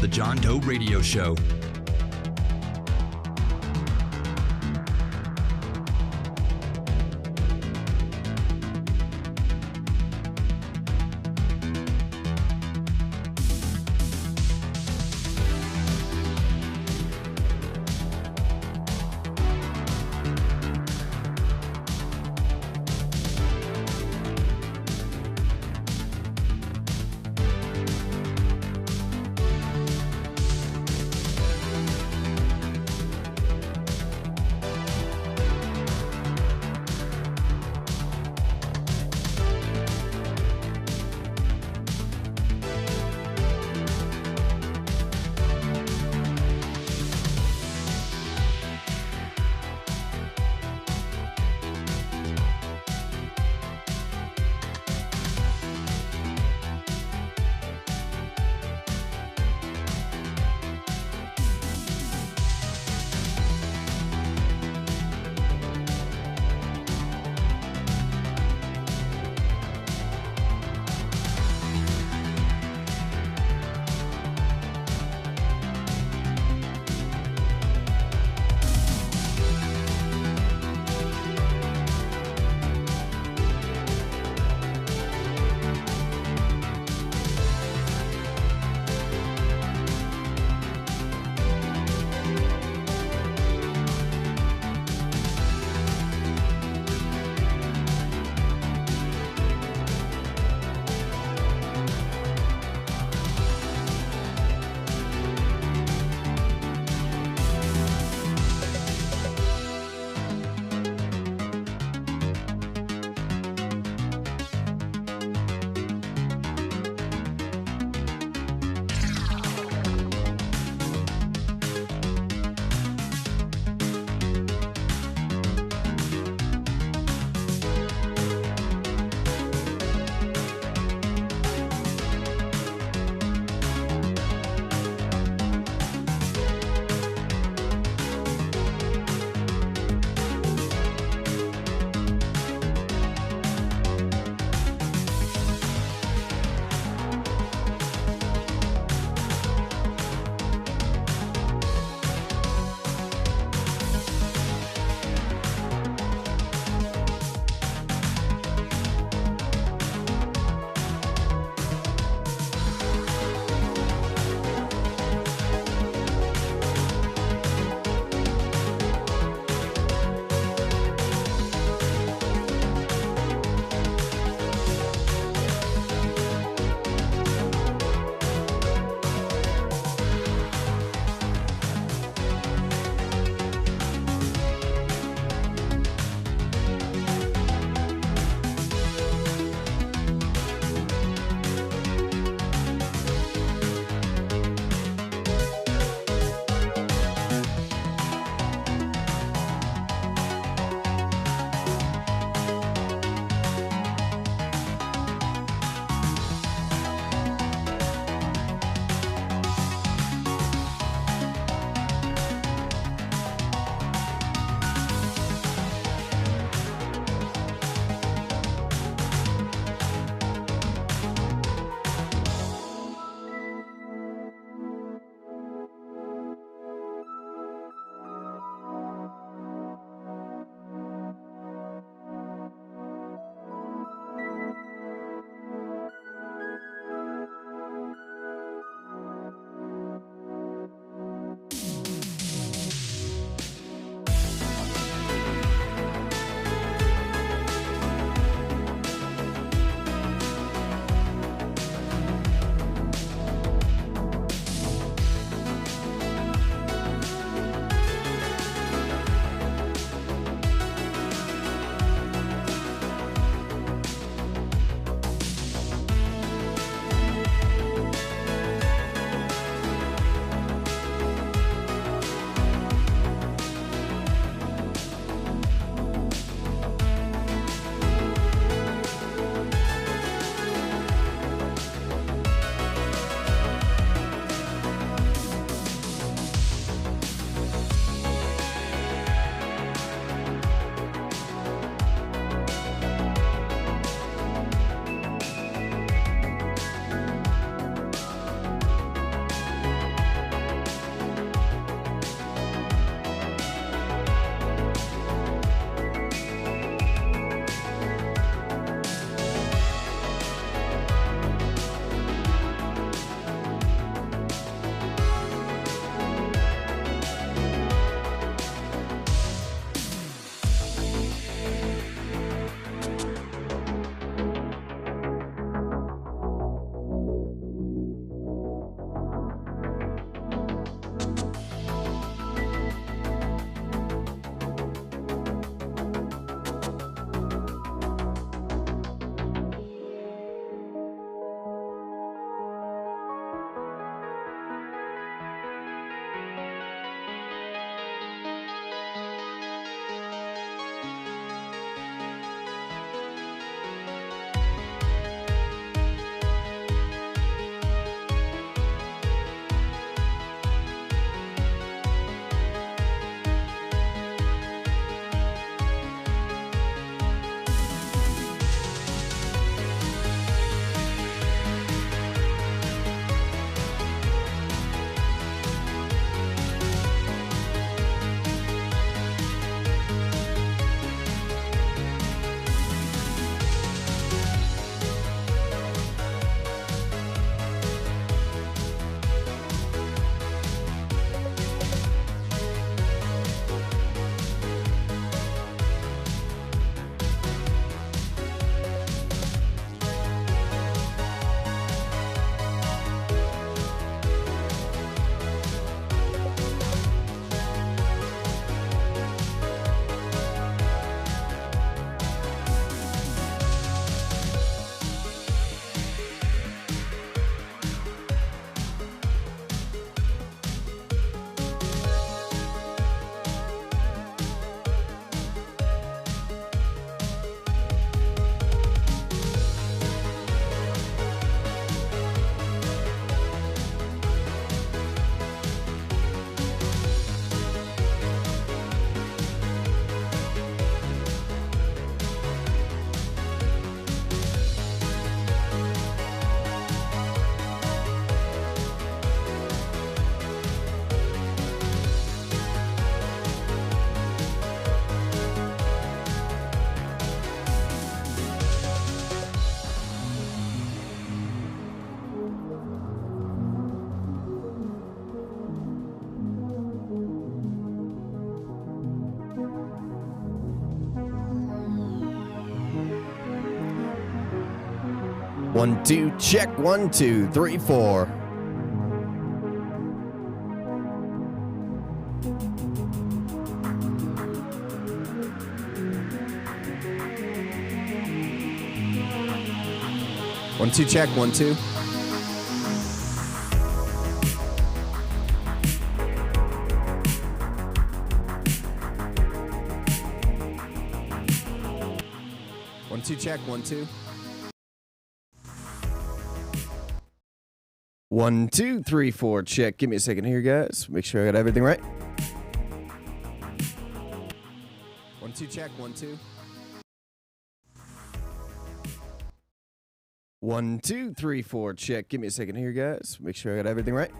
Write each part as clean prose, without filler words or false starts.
The John Doe Radio Show. 1, 2, check. 1, 2, 3, 4. One, two, check. 1, 2. One, two, check. 1, 2. 1, 2, 3, 4, check. Give me a second here, guys. Make sure I got everything right. 1, 2, check. 1, 2. 1, 2, 3, 4, check. Give me a second here, guys. Make sure I got everything right.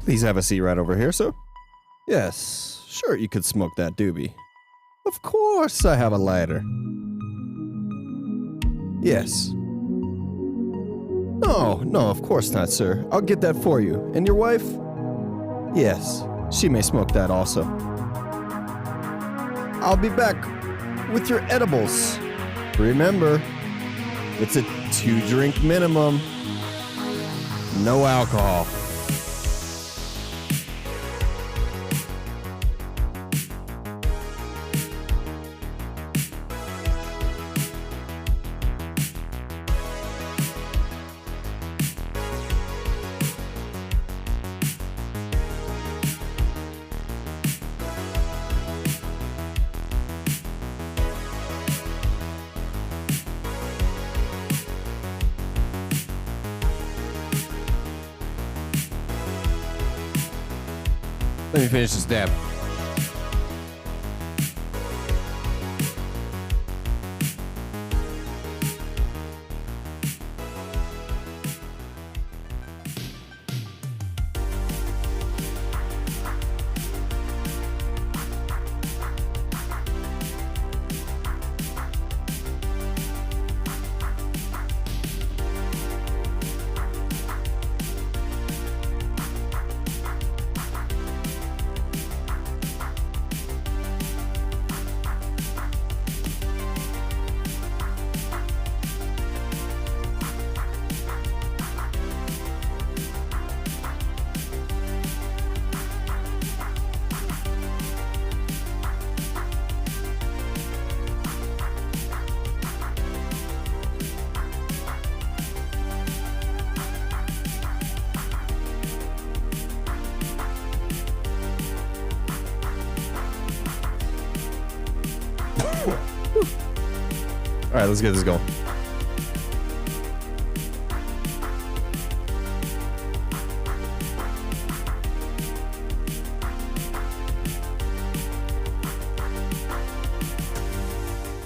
Please have a seat right over here, sir. Yes, sure, you could smoke that doobie. Of course I have a lighter. Yes. No, of course not, sir. I'll get that for you. And your wife? Yes, she may smoke that also. I'll be back with your edibles. Remember, it's a 2-drink minimum. No alcohol. Let me finish this dab. All right, let's get this going.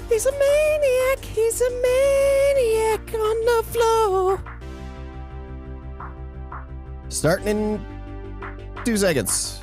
He's a maniac. He's a maniac on the floor. Starting in 2 seconds.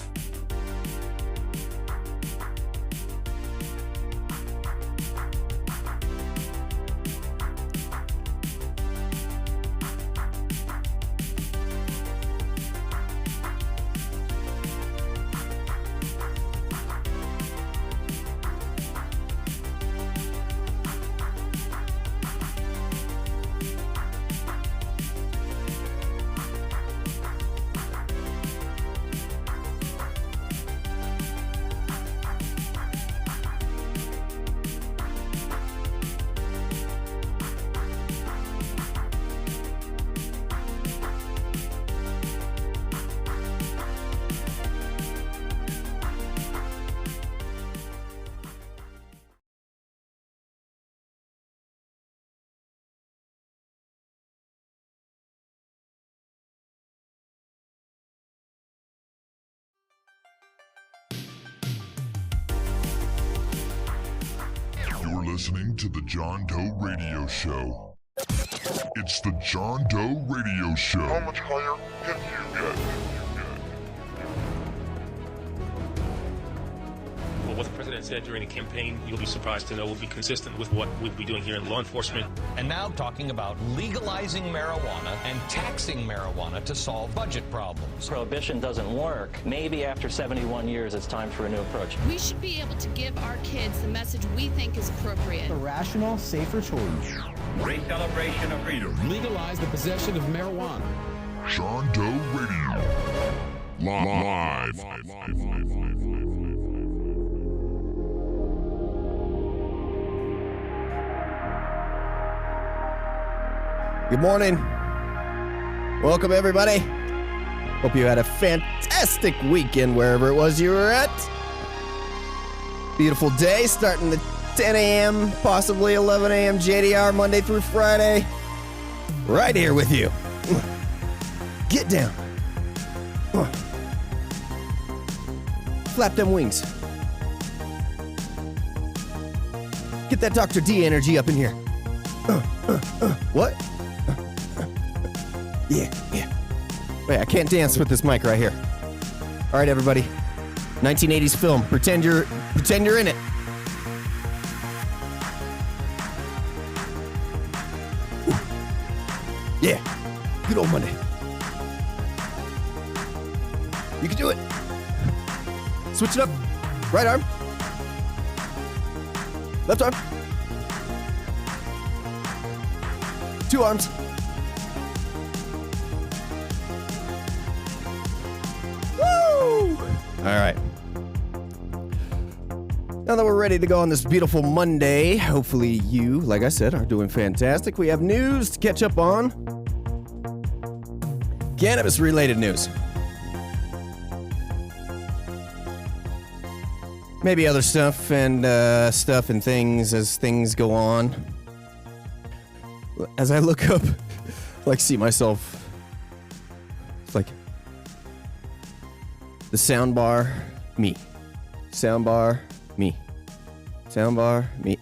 listening to the John Doe Radio Show. It's the John Doe Radio Show. How much higher can you get? Well, what the president said during the campaign, you'll be surprised to know, will be consistent with what we'll be doing here in law enforcement. And now talking about legalizing marijuana and taxing marijuana to solve budget problems. Prohibition doesn't work. Maybe after 71 years, it's time for a new approach. We should be able to give our kids the message we think is appropriate. A rational, safer choice. Great celebration of freedom. Legalize the possession of marijuana. John Doe Radio. Live. Good morning. Welcome, everybody. Hope you had a fantastic weekend wherever it was you were at. Beautiful day starting at 10 a.m., possibly 11 a.m. JDR, Monday through Friday. Right here with you. Get down. Flap them wings. Get that Dr. D energy up in here. What? Yeah. Wait, I can't dance with this mic right here. All right, everybody. 1980s film. Pretend you're in it. Yeah. Good old Monday. You can do it. Switch it up. Right arm. Left arm. Two arms. Woo! All right. Now that we're ready to go on this beautiful Monday, hopefully you, like I said, are doing fantastic. We have news to catch up on. Cannabis-related news. Maybe other stuff and things as things go on. As I look up, see myself, it's like the soundbar, me. Soundbar, me. Soundbar, me.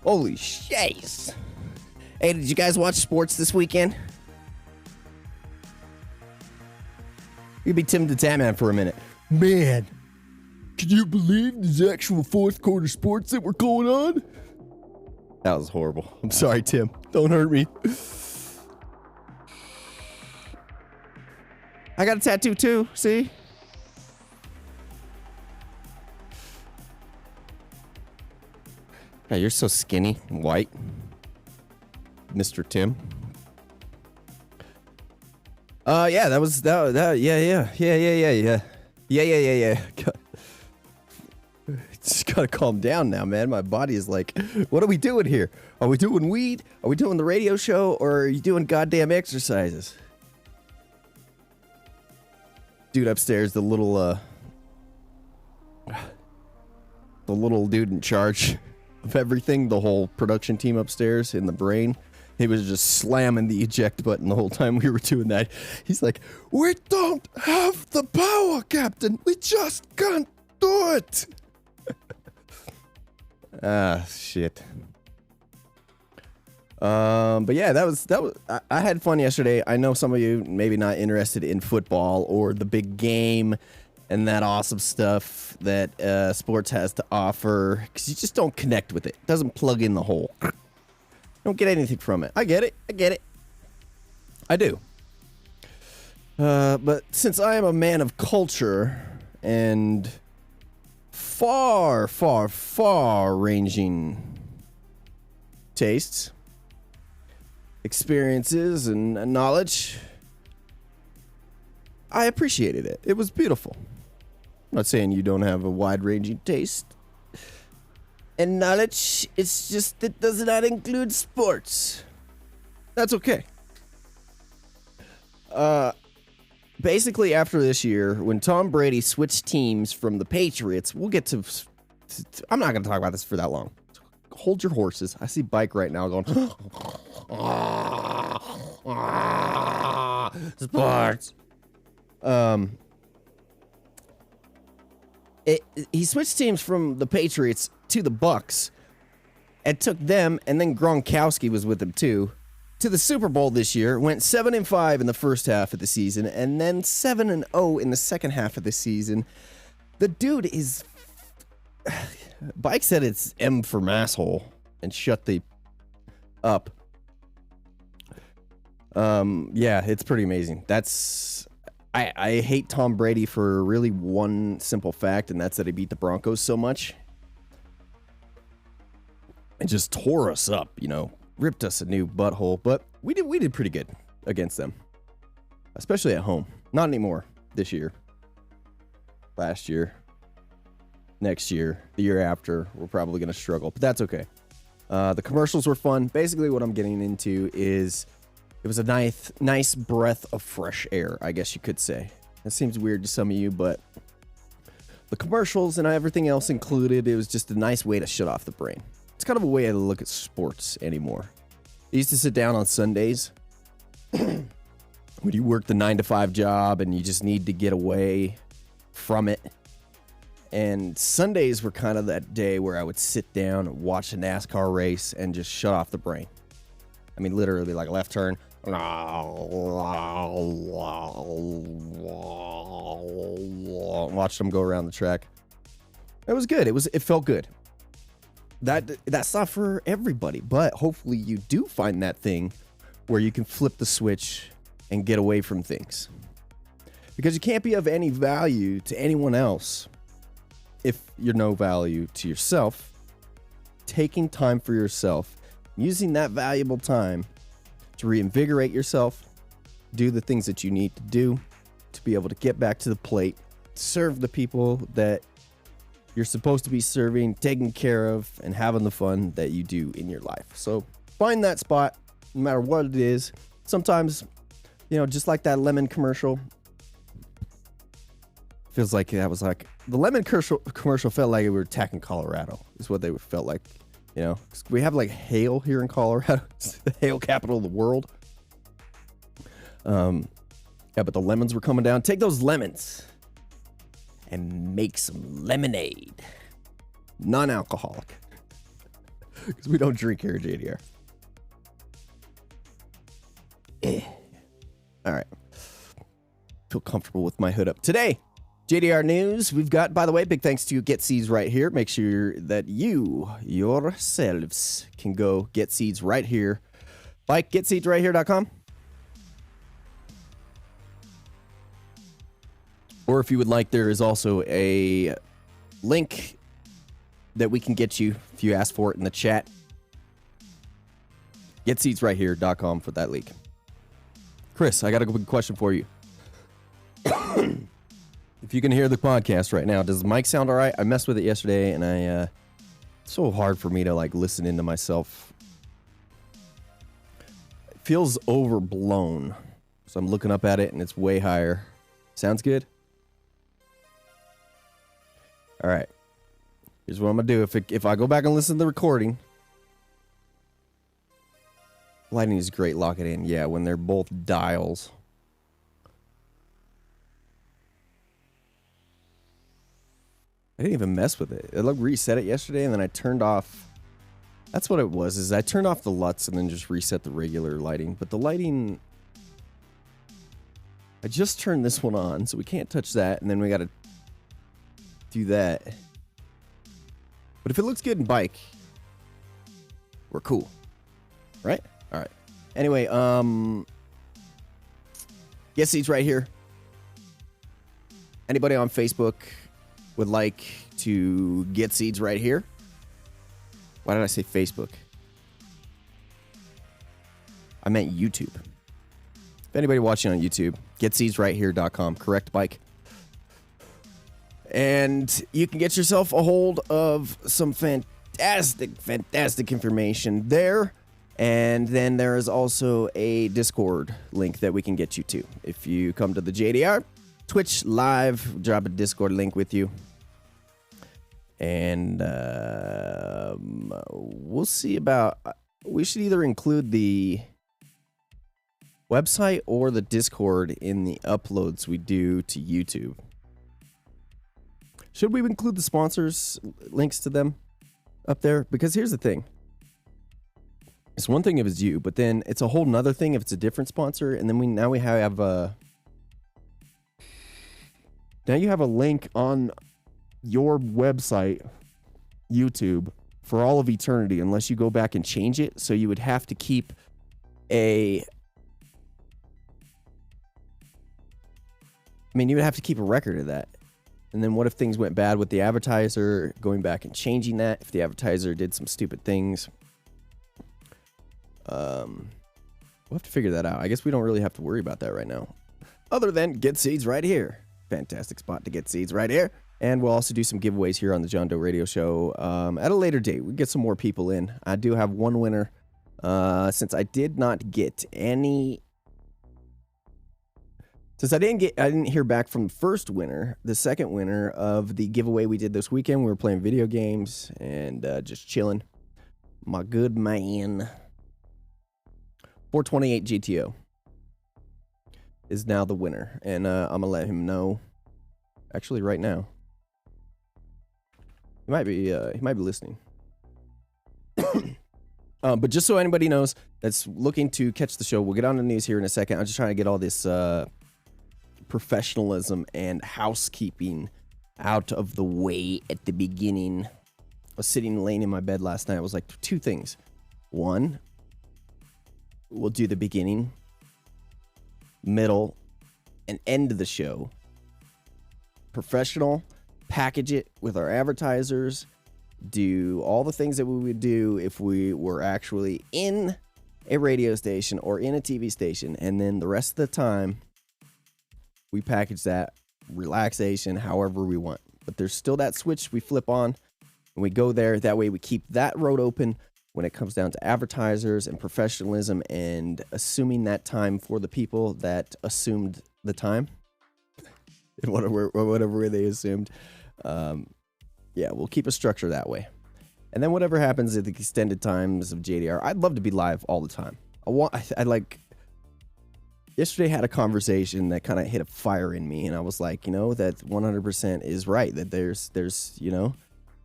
Holy shays. Hey, did you guys watch sports this weekend? You be Tim the Tatman for a minute. Man, can you believe there's actual fourth quarter sports that were going on? That was horrible. I'm sorry, Tim. Don't hurt me. I got a tattoo too, see? Yeah, you're so skinny and white, Mr. Tim. Yeah, yeah. Just gotta calm down now, man. My body is like, what are we doing here? Are we doing weed? Are we doing the radio show? Or are you doing goddamn exercises? Dude upstairs, the little dude in charge of everything, the whole production team upstairs in the brain. He was just slamming the eject button the whole time we were doing that. He's like, we don't have the power, Captain. We just can't do it. Shit. But yeah, that was. I had fun yesterday. I know some of you maybe not interested in football or the big game and that awesome stuff that sports has to offer because you just don't connect with it. It doesn't plug in the hole. Don't get anything from it. I get it. I do. But since I am a man of culture and far ranging tastes, experiences, and knowledge, I appreciated it. It was beautiful. I'm not saying you don't have a wide ranging taste and knowledge, it's just it does not include sports. That's okay. Basically, after this year, when Tom Brady switched teams from the Patriots, we'll get to. I'm not going to talk about this for that long. Hold your horses. I see Bike right now going. Sports. he switched teams from the Patriots to the Bucks and took them, and then Gronkowski was with him too, to the Super Bowl this year. Went 7-5 in the first half of the season, and then 7-0 in the second half of the season. The dude is... Bike said it's M for masshole and shut the up. Yeah, it's pretty amazing. I hate Tom Brady for really one simple fact, and that's that he beat the Broncos so much. And just tore us up, you know, ripped us a new butthole. But we did pretty good against them, especially at home. Not anymore this year. Last year. Next year. The year after. We're probably going to struggle, but that's okay. The commercials were fun. Basically what I'm getting into is it was a nice breath of fresh air, I guess you could say. That seems weird to some of you, but the commercials and everything else included, it was just a nice way to shut off the brain. It's kind of a way to look at sports anymore. I used to sit down on Sundays when you work the 9-to-5 job and you just need to get away from it. And Sundays were kind of that day where I would sit down and watch a NASCAR race and just shut off the brain. I mean, literally, like a left turn. Watched them go around the track. It was good. It felt good. That's not for everybody, but hopefully you do find that thing where you can flip the switch and get away from things. Because you can't be of any value to anyone else if you're no value to yourself. Taking time for yourself, using that valuable time to reinvigorate yourself, do the things that you need to do to be able to get back to the plate, serve the people that you're supposed to be serving, taking care of, and having the fun that you do in your life. So find that spot, no matter what it is. Sometimes, you know, just like that lemon commercial, feels like that was like the lemon commercial felt like we were attacking Colorado, is what they felt like. You know, we have like hail here in Colorado. It's the hail capital of the world. Yeah, but the lemons were coming down. Take those lemons and make some lemonade. Non-alcoholic. Because we don't drink here at JDR. All right. Feel comfortable with my hood up. Today, JDR News, we've got, by the way, big thanks to Get Seeds right here. Make sure that you yourselves can go get seeds right here. Like getseedsrighthere.com. Or if you would like, there is also a link that we can get you if you ask for it in the chat. Getseedsrighthere.com for that link. Chris, I got a good question for you. If you can hear the podcast right now, does the mic sound all right? I messed with it yesterday, and it's so hard for me to like listen into myself. It feels overblown. So I'm looking up at it, and it's way higher. Sounds good? All right. Here's what I'm going to do. If I go back and listen to the recording. Lighting is great. Lock it in. Yeah, when they're both dials. I didn't even mess with it. I reset it yesterday, and then I turned off. That's what it was, is I turned off the LUTs and then just reset the regular lighting. But the lighting, I just turned this one on, so we can't touch that. And then we got to do that. But if it looks good in bike, we're cool. Right? All right. Anyway, Get Seeds right here. Anybody on Facebook would like to get seeds right here? Why did I say Facebook? I meant YouTube. If anybody watching on YouTube, getseedsrighthere.com. Correct, Bike. And you can get yourself a hold of some fantastic information there. And then there is also a Discord link that we can get you to. If you come to the JDR Twitch live, drop a Discord link with you. And we'll see about... We should either include the website or the Discord in the uploads we do to YouTube. Should we include the sponsors links to them up there? Because here's the thing. It's one thing if it's you, but then it's a whole nother thing if it's a different sponsor. And then now we have now you have a link on your website, YouTube, for all of eternity, unless you go back and change it. So you would have to keep you would have to keep a record of that. And then what if things went bad with the advertiser, going back and changing that? If the advertiser did some stupid things, we'll have to figure that out. I guess we don't really have to worry about that right now. Other than get seeds right here. Fantastic spot to get seeds right here. And we'll also do some giveaways here on the John Doe Radio Show at a later date. We get some more people in. I do have one winner. Since I did not get any... Since I didn't hear back from the first winner, the second winner of the giveaway we did this weekend, we were playing video games and just chilling. My good man, 428 GTO, is now the winner, and I'm gonna let him know. Actually, right now, he might be listening. But just so anybody knows that's looking to catch the show, we'll get on the news here in a second. I'm just trying to get all this professionalism and housekeeping out of the way at the beginning. I was laying in my bed last night. I was like, two things. One, we'll do the beginning, middle, and end of the show. Professional, package it with our advertisers, do all the things that we would do if we were actually in a radio station or in a TV station, and then the rest of the time we package that relaxation however we want. But there's still that switch we flip on and we go there. That way we keep that road open when it comes down to advertisers and professionalism and assuming that time for the people that assumed the time. In whatever way they assumed. Yeah, we'll keep a structure that way. And then whatever happens at the extended times of JDR, I'd love to be live all the time. Yesterday had a conversation that kind of hit a fire in me, and I was like, that 100% is right. That there's,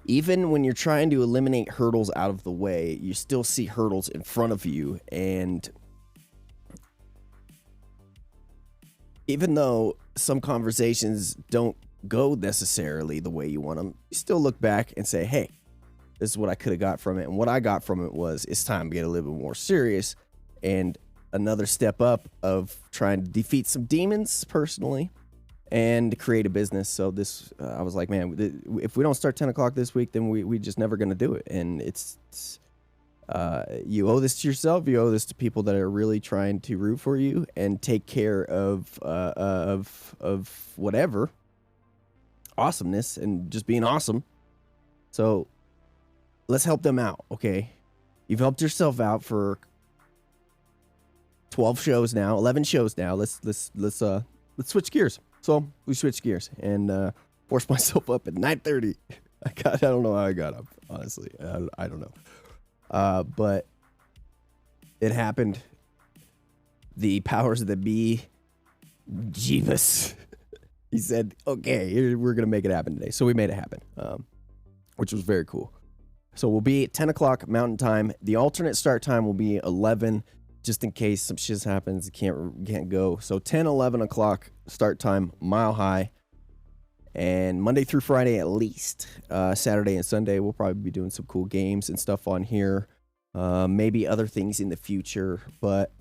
even when you're trying to eliminate hurdles out of the way, you still see hurdles in front of you. And even though some conversations don't go necessarily the way you want them, you still look back and say, hey, this is what I could have got from it. And what I got from it was it's time to get a little bit more serious and another step up of trying to defeat some demons personally and create a business. So this, I was like, man, if we don't start 10 o'clock this week, then we just never going to do it. And it's you owe this to yourself. You owe this to people that are really trying to root for you and take care of whatever awesomeness and just being awesome. So let's help them out. Okay. You've helped yourself out for 12 shows now, 11 shows now. Let's switch gears. So we switched gears and forced myself up at 9:30. I don't know how I got up, honestly. I don't know. But it happened. The powers that be, Jeebus, he said, okay, we're going to make it happen today. So we made it happen, which was very cool. So we'll be at 10 o'clock Mountain Time. The alternate start time will be 11, just in case some shit happens. Can't go. So 10, 11 o'clock start time, Mile High. And Monday through Friday at least. Saturday and Sunday, we'll probably be doing some cool games and stuff on here. Maybe other things in the future. But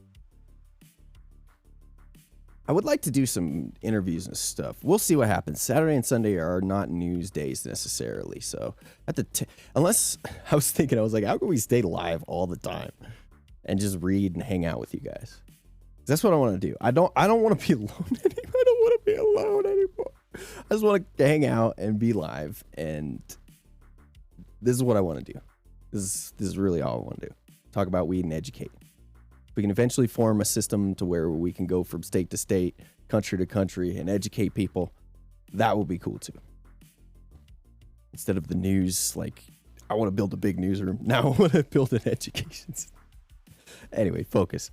I would like to do some interviews and stuff. We'll see what happens. Saturday and Sunday are not news days necessarily. So unless I was thinking, I was like, how can we stay live all the time and just read and hang out with you guys? That's what I want to do. I don't want to be alone anymore. I don't want to be alone anymore. I just want to hang out and be live. And this is what I want to do. This is really all I want to do. Talk about weed and educate. We can eventually form a system to where we can go from state to state, country to country, and educate people. That will be cool too. Instead of the news, like, I want to build a big newsroom. Now I want to build an education system. Anyway, focus.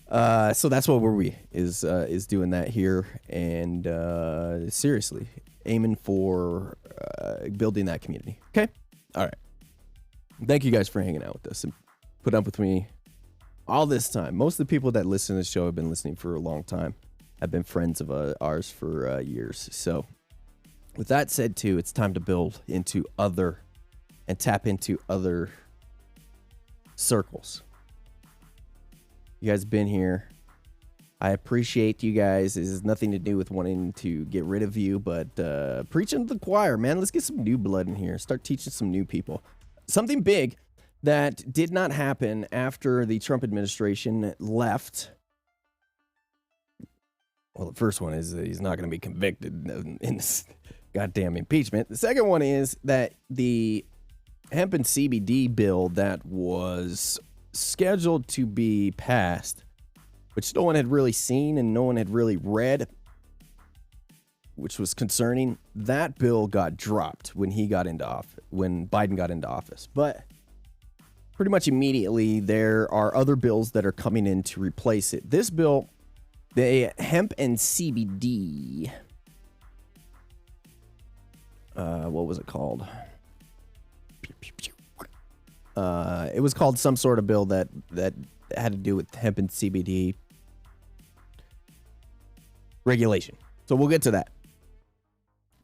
So that's what we is doing that here. And seriously, aiming for building that community. Okay? All right. Thank you guys for hanging out with us and put up with me all this time. Most of the people that listen to the show have been listening for a long time. Have been friends of ours for years. So with that said, too, it's time to build into other and tap into other circles. You guys have been here. I appreciate you guys. This has nothing to do with wanting to get rid of you, but preaching to the choir, man. Let's get some new blood in here. Start teaching some new people. Something big that did not happen after the Trump administration left. Well, the first one is that he's not going to be convicted in this goddamn impeachment. The second one is that the hemp and CBD bill that was scheduled to be passed, which no one had really seen and no one had really read, which was concerning, that bill got dropped when he got into office, when Biden got into office. But pretty much immediately, there are other bills that are coming in to replace it. This bill, the hemp and CBD, what was it called? It was called some sort of bill that had to do with hemp and CBD regulation. So we'll get to that.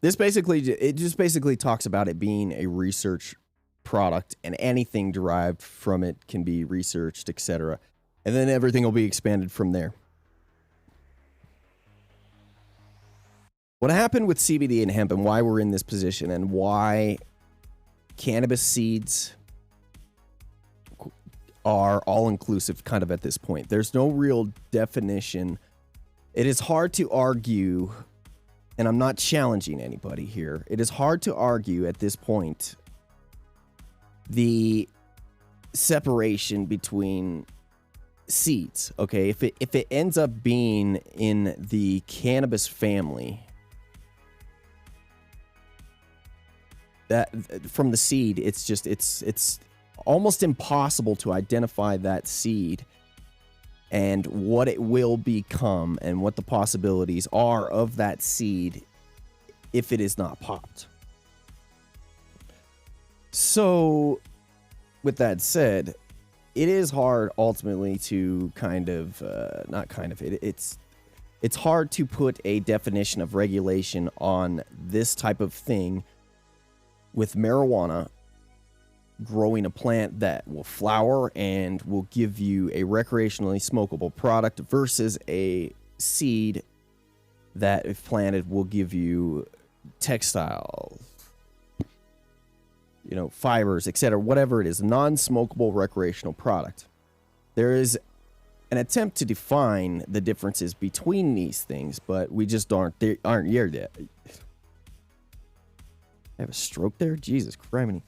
This basically talks about it being a research product and anything derived from it can be researched, etc. And then everything will be expanded from there. What happened with CBD and hemp and why we're in this position and why cannabis seeds are all-inclusive kind of at this point. There's no real definition. It is hard to argue, and I'm not challenging anybody here. It is hard to argue at this point the separation between seeds. Okay, if it ends up being in the cannabis family, that from the seed, it's almost impossible to identify that seed and what it will become and what the possibilities are of that seed if it is not popped. So, with that said, it is hard ultimately to it's hard to put a definition of regulation on this type of thing with marijuana growing a plant that will flower and will give you a recreationally smokable product versus a seed that, if planted, will give you textiles, fibers, etc., whatever it is, non-smokable recreational product. There is an attempt to define the differences between these things, but we just aren't here yet. I have a stroke there? Jesus Christ.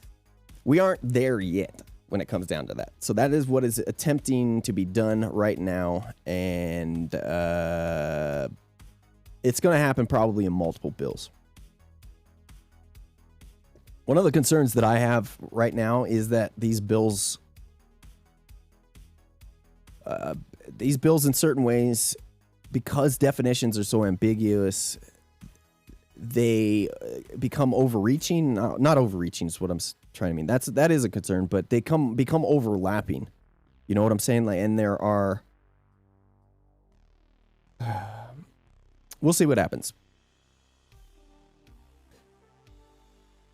We aren't there yet when it comes down to that. So that is what is attempting to be done right now. And it's going to happen probably in multiple bills. One of the concerns that I have right now is that these bills in certain ways, because definitions are so ambiguous, they become overreaching. Not overreaching is what I'm trying to mean. That is a concern, but they become overlapping. You know what I'm saying? And there are. We'll see what happens.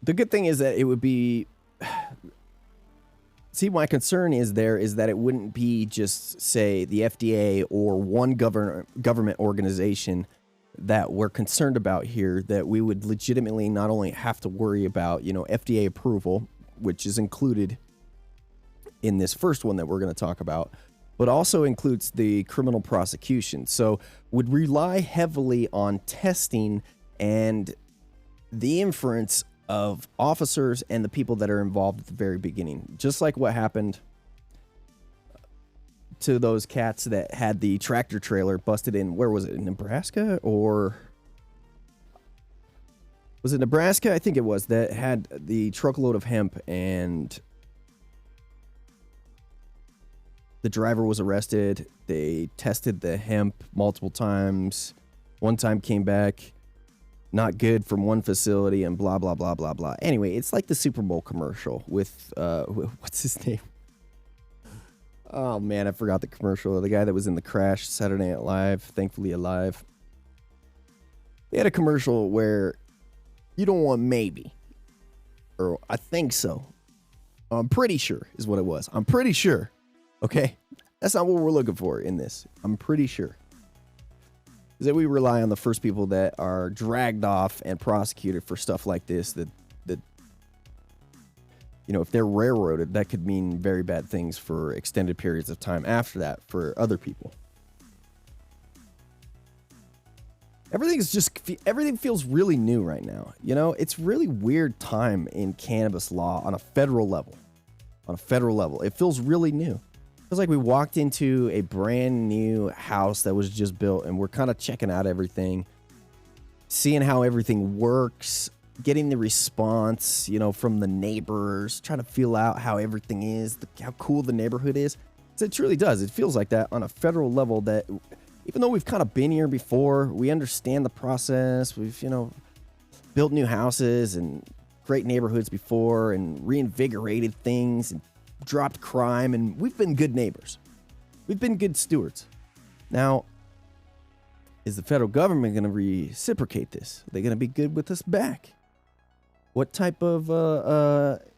The good thing is that it would be. See, my concern is that it wouldn't be just, say, the FDA or one government organization that we're concerned about here, that we would legitimately not only have to worry about, FDA approval, which is included in this first one that we're going to talk about, but also includes the criminal prosecution. So would rely heavily on testing and the inference of officers and the people that are involved at the very beginning, just like what happened to those cats that had the tractor trailer busted in, where was it, in Nebraska? Or was it Nebraska? I think it was, that had the truckload of hemp and the driver was arrested. They tested the hemp multiple times. One time came back not good from one facility and blah, blah, blah, blah, blah. Anyway, it's like the Super Bowl commercial with, what's his name? Oh, man, I forgot the commercial. The guy that was in The Crash, Saturday Night Live, Thankfully Alive. He had a commercial where you don't want maybe. Or I think so. I'm pretty sure is what it was. I'm pretty sure. Okay? That's not what we're looking for in this. I'm pretty sure. Is that we rely on the first people that are dragged off and prosecuted for stuff like this that you know, if they're railroaded, that could mean very bad things for extended periods of time after that for other people. Everything feels really new right now. You know, it's really weird time in cannabis law on a federal level. On a federal level, it feels really new. It feels like we walked into a brand new house that was just built and we're kind of checking out everything, seeing how everything works, getting the response, you know, from the neighbors, trying to feel out how everything is, how cool the neighborhood is. So it truly does. It feels like that on a federal level that even though we've kind of been here before, we understand the process. We've, you know, built new houses and great neighborhoods before and reinvigorated things and dropped crime. And we've been good neighbors. We've been good stewards. Now, is the federal government going to reciprocate this? Are they going to be good with us back? What type of what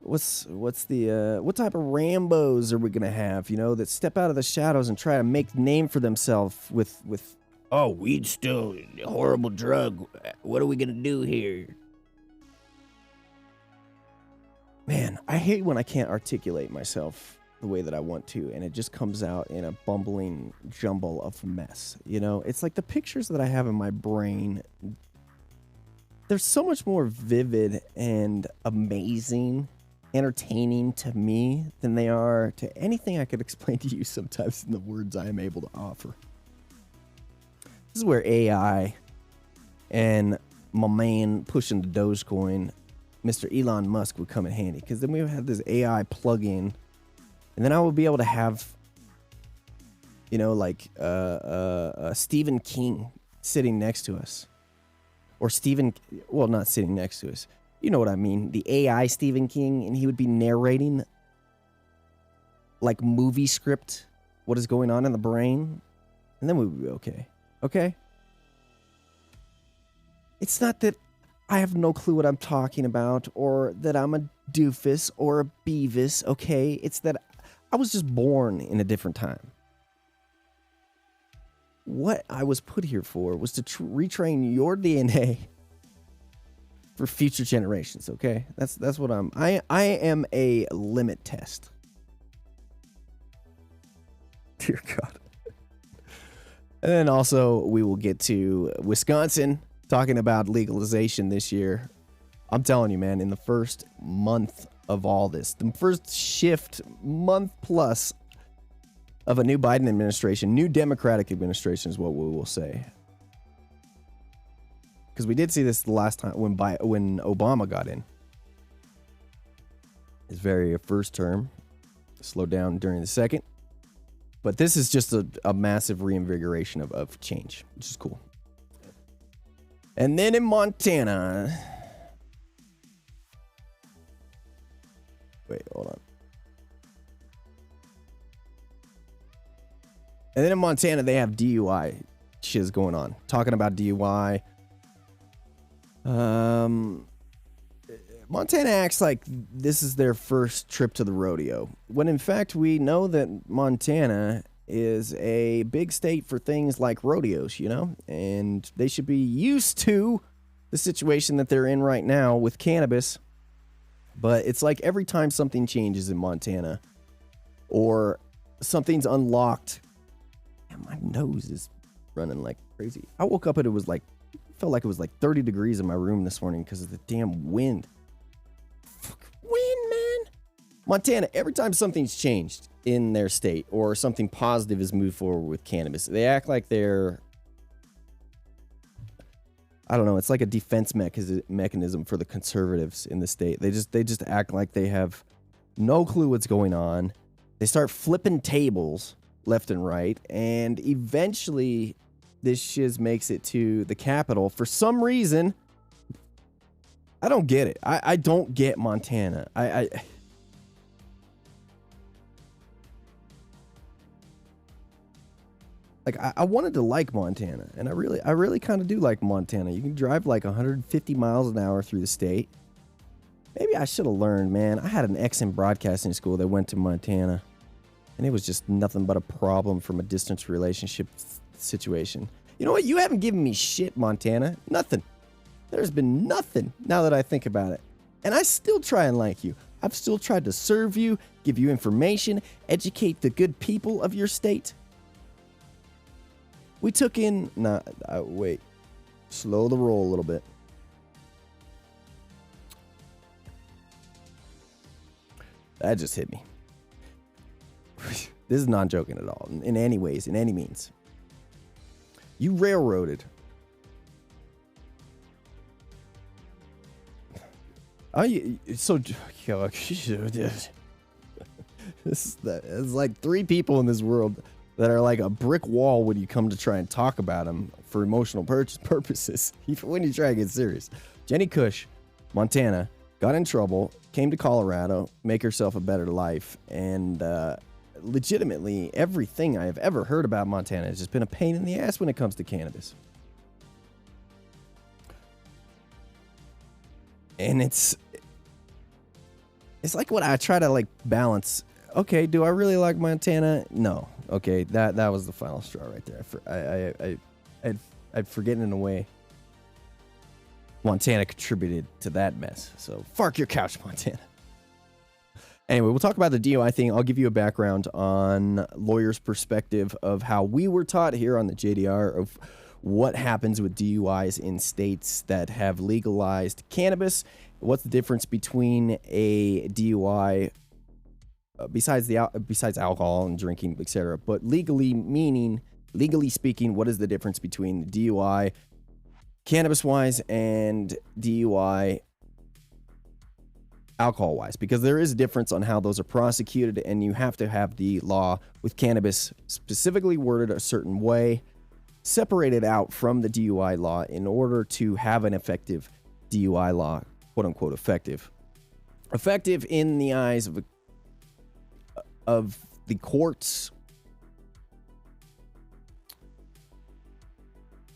type of Rambos are we gonna have? You know, that step out of the shadows and try to make a name for themselves with oh, weed's still a horrible drug. What are we gonna do here? Man, I hate when I can't articulate myself the way that I want to, and it just comes out in a bumbling jumble of mess. You know, it's like the pictures that I have in my brain. They're so much more vivid and amazing, entertaining to me than they are to anything I could explain to you sometimes in the words I am able to offer. This is where AI and my man pushing the Dogecoin, Mr. Elon Musk, would come in handy, because then we would have this AI plug-in, and then I would be able to have, you know, like Stephen King sitting next to us. Or not sitting next to us. You know what I mean. The AI Stephen King, and he would be narrating like movie script what is going on in the brain, and then we would be okay. Okay? It's not that I have no clue what I'm talking about, or that I'm a doofus or a beavis, okay? It's that I was just born in a different time. What I was put here for was to retrain your DNA for future generations, okay? That's what I am a limit test. Dear God. And then also we will get to Wisconsin talking about legalization this year. I'm telling you, man, in the first month of all this, the first shift month plus of a new Biden administration, new Democratic administration is what we will say. Because we did see this the last time when Obama got in. His very first term slowed down during the second. But this is just a massive reinvigoration of change, which is cool. And then in Montana. Wait, hold on. And then in Montana, they have DUI shiz going on. Talking about DUI. Montana acts like this is their first trip to the rodeo, when in fact we know that Montana is a big state for things like rodeos, you know, and they should be used to the situation that they're in right now with cannabis. But it's like every time something changes in Montana or something's unlocked, man, my nose is running like crazy. I woke up and it felt like it was like 30 degrees in my room this morning because of the damn wind. Wind, man. Montana, every time something's changed in their state or something positive has moved forward with cannabis, they act like they're, I don't know, it's like a defense mechanism for the conservatives in the state. They just act like they have no clue what's going on. They start flipping tables left and right, and eventually this shiz makes it to the Capitol. For some reason, I don't get it. I don't get Montana. I wanted to like Montana, and I really kind of do like Montana. You can drive like 150 miles an hour through the state. Maybe I should have learned, man. I had an ex in broadcasting school that went to Montana, and it was just nothing but a problem from a distance relationship situation. You know what? You haven't given me shit, Montana. Nothing. There's been nothing now that I think about it. And I still try and like you. I've still tried to serve you, give you information, educate the good people of your state. We took in... wait. Slow the roll a little bit. That just hit me. This is not joking at all. In any ways, in any means. You railroaded. It's like three people in this world that are like a brick wall when you come to try and talk about them for emotional purposes. When you try to get serious. Jenny Cush, Montana, got in trouble, came to Colorado, make herself a better life, and legitimately everything I have ever heard about Montana has just been a pain in the ass when it comes to cannabis. And it's like what I try to like balance. Okay, do I really like Montana? No. Okay, that was the final straw right there. I'd forgotten in a way. Montana contributed to that mess. So, fark your couch, Montana. Anyway, we'll talk about the DUI thing. I'll give you a background on lawyers' perspective of how we were taught here on the JDR of what happens with DUIs in states that have legalized cannabis. What's the difference between a DUI besides alcohol and drinking, etc. But legally speaking, what is the difference between the DUI cannabis-wise and DUI alcohol-wise? Because there is a difference on how those are prosecuted, and you have to have the law with cannabis specifically worded a certain way, separated out from the DUI law in order to have an effective DUI law, quote-unquote effective. Effective in the eyes of the courts,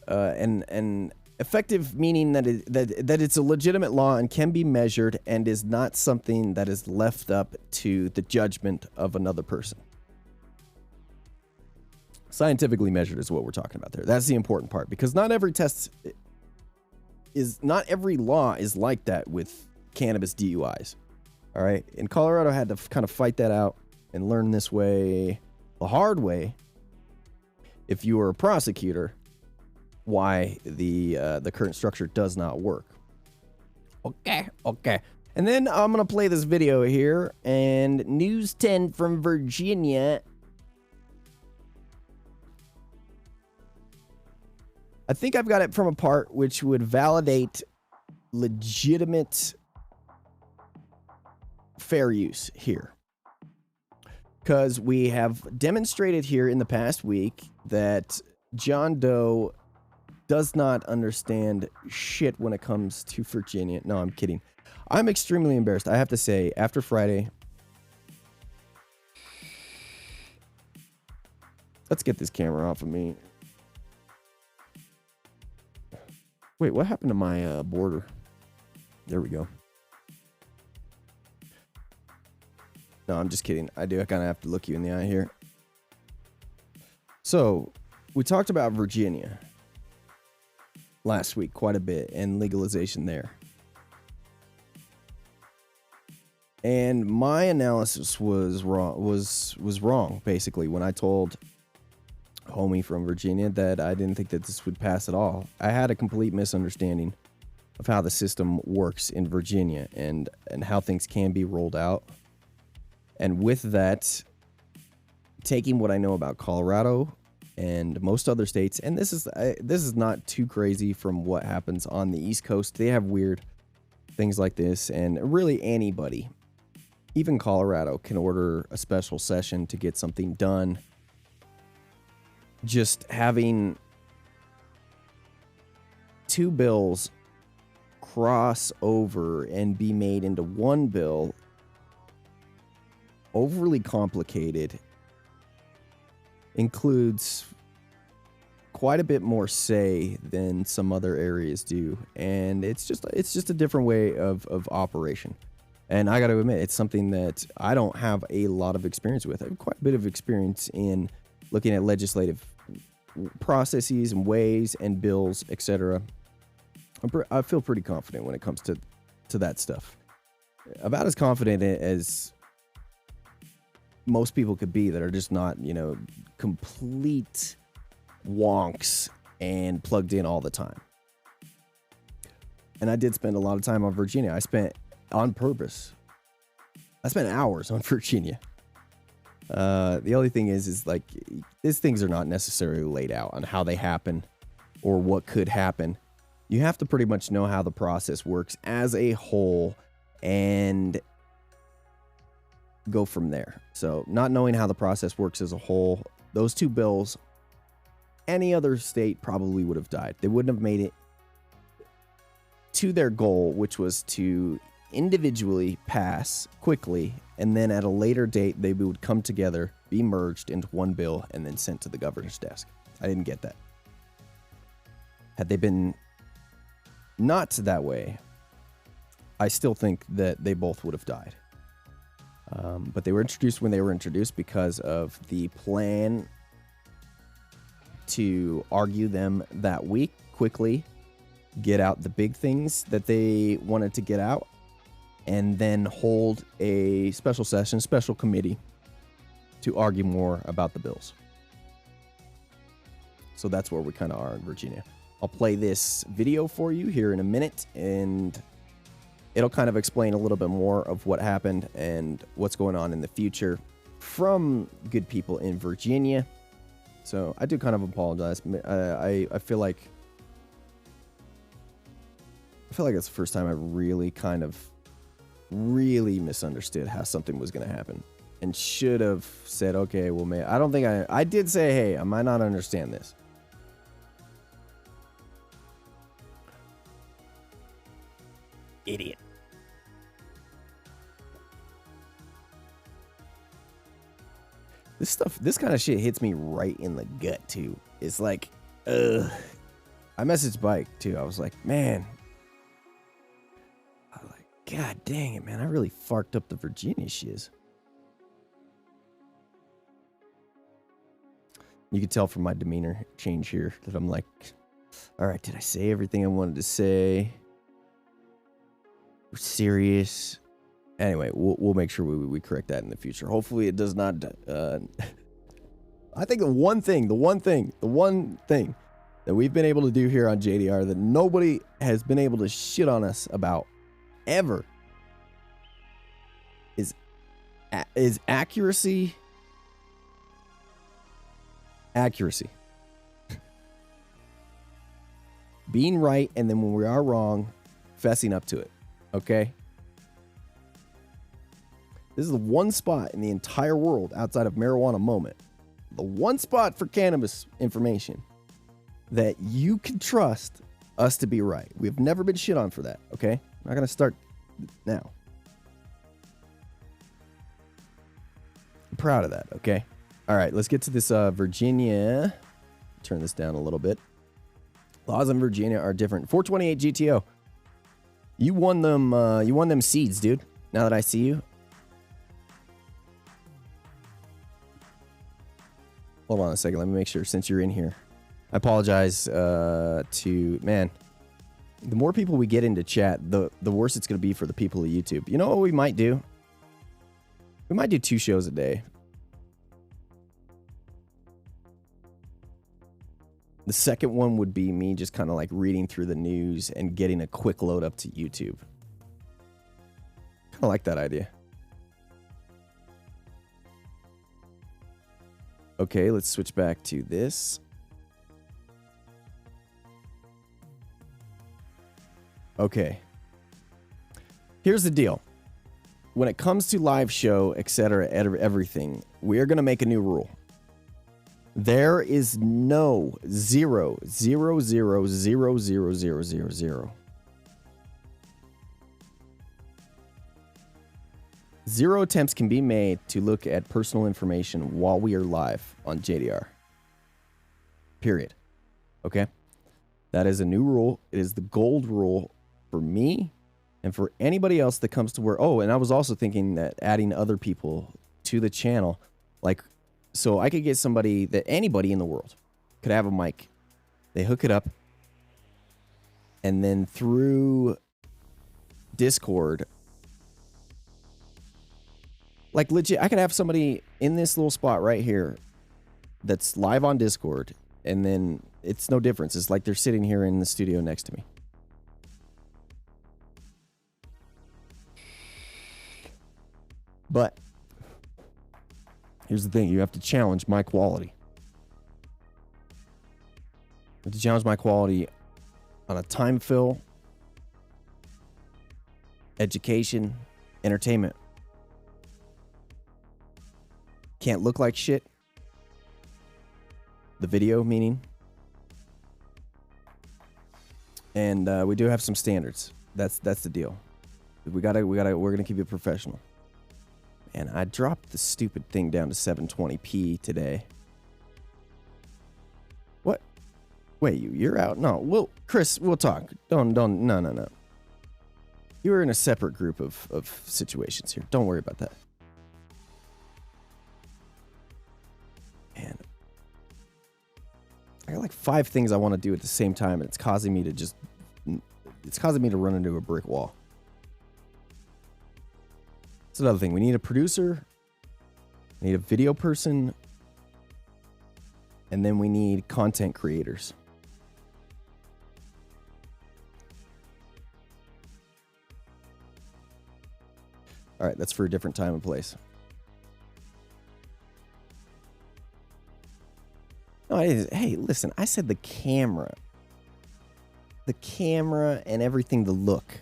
and effective meaning that it's a legitimate law and can be measured and is not something that is left up to the judgment of another person. Scientifically measured is what we're talking about there. That's the important part, because not every law is like that with cannabis DUIs. All right. In Colorado, I had to kind of fight that out and learn this way, the hard way, if you were a prosecutor, why the current structure does not work. Okay. And then I'm going to play this video here, and News 10 from Virginia. I think I've got it from a part which would validate legitimate fair use here. Because we have demonstrated here in the past week that John Doe does not understand shit when it comes to Virginia. No, I'm kidding. I'm extremely embarrassed. I have to say, after Friday, let's get this camera off of me. Wait, what happened to my border? There we go. No, I'm just kidding. I kind of have to look you in the eye here. So, we talked about Virginia last week quite a bit and legalization there. And my analysis was wrong basically when I told homie from Virginia that I didn't think that this would pass at all. I had a complete misunderstanding of how the system works in Virginia and how things can be rolled out. And with that, taking what I know about Colorado and most other states, and this is not too crazy from what happens on the East Coast. They have weird things like this, and really anybody, even Colorado, can order a special session to get something done. Just having two bills cross over and be made into one bill, overly complicated, includes quite a bit more say than some other areas do, and it's just a different way of operation. And I got to admit, it's something that I don't have a lot of experience with. I have quite a bit of experience in looking at legislative processes and ways and bills, etc. I feel pretty confident when it comes to that stuff. About as confident as most people could be that are just not, complete wonks and plugged in all the time. And I did spend a lot of time on Virginia. I spent hours on Virginia. The only thing is like these things are not necessarily laid out on how they happen or what could happen. You have to pretty much know how the process works as a whole and go from there. So not knowing how the process works as a whole, those two bills, any other state probably would have died. They wouldn't have made it to their goal, which was to individually pass quickly, and then at a later date, they would come together, be merged into one bill, and then sent to the governor's desk. I didn't get that. Had they been not that way, I still think that they both would have died. But they were introduced when they were introduced because of the plan to argue them that week quickly, get out the big things that they wanted to get out, and then hold a special session, special committee to argue more about the bills. So that's where we kind of are in Virginia. I'll play this video for you here in a minute, and it'll kind of explain a little bit more of what happened and what's going on in the future from good people in Virginia. So I do kind of apologize. I feel like it's the first time I really misunderstood how something was going to happen, and should have said, okay, well, man, I don't think I did say, hey, I might not understand this. Idiot. This kind of shit hits me right in the gut too. It's like, I messaged Bike too. I was like, man, God dang it, man. I really farked up the Virginia shiz. You can tell from my demeanor change here that I'm like, all right, did I say everything I wanted to say? We're serious. Anyway, we'll make sure we correct that in the future. Hopefully it does not. I think the one thing that we've been able to do here on JDR that nobody has been able to shit on us about ever is accuracy. Being right, and then when we are wrong, fessing up to it. Okay? This is the one spot in the entire world outside of Marijuana Moment, the one spot for cannabis information that you can trust us to be right. We've never been shit on for that, okay? I'm not going to start now. I'm proud of that, okay? All right, let's get to this Virginia. Turn this down a little bit. Laws in Virginia are different. 428 GTO. You won them seeds, dude. Now that I see you. Hold on a second. Let me make sure since you're in here. I apologize man. The more people we get into chat, the worse it's going to be for the people of YouTube. You know what we might do? We might do 2 shows a day. The second one would be me just kind of like reading through the news and getting a quick load up to YouTube. Kind of like that idea. Okay, let's switch back to this. Okay. Here's the deal. When it comes to live show, etc., everything, we are going to make a new rule. There is no 0. Zero attempts can be made to look at personal information while we are live on JDR. Period. Okay? That is a new rule. It is the gold rule for me and for anybody else that comes to where... Oh, and I was also thinking that adding other people to the channel, like, so I could get somebody that anybody in the world could have a mic. They hook it up, and then through Discord, like legit, I could have somebody in this little spot right here that's live on Discord, and then it's no difference. It's like they're sitting here in the studio next to me. But here's the thing. You have to challenge my quality. You have to challenge my quality on a time fill, education, entertainment. Can't look like shit. The video, meaning. And we do have some standards. That's the deal. We're gonna keep it professional. And I dropped the stupid thing down to 720p today. What? Wait, you're out? No, Chris, we'll talk. No. You're in a separate group of situations here. Don't worry about that. Man, I got like 5 things I want to do at the same time, and it's causing me to run into a brick wall. That's another thing. We need a producer, we need a video person, and then we need content creators. All right, that's for a different time and place. No, hey, listen, I said the camera. The camera and everything, the look.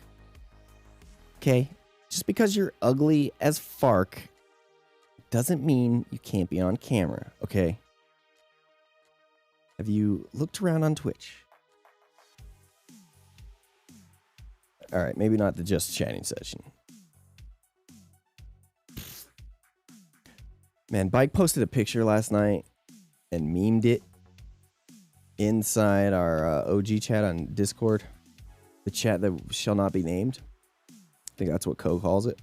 Okay? Just because you're ugly as fark doesn't mean you can't be on camera, okay? Have you looked around on Twitch? All right, maybe not the just chatting session. Man, Bike posted a picture last night and memed it inside our OG chat on Discord. The chat that shall not be named. I think that's what Co calls it.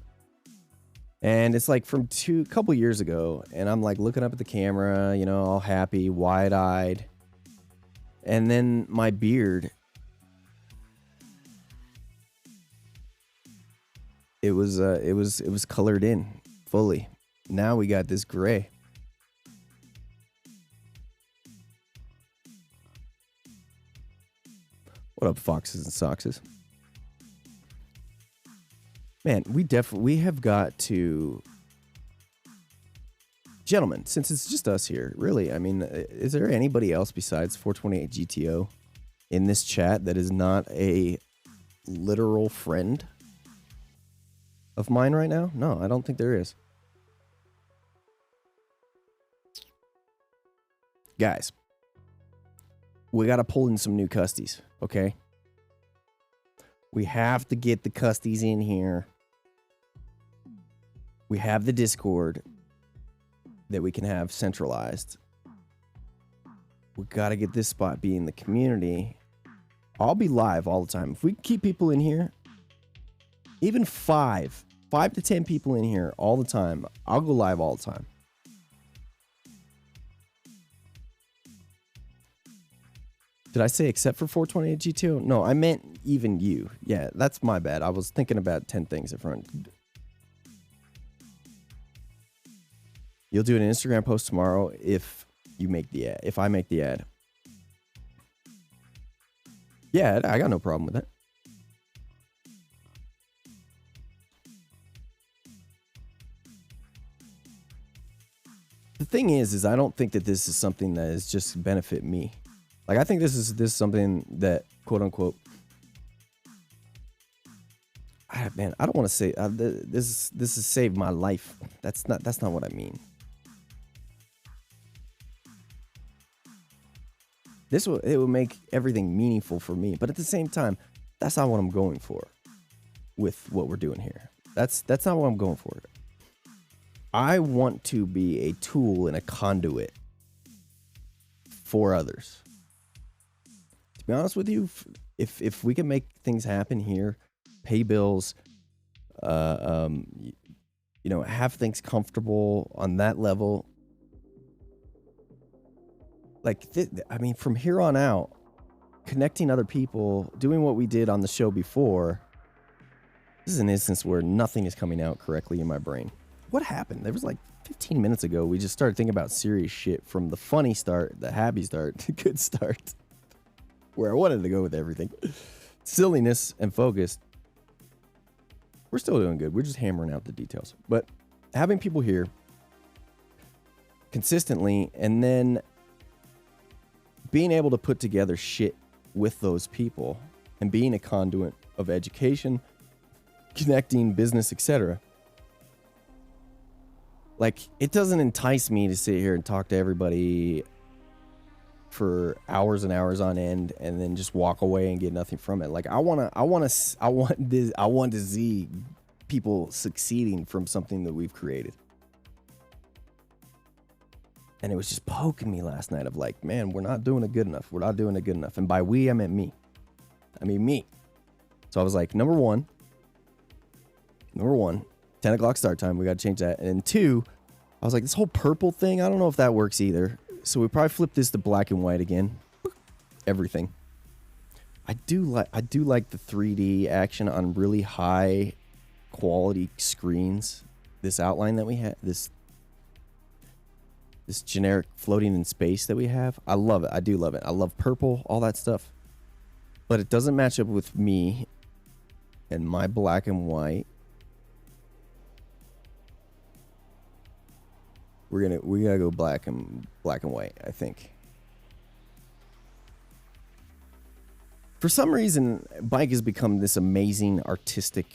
And it's like from a couple years ago. And I'm like looking up at the camera, you know, all happy, wide-eyed. And then my beard, it was colored in fully. Now we got this gray. What up, foxes and soxes? Man, we have got to... Gentlemen, since it's just us here, really, I mean, is there anybody else besides 428 GTO in this chat that is not a literal friend of mine right now? No, I don't think there is. Guys, we got to pull in some new custies, okay? We have to get the custies in here. We have the Discord that we can have centralized. We got to get this spot be in the community. I'll be live all the time. If we keep people in here, even 5 to 10 people in here all the time, I'll go live all the time. Did I say except for 428 G2? No, I meant even you. Yeah, that's my bad. I was thinking about 10 things in front. You'll do an Instagram post tomorrow if you make the ad. If I make the ad. Yeah, I got no problem with it. The thing is I don't think that this is something that is just benefit me. Like, I think this is something that, quote unquote, man, I don't want to say this has saved my life. That's not what I mean. it will make everything meaningful for me. But at the same time, that's not what I'm going for with what we're doing here. That's not what I'm going for. I want to be a tool and a conduit for others. To be honest with you, if we can make things happen here, pay bills, have things comfortable on that level, from here on out, connecting other people, doing what we did on the show before, this is an instance where nothing is coming out correctly in my brain. What happened? There was 15 minutes ago, we just started thinking about serious shit, from the funny start, the happy start, the good start, where I wanted to go with everything. Silliness and focus. We're still doing good. We're just hammering out the details. But having people here consistently, and then being able to put together shit with those people, and being a conduit of education, connecting, business, etc. It doesn't entice me to sit here and talk to everybody for hours and hours on end and then just walk away and get nothing from it. I want to see people succeeding from something that we've created. And it was just poking me last night of man, we're not doing it good enough. We're not doing it good enough. And by we, I meant me. Me. So I was like, number one, 10 o'clock start time. We got to change that. And then 2, I was like, this whole purple thing, I don't know if that works either. So we probably flip this to black and white again. Everything. I do like the 3D action on really high quality screens. This outline that we have, this generic floating in space that we have. I love it. I do love it. I love purple, all that stuff. But it doesn't match up with me and my black and white. We gotta go black and white, I think. For some reason, Mike has become this amazing artistic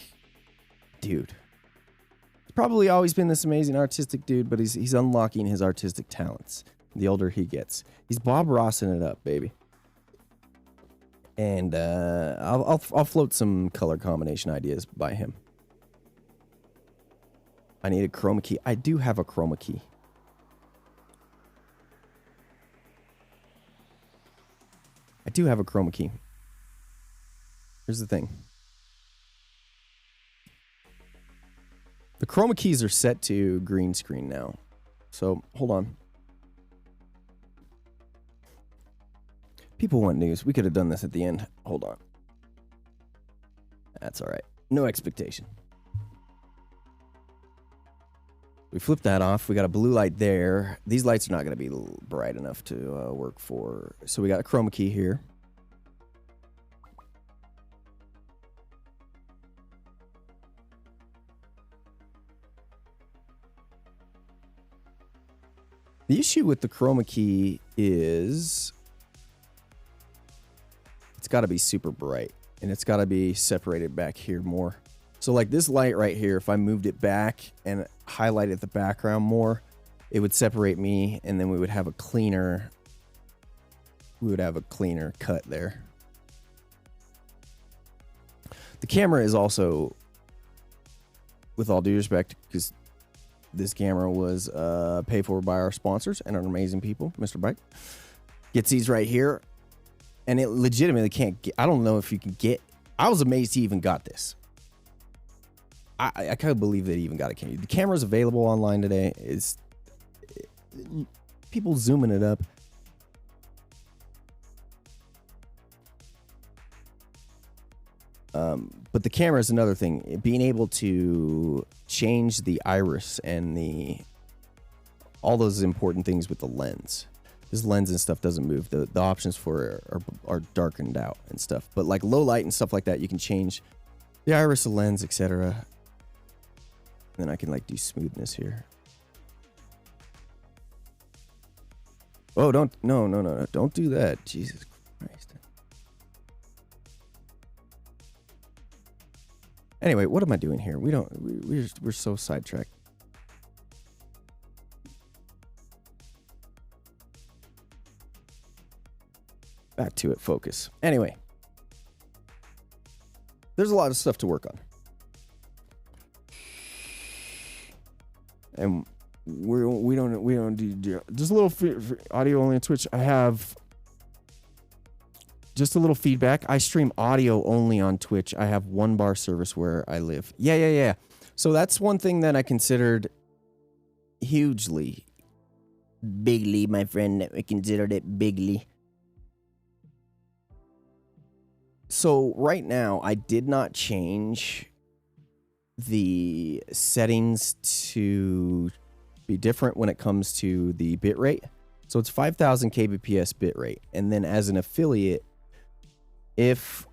dude. He's probably always been this amazing artistic dude, but he's unlocking his artistic talents the older he gets. He's Bob Rossing it up, baby. And I'll float some color combination ideas by him. I need a chroma key. I do have a chroma key. Here's the thing. The chroma keys are set to green screen now. So, hold on. People want news. We could have done this at the end. Hold on. That's all right. No expectation. We flip that off. We got a blue light there. These lights are not going to be bright enough to work for. So we got a chroma key here. The issue with the chroma key is it's got to be super bright, and it's got to be separated back here more. So like this light right here, if I moved it back and highlighted the background more, it would separate me, and then we would have a cleaner cut there. The camera is also, with all due respect, because this camera was paid for by our sponsors and our amazing people, Mr. Bike. Gets these right here, and it legitimately can't get. I don't know if you can get. I was amazed he even got this. I can't believe that he even got a camera. The camera's available online today. It's people zooming it up. But the camera is another thing. Being able to change the iris and all those important things with the lens. This lens and stuff doesn't move. The options for it are darkened out and stuff. But like low light and stuff like that, you can change the iris, the lens, etc. Then I can like do smoothness here. Oh, no, don't do that. Jesus Christ. Anyway, what am I doing here? We're so sidetracked. Back to it, focus. Anyway, there's a lot of stuff to work on. And we don't do just a little audio only on Twitch. I have just a little feedback. I stream audio only on Twitch. I have 1 bar service where I live. Yeah. So that's one thing that I considered hugely. Bigly, my friend. I considered it bigly. So right now, I did not change the settings to be different when it comes to the bitrate. So it's 5,000 kbps bitrate. And then as an affiliate, if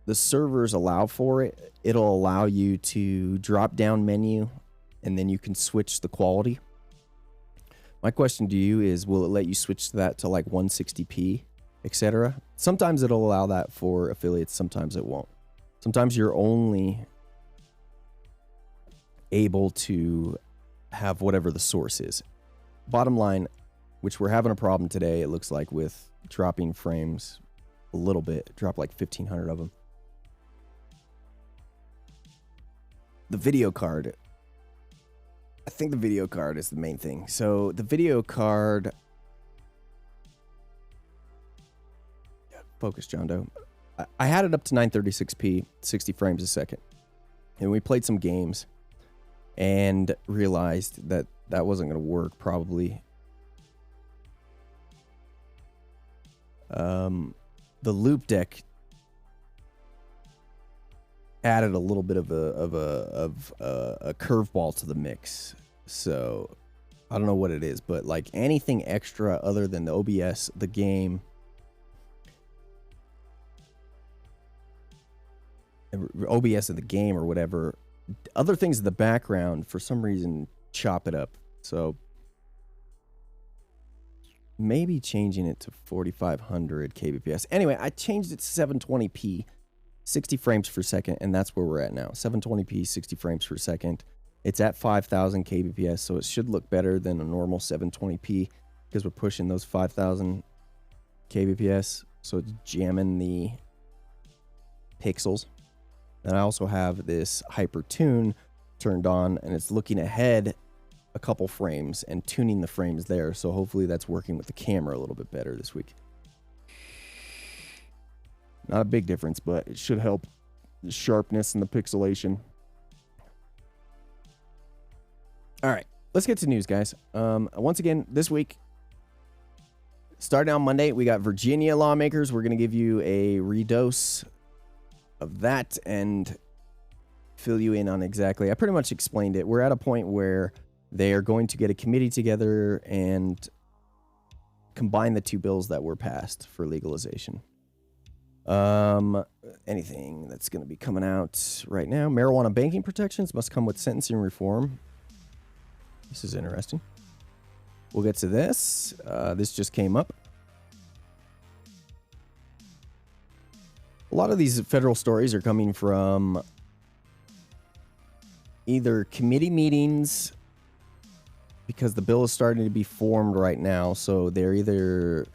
the servers allow for it, it'll allow you to drop down menu and then you can switch the quality. My question to you is, will it let you switch that to like 160p, etc.? Sometimes it'll allow that for affiliates, sometimes it won't. Sometimes you're only able to have whatever the source is. Bottom line, which we're having a problem today, it looks like, with dropping frames a little bit. Drop like 1,500 of them. The video card. I think the video card is the main thing. So the video card... Focus, John Doe. I had it up to 936p, 60 frames a second. And we played some games and realized that that wasn't going to work, probably. The loop deck added a little bit of a curveball to the mix. So I don't know what it is, but like anything extra other than the OBS, the game, OBS of the game or whatever, other things in the background for some reason chop it up. So maybe changing it to 4,500 kbps. Anyway, I changed it to 720p, 60 frames per second, and that's where we're at now. 720p, 60 frames per second. It's at 5,000 kbps, so it should look better than a normal 720p because we're pushing those 5,000 kbps, so it's jamming the pixels. And I also have this hyper tune turned on, and it's looking ahead a couple frames and tuning the frames there. So hopefully that's working with the camera a little bit better this week. Not a big difference, but it should help the sharpness and the pixelation. All right, let's get to news, guys. Once again, this week, starting on Monday, we got Virginia lawmakers. We're going to give you a redose of that and fill you in on exactly. I pretty much explained it. We're at a point where they are going to get a committee together and combine the two bills that were passed for legalization. Anything that's going to be coming out right now. Marijuana banking protections must come with sentencing reform. This is interesting. We'll get to this. This just came up. A lot of these federal stories are coming from either committee meetings, because the bill is starting to be formed right now. So they're either...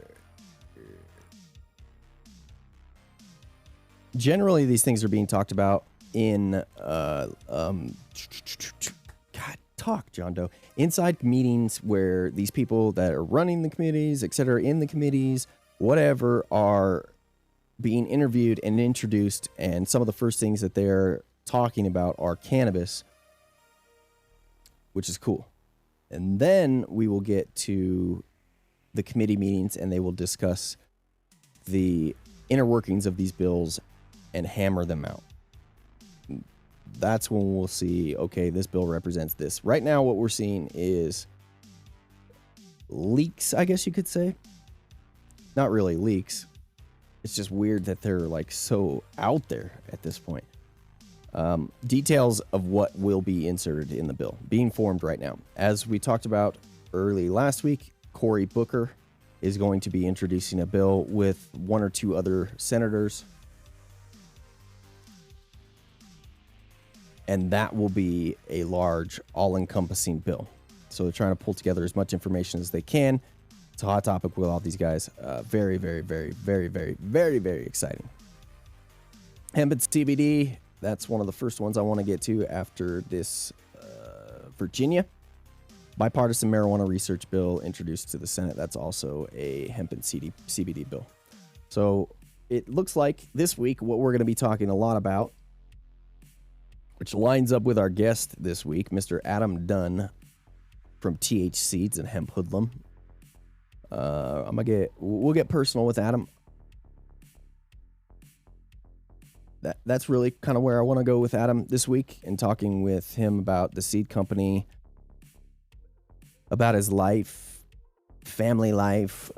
Generally, these things are being talked about in... God, talk, John Doe. Inside meetings where these people that are running the committees, etc., in the committees, whatever, are being interviewed and introduced, and some of the first things that they're talking about are cannabis, which is cool. And then we will get to the committee meetings, and they will discuss the inner workings of these bills and hammer them out. That's when we'll see, okay, this bill represents this. Right now, what we're seeing is leaks, I guess you could say. Not really leaks. It's just weird that they're like so out there at this point. Details of what will be inserted in the bill being formed right now. As we talked about early last week, Cory Booker is going to be introducing a bill with one or two other senators. And that will be a large, all-encompassing bill. So they're trying to pull together as much information as they can It's a hot topic with all these guys. Very, very, very, very, very, very, very exciting. Hemp and CBD, that's one of the first ones I want to get to after this Virginia bipartisan marijuana research bill introduced to the Senate. That's also a hemp and CBD bill. So it looks like this week what we're going to be talking a lot about, which lines up with our guest this week, Mr. Adam Dunn from TH Seeds and Hemp Hoodlum. We'll get personal with Adam. That's really kind of where I want to go with Adam this week, and talking with him about the seed company, about his life, family life,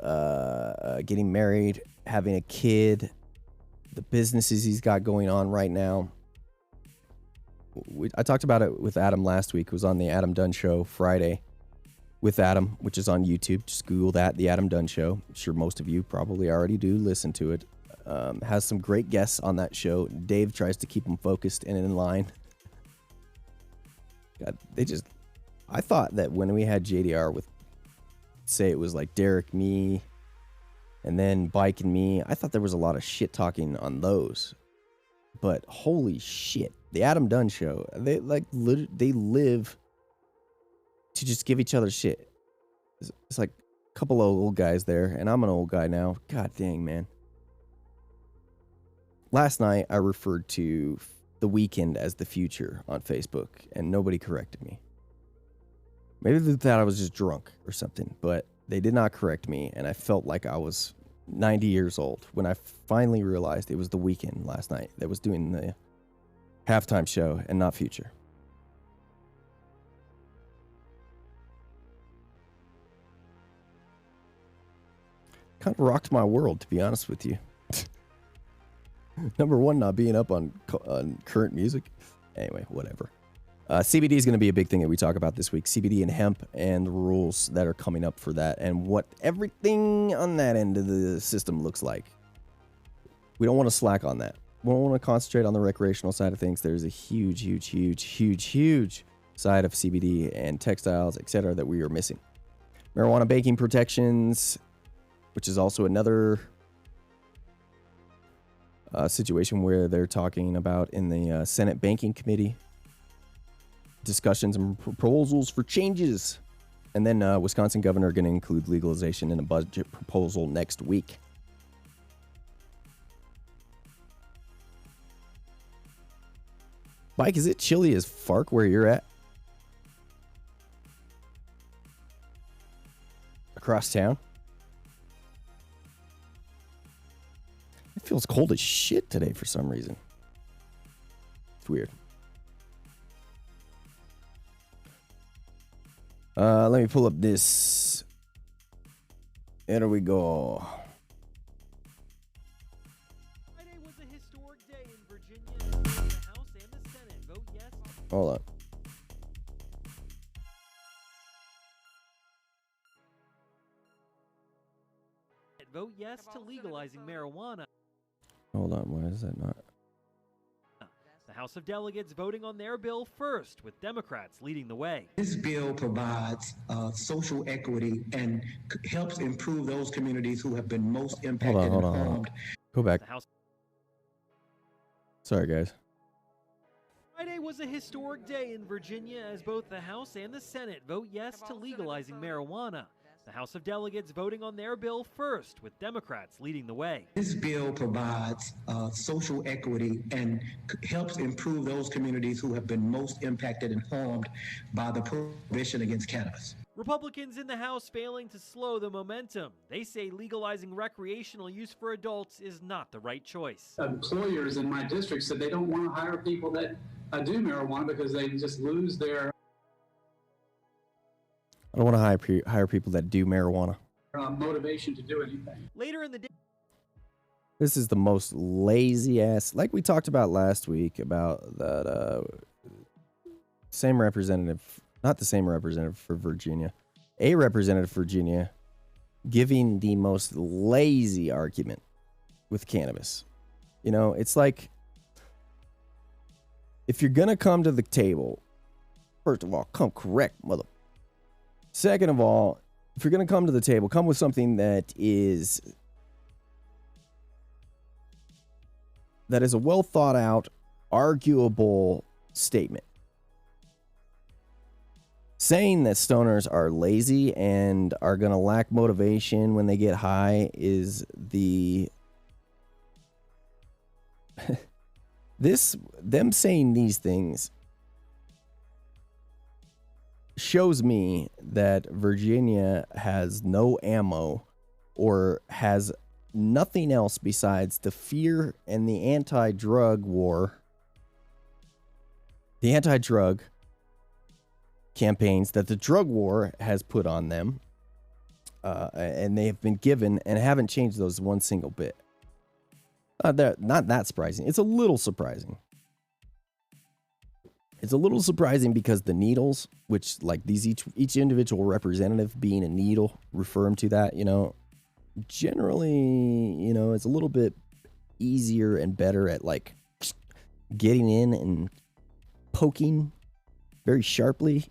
getting married, having a kid, the businesses he's got going on right now. I talked about it with Adam last week. It was on the Adam Dunn Show Friday with Adam, which is on YouTube. Just Google that, the Adam Dunn Show. I'm sure most of you probably already do listen to it. Has some great guests on that show. Dave tries to keep them focused and in line. God, I thought that when we had JDR with, say it was like Derek, me, and then Bike and me, I thought there was a lot of shit talking on those. But holy shit, the Adam Dunn Show, they live to just give each other shit. It's like a couple of old guys there, and I'm an old guy now. God dang, man. Last night, I referred to The Weeknd as the future on Facebook, and nobody corrected me. Maybe they thought I was just drunk or something, but they did not correct me, and I felt like I was 90 years old when I finally realized it was The Weeknd last night that was doing the halftime show and not Future. Kind of rocked my world, to be honest with you. Number one, not being up on current music. Anyway, whatever. CBD is going to be a big thing that we talk about this week. CBD and hemp and the rules that are coming up for that and what everything on that end of the system looks like. We don't want to slack on that. We don't want to concentrate on the recreational side of things. There's a huge, huge, huge, huge, huge side of CBD and textiles, etc., that we are missing. Marijuana baking protections, which is also another situation where they're talking about in the Senate Banking Committee. Discussions and proposals for changes. And then Wisconsin governor going to include legalization in a budget proposal next week. Mike, is it chilly as fark where you're at? Across town? It feels cold as shit today for some reason. It's weird. Let me pull up this. There we go. Friday was a historic day in Virginia. The House and the Senate vote yes. Hold on. Vote yes to legalizing marijuana. Hold on. Why is that not? The House of Delegates voting on their bill first, with Democrats leading the way. This bill provides social equity and helps improve those communities who have been most impacted and harmed. Go back. Sorry, guys. Friday was a historic day in Virginia as both the House and the Senate vote yes to legalizing marijuana. The House of Delegates voting on their bill first, with Democrats leading the way. This bill provides social equity and helps improve those communities who have been most impacted and harmed by the prohibition against cannabis. Republicans in the House failing to slow the momentum. They say legalizing recreational use for adults is not the right choice. Employers in my district said they don't want to hire people that do marijuana because they just lose their I don't want to hire people that do marijuana. motivation to do anything. Later in the day, This is the most lazy ass, like we talked about last week about that same representative, not the same representative for Virginia, a representative for Virginia giving the most lazy argument with cannabis. You know, it's like, if you're going to come to the table, first of all, come correct, mother. Second of all, if you're going to come to the table, come with something that is a well thought out, arguable statement. Saying that stoners are lazy and are going to lack motivation when they get high is them saying these things shows me that Virginia has no ammo or has nothing else besides the fear and the anti-drug war, the anti-drug campaigns that the drug war has put on them, and they have been given and haven't changed those one single bit. Not that surprising. It's a little surprising. It's a little surprising because the needles, which like these each individual representative being a needle, refer them to that, generally, it's a little bit easier and better at like getting in and poking very sharply.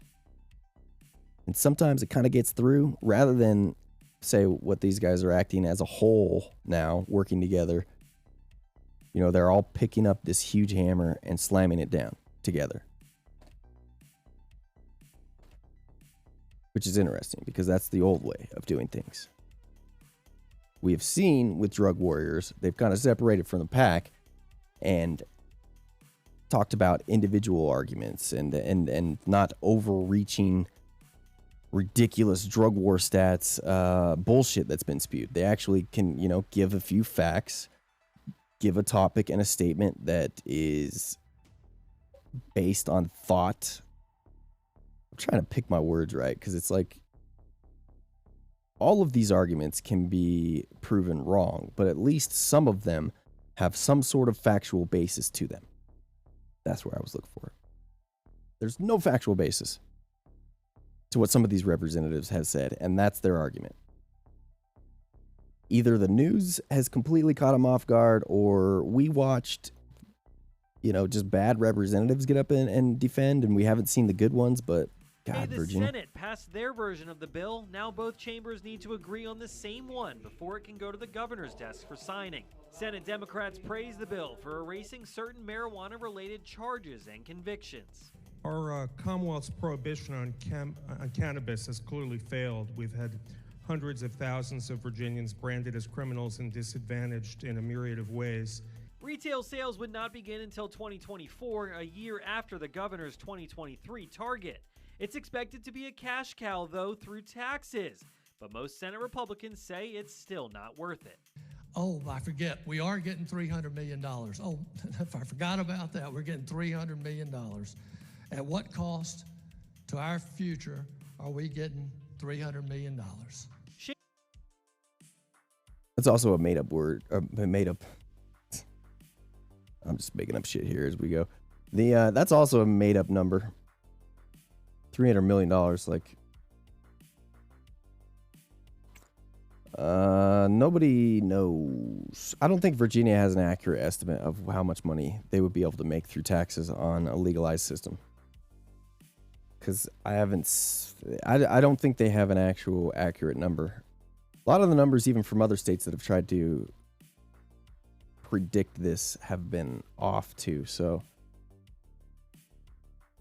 And sometimes it kind of gets through rather than say what these guys are acting as a whole now, working together. They're all picking up this huge hammer and slamming it down together. Which is interesting because that's the old way of doing things. We have seen with drug warriors, they've kind of separated from the pack and talked about individual arguments and not overreaching ridiculous drug war stats bullshit that's been spewed. They actually can, give a few facts, give a topic and a statement that is based on thought. I'm trying to pick my words right because it's like all of these arguments can be proven wrong, but at least some of them have some sort of factual basis to them. That's where I was looking for. There's no factual basis to what some of these representatives have said, and that's their argument. Either the news has completely caught them off guard, or we watched, just bad representatives get up and defend, and we haven't seen the good ones, but God, the Virginia. Senate passed their version of the bill. Now both chambers need to agree on the same one before it can go to the governor's desk for signing. Senate Democrats praised the bill for erasing certain marijuana-related charges and convictions. Our Commonwealth's prohibition on cannabis has clearly failed. We've had hundreds of thousands of Virginians branded as criminals and disadvantaged in a myriad of ways. Retail sales would not begin until 2024, a year after the governor's 2023 target. It's expected to be a cash cow, though, through taxes. But most Senate Republicans say it's still not worth it. Oh, I forget. We are getting $300 million. Oh, if I forgot about that, we're getting $300 million. At what cost to our future are we getting $300 million? That's also a made-up word. Made-up. I'm just making up shit here as we go. That's also a made-up number. $300 million, nobody knows. I don't think Virginia has an accurate estimate of how much money they would be able to make through taxes on a legalized system. Because I don't think they have an actual accurate number. A lot of the numbers, even from other states that have tried to predict this, have been off too, so.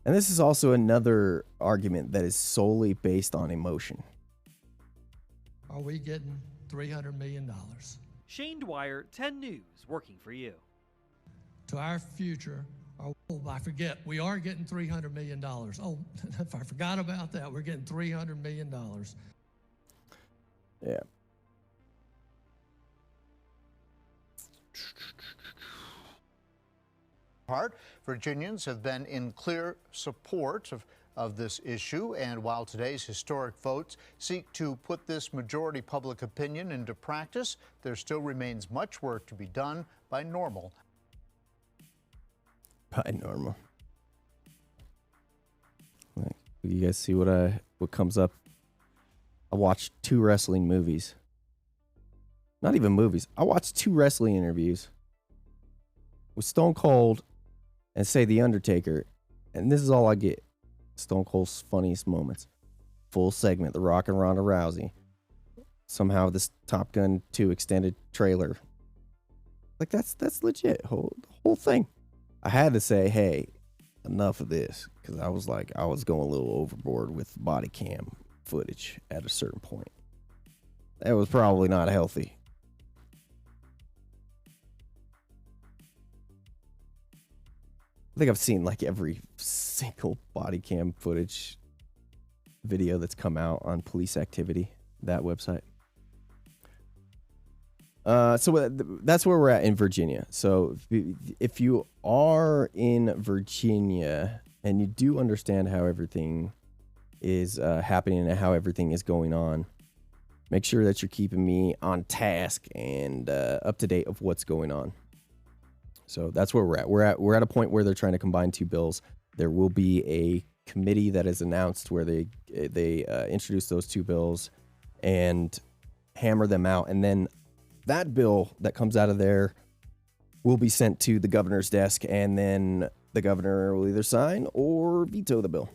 And this is also another argument that is solely based on emotion. Are we getting $300 million? Shane Dwyer, 10 News, working for you. To our future, oh, I forget, we are getting $300 million. Oh, if I forgot about that, we're getting $300 million. Yeah. Virginians have been in clear support of this issue, and while today's historic votes seek to put this majority public opinion into practice, there still remains much work to be done by normal. You guys see what comes up? I watched 2 wrestling movies. Not even movies. I watched 2 wrestling interviews with Stone Cold and say The Undertaker, and this is all I get. Stone Cold's funniest moments. full segment, The Rock and Ronda Rousey. Somehow this Top Gun 2 extended trailer. Like, that's legit. Whole thing. I had to say, hey, enough of this. Because I was going a little overboard with body cam footage at a certain point. That was probably not healthy. I think I've seen like every single body cam footage video that's come out on police activity, that website. So that's where we're at in Virginia. So if you are in Virginia and you do understand how everything is happening and how everything is going on, make sure that you're keeping me on task and up to date of what's going on. So that's where we're at. We're at a point where they're trying to combine two bills. There will be a committee that is announced where they introduce those two bills and hammer them out, and then that bill that comes out of there will be sent to the governor's desk, and then the governor will either sign or veto the bill.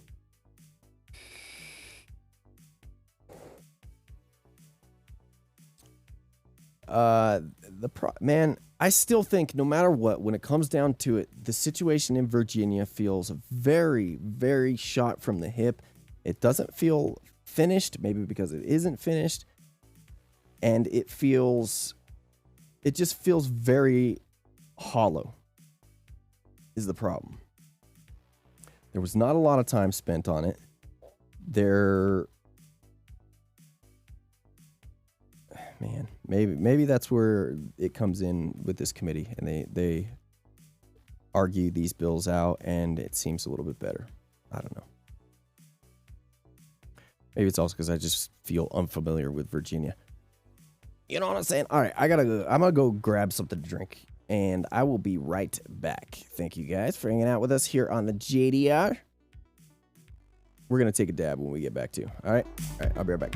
Man, I still think no matter what, when it comes down to it, the situation in Virginia feels very, very shot from the hip. It doesn't feel finished, maybe because it isn't finished. And it just feels very hollow is the problem. There was not a lot of time spent on it. Man, maybe that's where it comes in with this committee, and they argue these bills out, and it seems a little bit better. I don't know. Maybe it's also because I just feel unfamiliar with Virginia. You know what I'm saying? All right, I'm gonna go grab something to drink, and I will be right back. Thank you guys for hanging out with us here on the JDR. We're gonna take a dab when we get back to you. All right, I'll be right back.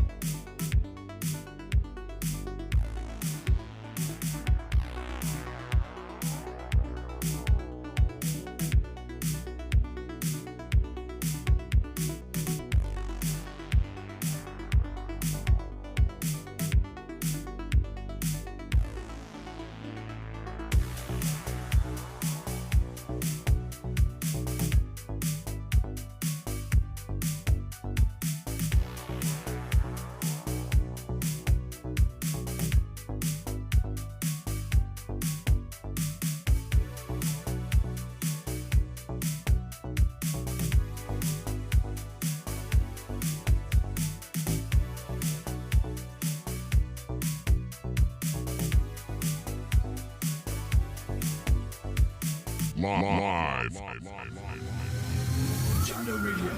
Live. John Doe Radio.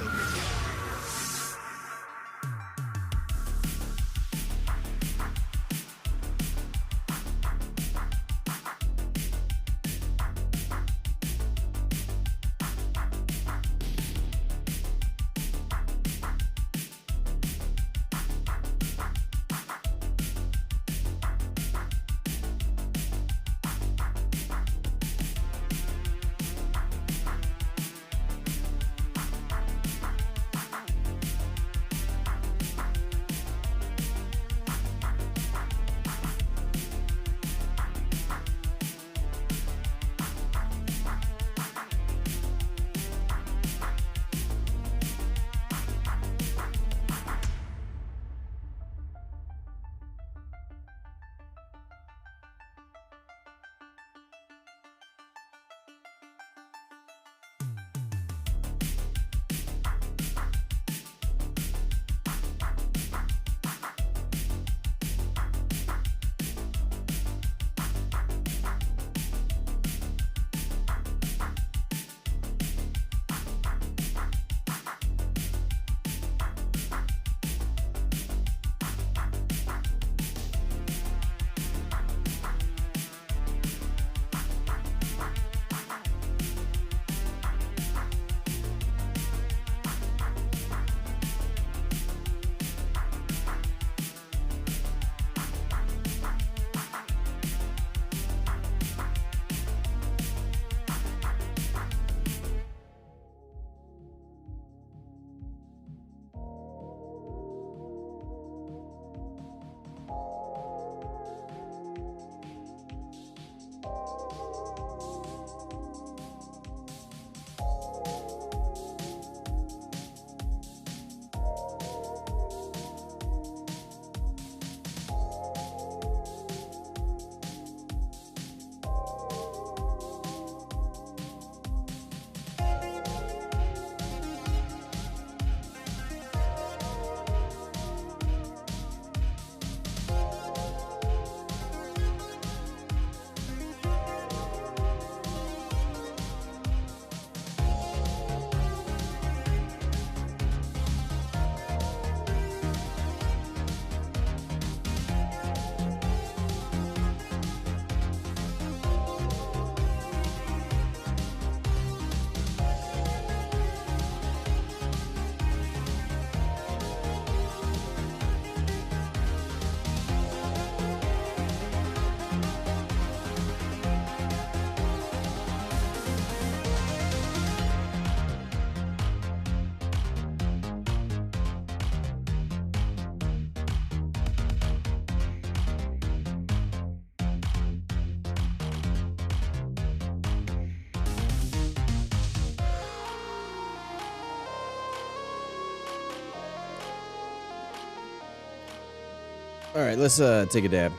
All right, let's take a dab.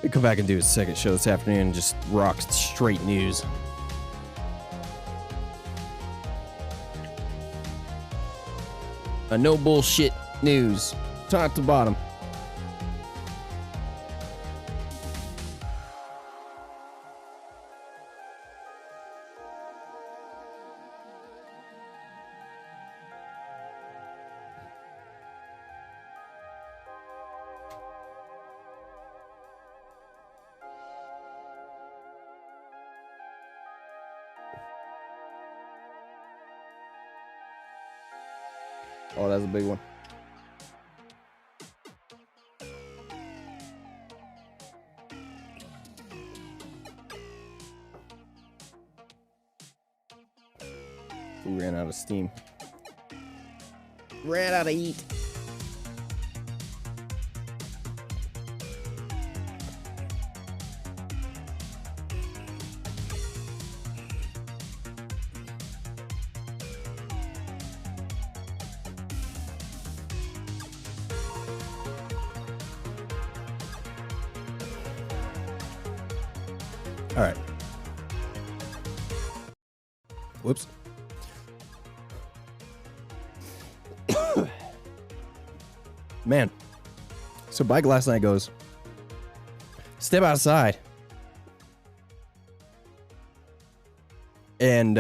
We come back and do a second show this afternoon and just rock straight news. A no bullshit news, top to bottom. Oh, that's a big one. We ran out of steam. Ran out of heat. All right. Whoops. Man. So Bike last night goes, step outside. And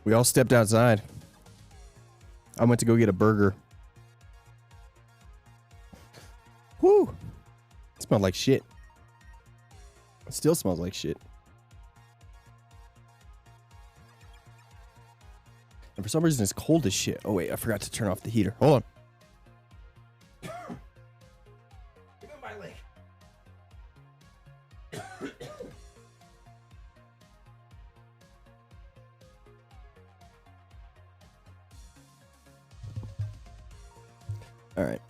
we all stepped outside. I went to go get a burger. Whew. It smelled like shit. It still smells like shit. And for some reason, it's cold as shit. Oh, wait. I forgot to turn off the heater. Hold on. Give me my leg. All right.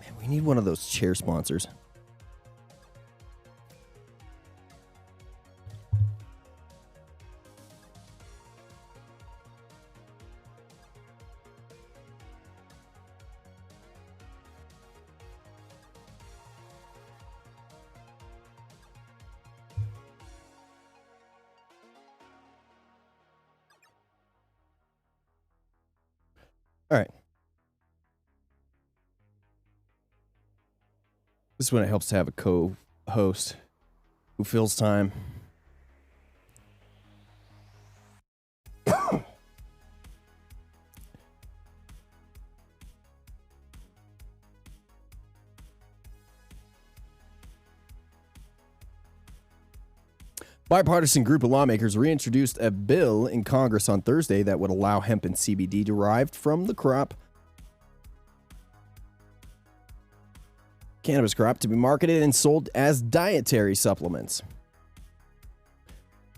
Man, we need one of those chair sponsors. All right. This is when it helps to have a co-host who fills time. Bipartisan group of lawmakers reintroduced a bill in Congress on Thursday that would allow hemp and CBD derived from the cannabis crop to be marketed and sold as dietary supplements.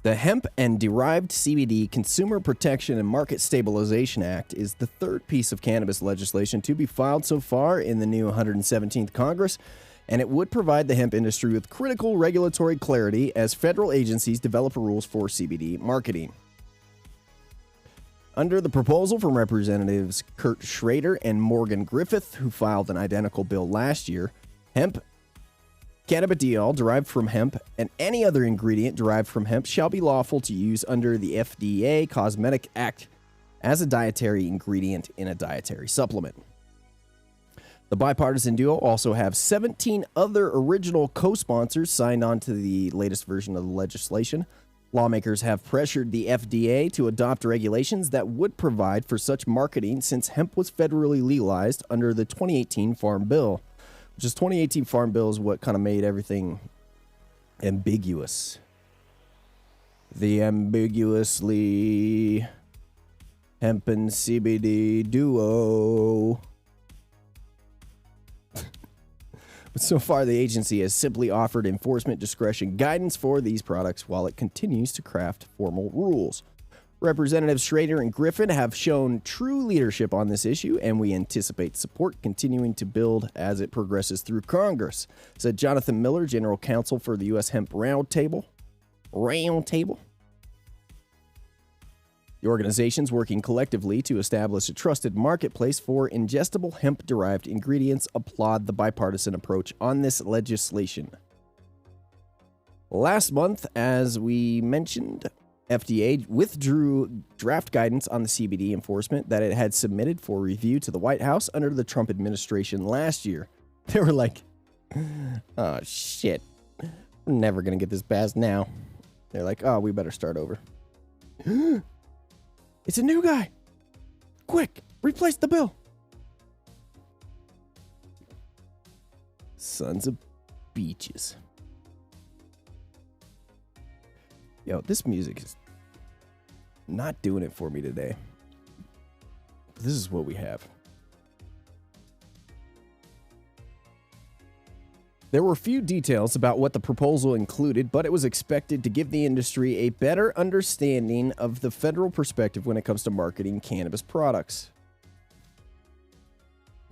The Hemp and Derived CBD Consumer Protection and Market Stabilization Act is the third piece of cannabis legislation to be filed so far in the new 117th Congress, and it would provide the hemp industry with critical regulatory clarity as federal agencies develop rules for CBD marketing. Under the proposal from Representatives Kurt Schrader and Morgan Griffith, who filed an identical bill last year, hemp, cannabidiol derived from hemp, and any other ingredient derived from hemp shall be lawful to use under the FDA Cosmetic Act as a dietary ingredient in a dietary supplement. The bipartisan duo also have 17 other original co-sponsors signed on to the latest version of the legislation. Lawmakers have pressured the FDA to adopt regulations that would provide for such marketing since hemp was federally legalized under the 2018 Farm Bill, which is 2018 Farm Bill is what kind of made everything ambiguous. The ambiguously hemp and CBD duo. But so far, the agency has simply offered enforcement discretion guidance for these products while it continues to craft formal rules. Representatives Schrader and Griffin have shown true leadership on this issue, and we anticipate support continuing to build as it progresses through Congress, said Jonathan Miller, General Counsel for the U.S. Hemp Roundtable. The organization's working collectively to establish a trusted marketplace for ingestible hemp-derived ingredients applaud the bipartisan approach on this legislation. Last month, as we mentioned, FDA withdrew draft guidance on the CBD enforcement that it had submitted for review to the White House under the Trump administration last year. They were like, oh, shit. We're never going to get this passed now. They're like, oh, we better start over. It's a new guy. Quick, replace the bill. Sons of beaches. Yo, this music is not doing it for me today. But this is what we have. There were few details about what the proposal included, but it was expected to give the industry a better understanding of the federal perspective when it comes to marketing cannabis products.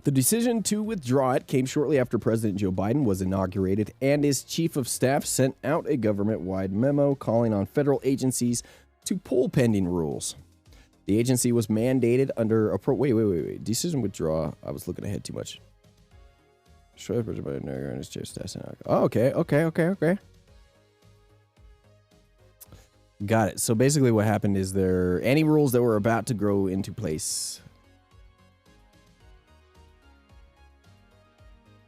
The decision to withdraw it came shortly after President Joe Biden was inaugurated, and his chief of staff sent out a government-wide memo calling on federal agencies to pull pending rules. The agency was mandated under a wait. Decision withdraw. I was looking ahead too much. Oh, okay. Got it. So basically what happened is there any rules that were about to go into place,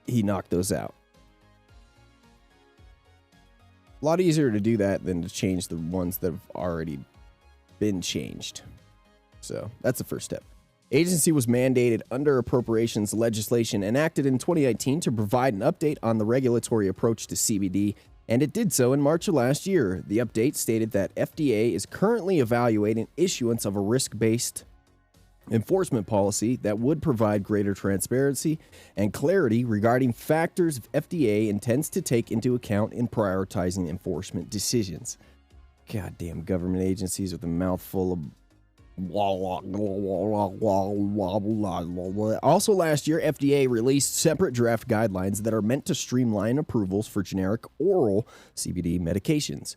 he knocked those out. A lot easier to do that than to change the ones that have already been changed. So that's the first step. Agency was mandated under appropriations legislation enacted in 2019 to provide an update on the regulatory approach to CBD, and it did so in March of last year. The update stated that FDA is currently evaluating issuance of a risk-based enforcement policy that would provide greater transparency and clarity regarding factors FDA intends to take into account in prioritizing enforcement decisions. Goddamn government agencies with a mouthful of Also last year, FDA released separate draft guidelines that are meant to streamline approvals for generic oral CBD medications.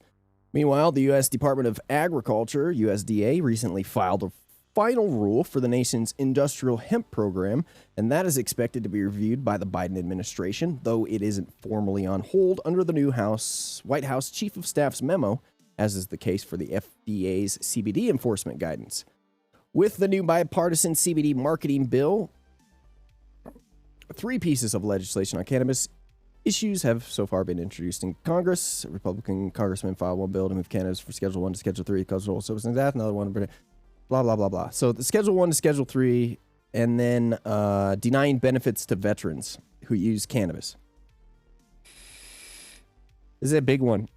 Meanwhile, the U.S. Department of Agriculture, USDA, recently filed a final rule for the nation's industrial hemp program, and that is expected to be reviewed by the Biden administration, though it isn't formally on hold under the new White House Chief of Staff's memo, as is the case for the FDA's CBD enforcement guidance. With the new bipartisan CBD marketing bill, 3 pieces of legislation on cannabis issues have so far been introduced in Congress. Republican congressman filed one bill to move cannabis from Schedule 1 to Schedule 3, cultural substance death, another one, blah, blah, blah, blah. So the Schedule 1 to Schedule 3, and then denying benefits to veterans who use cannabis. This is a big one.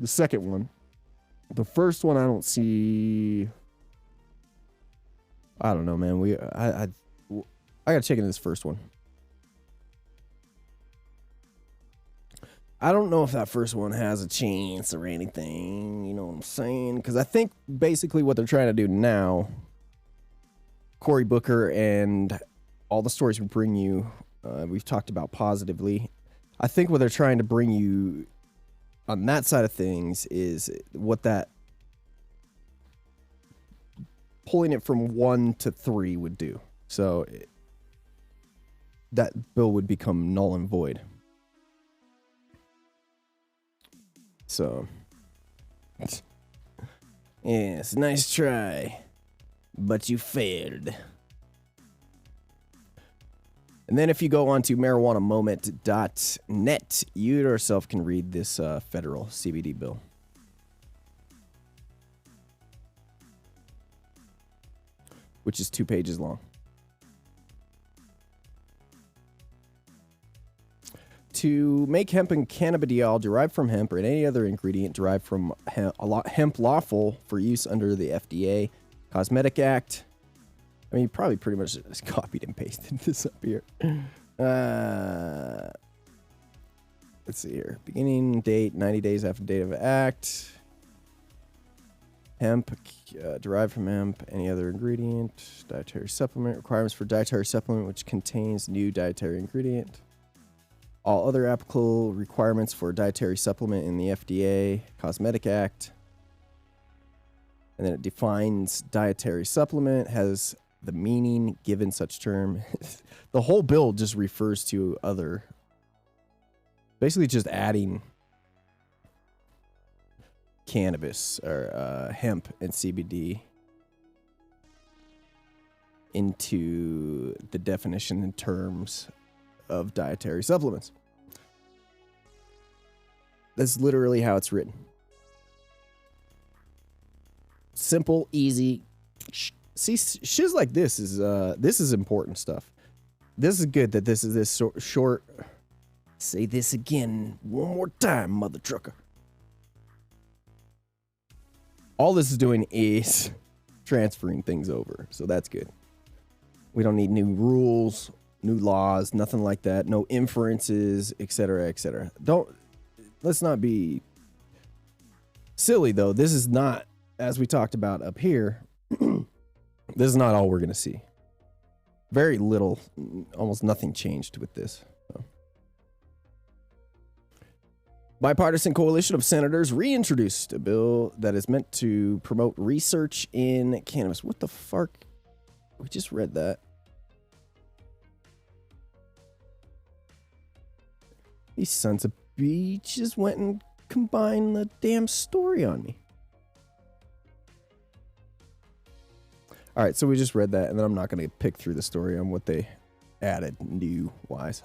The second one. The first one I don't see. I don't know, man. I gotta check into this first one. I don't know if that first one has a chance or anything. You know what I'm saying? Because I think basically what they're trying to do now, Cory Booker and all the stories we bring you, we've talked about positively. I think what they're trying to bring you on that side of things is what that pulling it from 1 to 3 would do. So that bill would become null and void. So, yes, nice try, but you failed. And then if you go on to marijuanamoment.net, you yourself can read this federal CBD bill. Which is 2 pages long. To make hemp and cannabidiol derived from hemp or any other ingredient derived from hemp lawful for use under the FDA Cosmetic Act. I mean, you probably pretty much just copied and pasted this up here. Let's see here. Beginning date, 90 days after date of act. Hemp, derived from hemp, any other ingredient, dietary supplement, requirements for dietary supplement which contains new dietary ingredient. All other applicable requirements for dietary supplement in the FDA Cosmetic Act. And then it defines dietary supplement, has the meaning given such term. The whole bill just refers to other, basically just adding cannabis or hemp and CBD into the definition in terms of dietary supplements. That's literally how it's written. Simple, easy. See, shiz like this is important stuff. This is good that this is this short. Say this again one more time, mother trucker. All this is doing is transferring things over, so that's good. We don't need new rules, new laws, nothing like that. No inferences, etc., etc. Let's not be silly, though. This is not, as we talked about up here, this is not all we're going to see. Very little, almost nothing changed with this. So. Bipartisan coalition of senators reintroduced a bill that is meant to promote research in cannabis. What the fuck? We just read that. These sons of bitches went and combined the damn story on me. All right, so we just read that, and then I'm not going to pick through the story on what they added new-wise.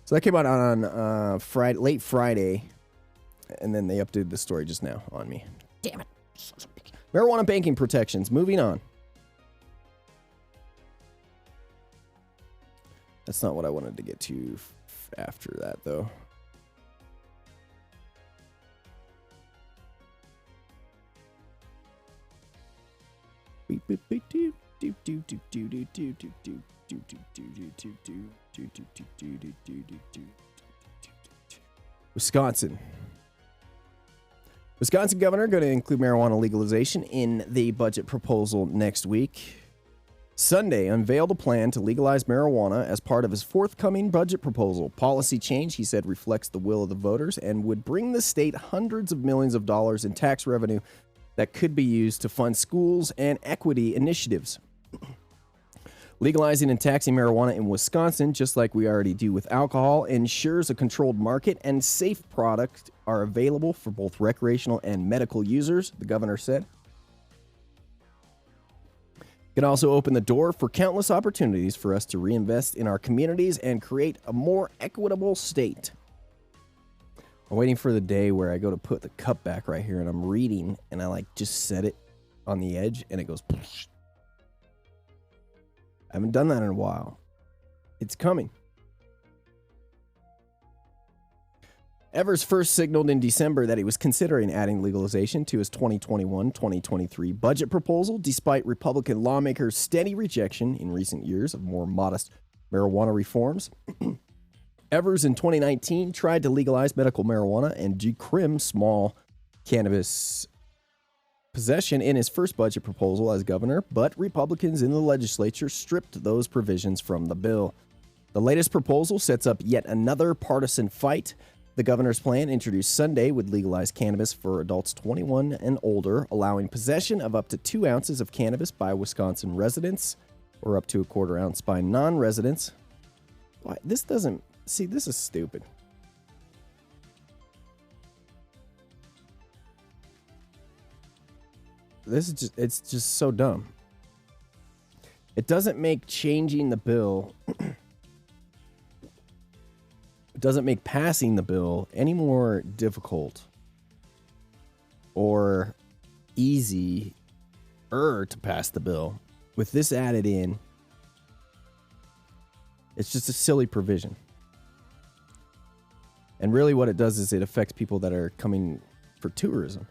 So that came out on late Friday, and then they updated the story just now on me. Damn it. Marijuana banking protections. Moving on. That's not what I wanted to get to after that, though. Wisconsin governor going to include marijuana legalization in the budget proposal next week. Sunday unveiled a plan to legalize marijuana as part of his forthcoming budget proposal. Policy change, he said, reflects the will of the voters and would bring the state hundreds of millions of dollars in tax revenue that could be used to fund schools and equity initiatives. Legalizing and taxing marijuana in Wisconsin, just like we already do with alcohol, ensures a controlled market and safe products are available for both recreational and medical users, the governor said. It can also open the door for countless opportunities for us to reinvest in our communities and create a more equitable state. I'm waiting for the day where I go to put the cup back right here and I'm reading and I just set it on the edge and it goes. Poosh. I haven't done that in a while. It's coming. Evers first signaled in December that he was considering adding legalization to his 2021-2023 budget proposal, despite Republican lawmakers' steady rejection in recent years of more modest marijuana reforms. Evers in 2019 tried to legalize medical marijuana and decrim small cannabis possession in his first budget proposal as governor, but Republicans in the legislature stripped those provisions from the bill. The latest proposal sets up yet another partisan fight. The governor's plan, introduced Sunday, would legalize cannabis for adults 21 and older, allowing possession of up to 2 ounces of cannabis by Wisconsin residents, or up to a quarter ounce by non-residents. Why, this doesn't... See, this is stupid. This is just... It's just so dumb. It doesn't make changing the bill... It doesn't make passing the bill any more difficult or easier to pass the bill. With this added in, it's just a silly provision. And really what it does is it affects people that are coming for tourism.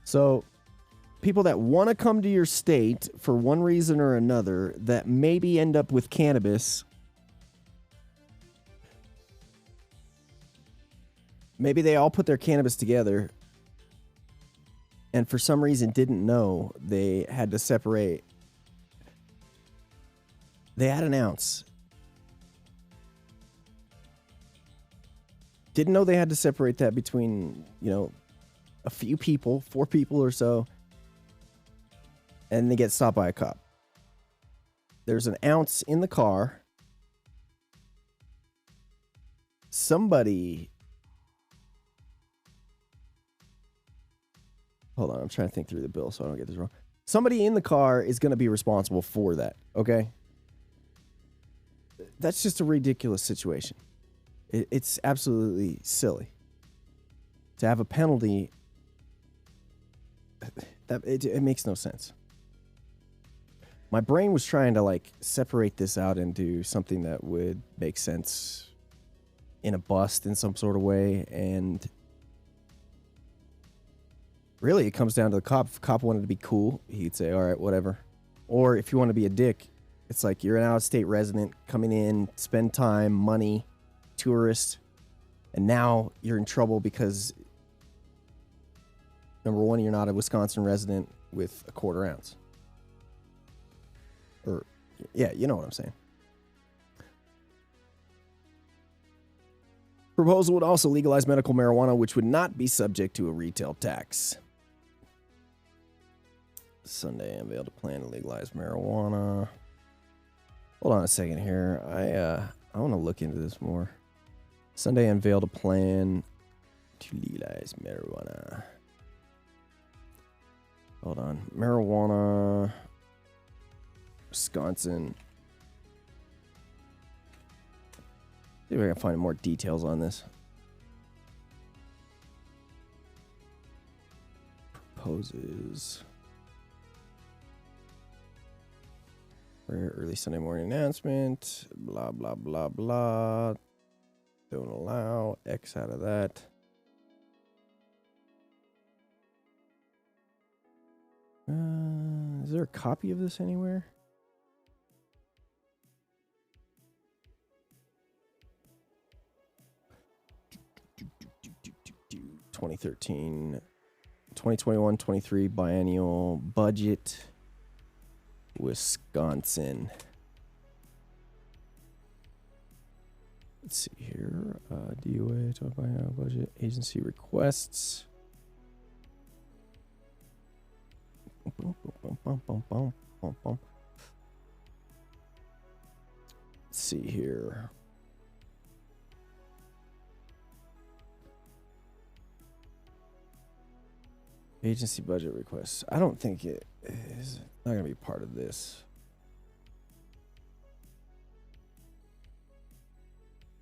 So... people that want to come to your state for one reason or another that maybe end up with cannabis, maybe they all put their cannabis together and for some reason didn't know they had to separate. They had an ounce. Didn't know they had to separate that between, a few people, 4 people or so. And they get stopped by a cop. There's an ounce in the car. Somebody. Hold on, I'm trying to think through the bill so I don't get this wrong. Somebody in the car is going to be responsible for that, okay? That's just a ridiculous situation. It's absolutely silly. To have a penalty, it makes no sense. My brain was trying to separate this out into something that would make sense in a bust in some sort of way, and really it comes down to the cop. If the cop wanted to be cool, he'd say, all right, whatever. Or if you want to be a dick, it's like you're an out-of-state resident coming in, spend time, money, tourist, and now you're in trouble because, number one, you're not a Wisconsin resident with a quarter ounce. Or, yeah, you know what I'm saying. Proposal would also legalize medical marijuana, which would not be subject to a retail tax. Sunday unveiled a plan to legalize marijuana. Hold on a second here. I want to look into this more. Sunday unveiled a plan to legalize marijuana. Hold on. Marijuana. Wisconsin. See if I can find more details on this. Proposes. Early Sunday morning announcement. Blah, blah, blah, blah. Don't allow. X out of that. Is there a copy of this anywhere? $2013, 2021-23 biennial budget. Wisconsin. Let's see here. DOA, talk biennial budget. Agency requests. Let's see here. Agency budget requests. I don't think it is not going to be part of this.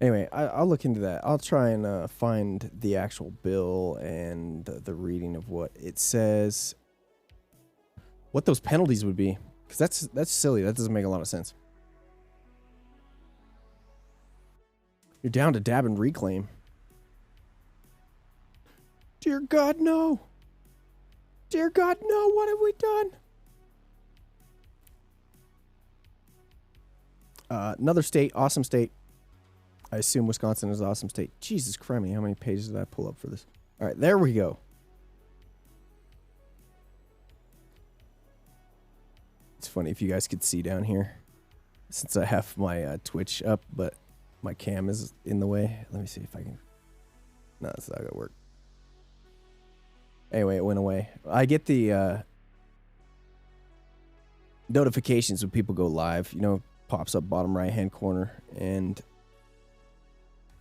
Anyway, I'll look into that. I'll try and find the actual bill and the reading of what it says. What those penalties would be. Because that's silly. That doesn't make a lot of sense. You're down to dab and reclaim. Dear God, no. Dear God, no. What have we done? Another state. Awesome state. I assume Wisconsin is an awesome state. Jesus Christ, how many pages did I pull up for this? All right, there we go. It's funny if you guys could see down here. Since I have my Twitch up, but my cam is in the way. Let me see if I can... No, that's not going to work. Anyway, it went away. I get the notifications when people go live. You know, pops up bottom right-hand corner. And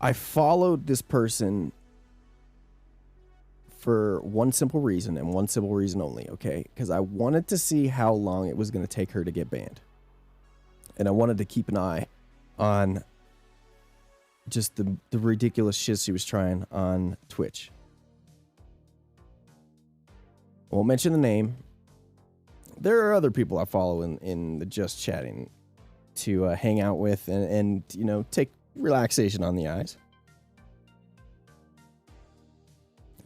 I followed this person for one simple reason and one simple reason only, okay? Because I wanted to see how long it was going to take her to get banned. And I wanted to keep an eye on just the ridiculous shit she was trying on Twitch. I won't mention the name. There are other people I follow in the just chatting to hang out with and you know, take relaxation on the eyes.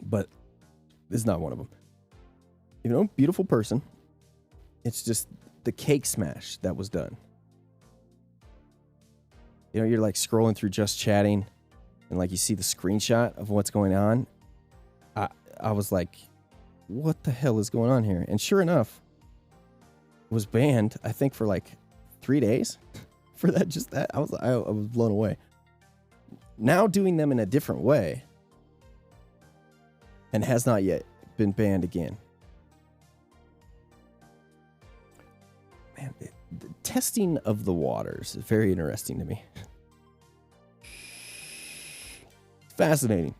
But this is not one of them. You know, beautiful person. It's just the cake smash that was done. You know, you're like scrolling through just chatting and like you see the screenshot of what's going on, I was like, what the hell is going on here? And sure enough, it was banned, I think, for like 3 days for that. Just that. I was blown away. Now doing them in a different way and has not yet been banned again. Man, the testing of the waters is very interesting to me. Fascinating.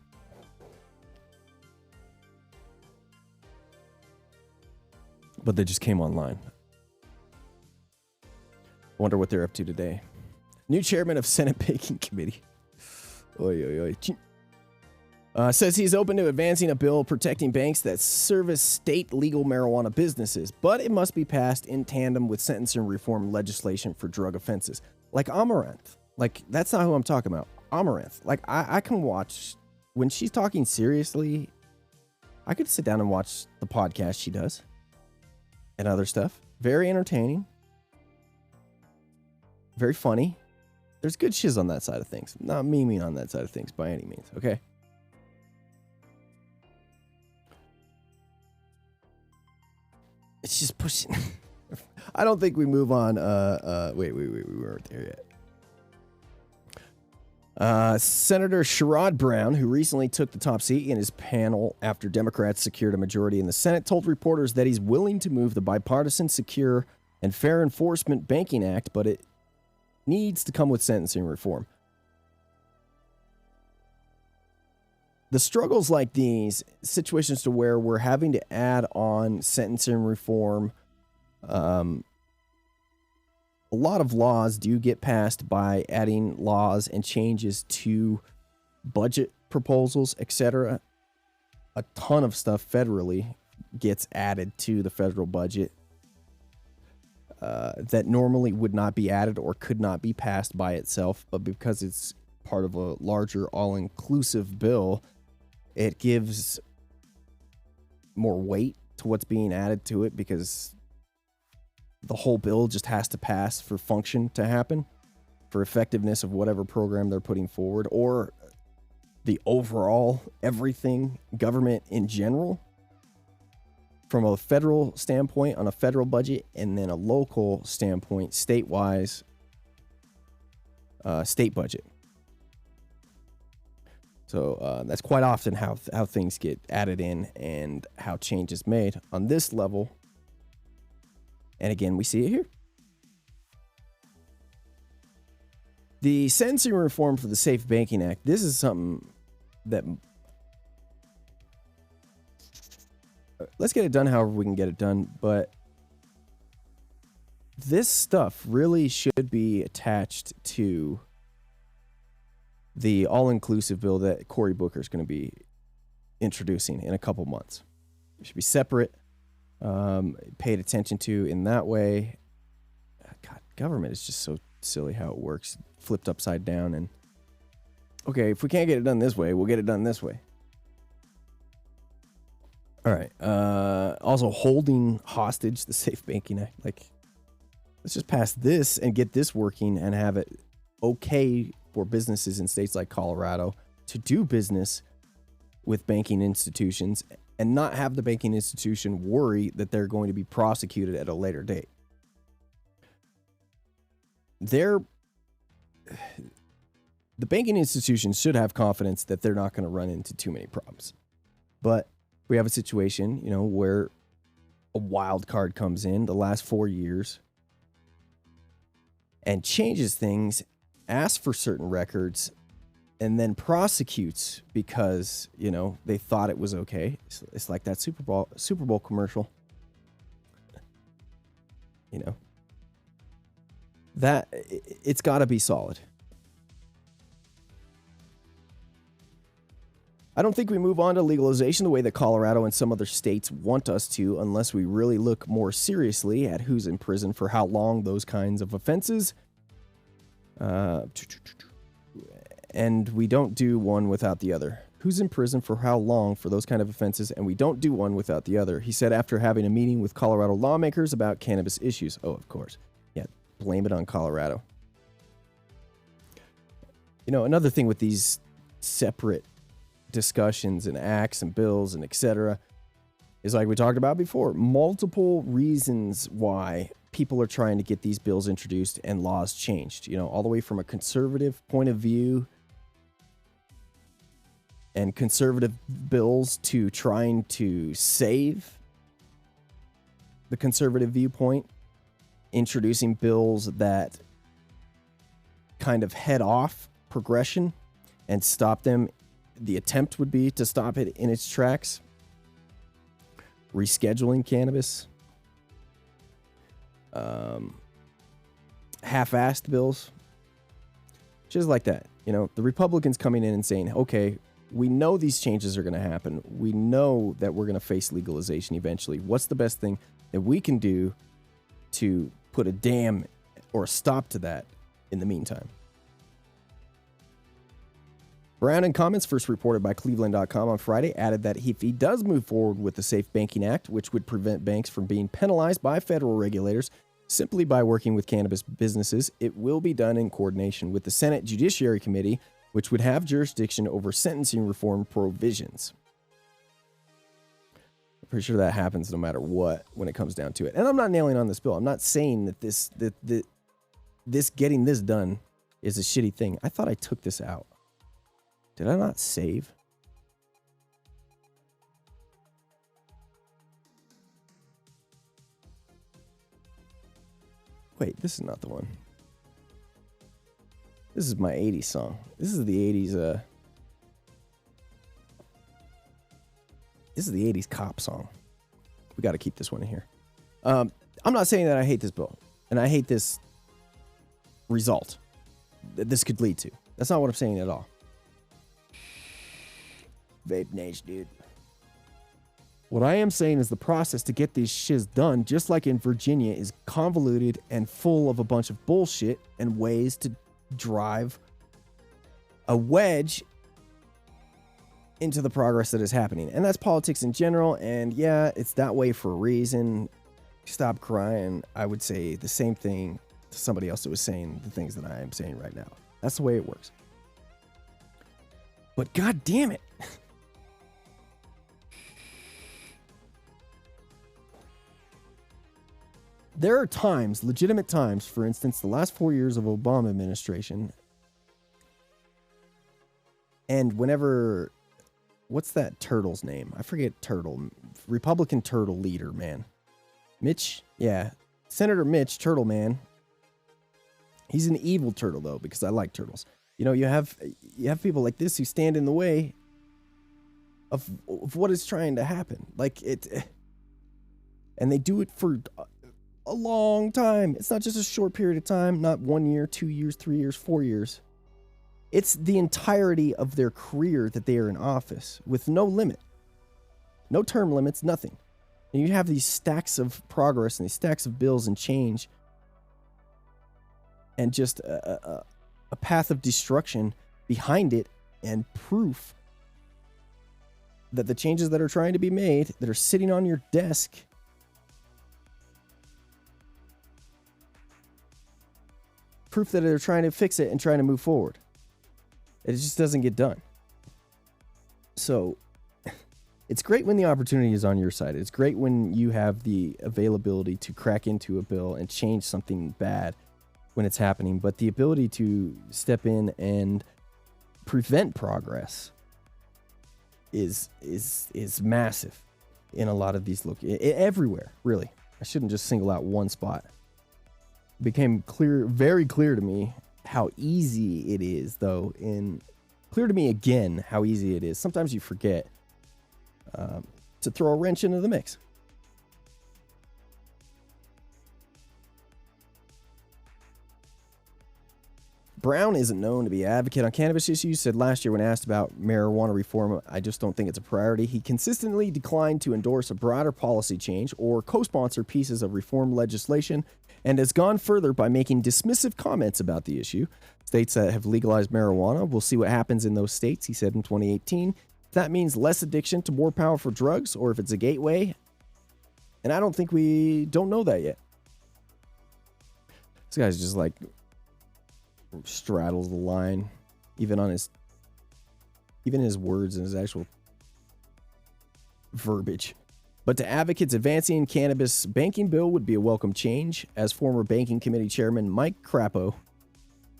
But they just came online. Wonder what they're up to today. New chairman of Senate Banking Committee. Says he's open to advancing a bill protecting banks that service state legal marijuana businesses, but it must be passed in tandem with sentencing reform legislation for drug offenses. Like Amaranth. Like, that's not who I'm talking about. Amaranth. Like, I can watch, when she's talking seriously, I could sit down and watch the podcast she does and other stuff. Very entertaining. Very funny. There's good shiz on that side of things. Not memeing on that side of things by any means, okay? It's just pushing. I don't think we move on. Wait, we weren't there yet. Senator Sherrod Brown, who recently took the top seat in his panel after Democrats secured a majority in the Senate, told reporters that he's willing to move the bipartisan Secure and Fair Enforcement Banking Act, but it needs to come with sentencing reform. The struggles like these, situations to where we're having to add on sentencing reform, a lot of laws do get passed by adding laws and changes to budget proposals, etc. A ton of stuff federally gets added to the federal budget that normally would not be added or could not be passed by itself, but because it's part of a larger all-inclusive bill, it gives more weight to what's being added to it because the whole bill just has to pass for function to happen, for effectiveness of whatever program they're putting forward, or the overall everything government in general, from a federal standpoint on a federal budget, and then a local standpoint, state-wise, state budget. So that's quite often how things get added in and how change is made on this level. And again, we see it here. The sentencing reform for the Safe Banking Act, this is something that... let's get it done however we can get it done, but this stuff really should be attached to the all-inclusive bill that Cory Booker is going to be introducing in a couple months. It should be separate, paid attention to in that way. God, government is just so silly how it works, flipped upside down. And okay, if we can't get it done this way, we'll get it done this way. All right. Also, holding hostage the Safe Banking Act. Like, let's just pass this and get this working and have it okay for businesses in states like Colorado to do business with banking institutions and not have the banking institution worry that they're going to be prosecuted at a later date. The banking institutions should have confidence that they're not going to run into too many problems. But we have a situation, where a wild card comes in the last 4 years and changes things, asks for certain records, and then prosecutes because, they thought it was okay. It's like that Super Bowl commercial. That it's got to be solid. I don't think we move on to legalization the way that Colorado and some other states want us to, unless we really look more seriously at who's in prison for how long, those kinds of offenses. And we don't do one without the other. Who's in prison for how long for those kind of offenses, and we don't do one without the other, he said after having a meeting with Colorado lawmakers about cannabis issues. Oh, of course. Yeah, blame it on Colorado. Another thing with these separate discussions and acts and bills and etc. is, like we talked about before, multiple reasons why people are trying to get these bills introduced and laws changed, you know, all the way from a conservative point of view and conservative bills to trying to save the conservative viewpoint, introducing bills that kind of head off progression and stop them. The attempt would be to stop it in its tracks. Rescheduling cannabis. Half-assed bills. Just like that. You know, the Republicans coming in and saying, okay, we know these changes are going to happen. We know that we're going to face legalization eventually. What's the best thing that we can do to put a dam or a stop to that in the meantime? Brown, in comments first reported by Cleveland.com on Friday, added that if he does move forward with the Safe Banking Act, which would prevent banks from being penalized by federal regulators simply by working with cannabis businesses, it will be done in coordination with the Senate Judiciary Committee, which would have jurisdiction over sentencing reform provisions. I'm pretty sure that happens no matter what when it comes down to it. And I'm not nailing on this bill. I'm not saying that this getting this done is a shitty thing. I thought I took this out. Did I not save? Wait, this is not the one. This is my 80s song. This is the 80s, this is the 80s cop song. We got to keep this one in here. I'm not saying that I hate this bill, and I hate this result that this could lead to. That's not what I'm saying at all. Vape Nation, dude. What I am saying is the process to get these shiz done, just like in Virginia, is convoluted and full of a bunch of bullshit and ways to drive a wedge into the progress that is happening. And that's politics in general. And yeah, it's that way for a reason. Stop crying. I would say the same thing to somebody else that was saying the things that I am saying right now. That's the way it works. But god damn it. There are times, legitimate times, for instance, the last 4 years of Obama administration, and whenever, what's that turtle's name? I forget turtle, Republican turtle leader, man. Mitch, yeah, Senator Mitch, turtle man. He's an evil turtle, though, because I like turtles. You know, you have people like this who stand in the way of what is trying to happen. Like it, and they do it for a long time. It's not just a short period of time, not 1 year, 2 years, 3 years, 4 years. It's the entirety of their career that they are in office with no limit. No term limits, nothing. And you have these stacks of progress and these stacks of bills and change and just a path of destruction behind it and proof that the changes that are trying to be made, that are sitting on your desk, proof that they're trying to fix it and trying to move forward. It just doesn't get done. So it's great when the opportunity is on your side. It's great when you have the availability to crack into a bill and change something bad when it's happening. But the ability to step in and prevent progress is massive in a lot of these everywhere, really. I shouldn't just single out one spot. It became clear, very clear to me how easy it is, though, and clear to me again how easy it is. Sometimes you forget to throw a wrench into the mix. Brown isn't known to be an advocate on cannabis issues, said last year when asked about marijuana reform, I just don't think it's a priority. He consistently declined to endorse a broader policy change or co-sponsor pieces of reform legislation and has gone further by making dismissive comments about the issue. States that have legalized marijuana, we'll see what happens in those states, he said in 2018. If that means less addiction to more powerful drugs or if it's a gateway, and I don't think we don't know that yet. This guy's just like straddles the line, even on his even his words and his actual verbiage. But to advocates, advancing cannabis banking bill would be a welcome change, as former banking committee chairman Mike Crapo,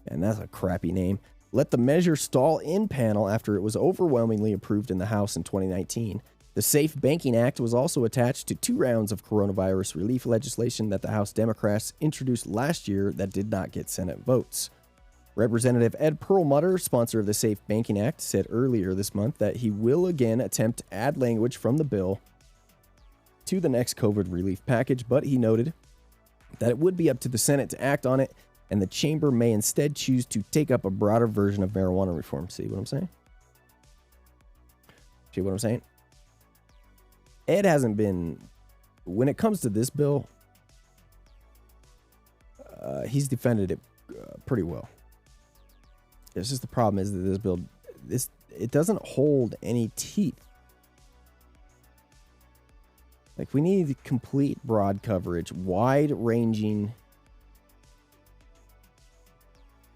and that's a crappy name, let the measure stall in panel after it was overwhelmingly approved in the House in 2019. The Safe Banking Act was also attached to 2 rounds of coronavirus relief legislation that the House Democrats introduced last year that did not get Senate votes. Representative Ed Perlmutter, sponsor of the Safe Banking Act, said earlier this month that he will again attempt to add language from the bill to the next COVID relief package, but he noted that it would be up to the Senate to act on it, and the chamber may instead choose to take up a broader version of marijuana reform. See what I'm saying? See what I'm saying? Ed hasn't been, when it comes to this bill, he's defended it pretty well. It's just the problem is that this bill, it doesn't hold any teeth. Like, we need complete broad coverage, wide-ranging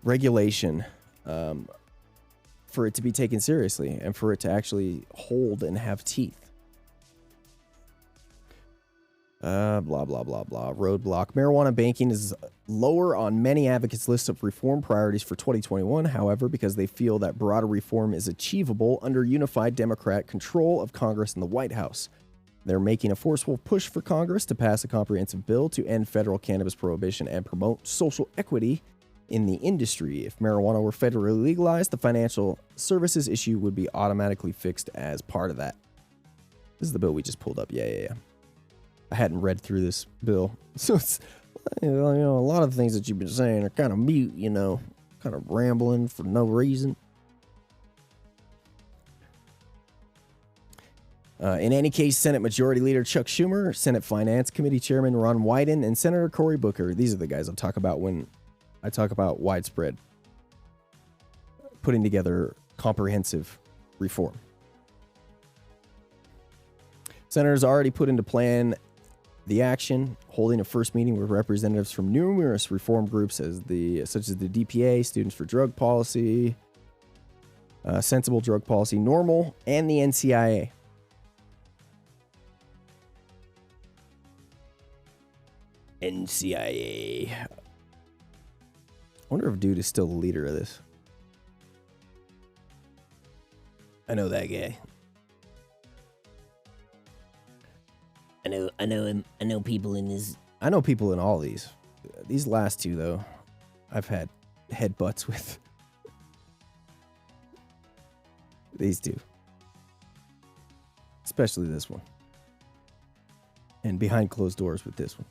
regulation for it to be taken seriously and for it to actually hold and have teeth. Blah, blah, blah, blah. Roadblock. Marijuana banking is lower on many advocates' lists of reform priorities for 2021, however, because they feel that broader reform is achievable under unified Democrat control of Congress and the White House. They're making a forceful push for Congress to pass a comprehensive bill to end federal cannabis prohibition and promote social equity in the industry. If marijuana were federally legalized, the financial services issue would be automatically fixed as part of that. This is the bill we just pulled up. Yeah. I hadn't read through this bill. So it's, a lot of the things that you've been saying are kind of mute, kind of rambling for no reason. In any case, Senate Majority Leader Chuck Schumer, Senate Finance Committee Chairman Ron Wyden, and Senator Cory Booker, these are the guys I'll talk about when I talk about widespread putting together comprehensive reform. Senators already put into plan the action, holding a first meeting with representatives from numerous reform groups such as the DPA, Students for Drug Policy, Sensible Drug Policy, NORML, and the NCIA. I wonder if dude is still the leader of this. I know that guy. I know him. I know people in his. I know people in all these. These last two, though, I've had headbutts with. These two. Especially this one. And behind closed doors with this one.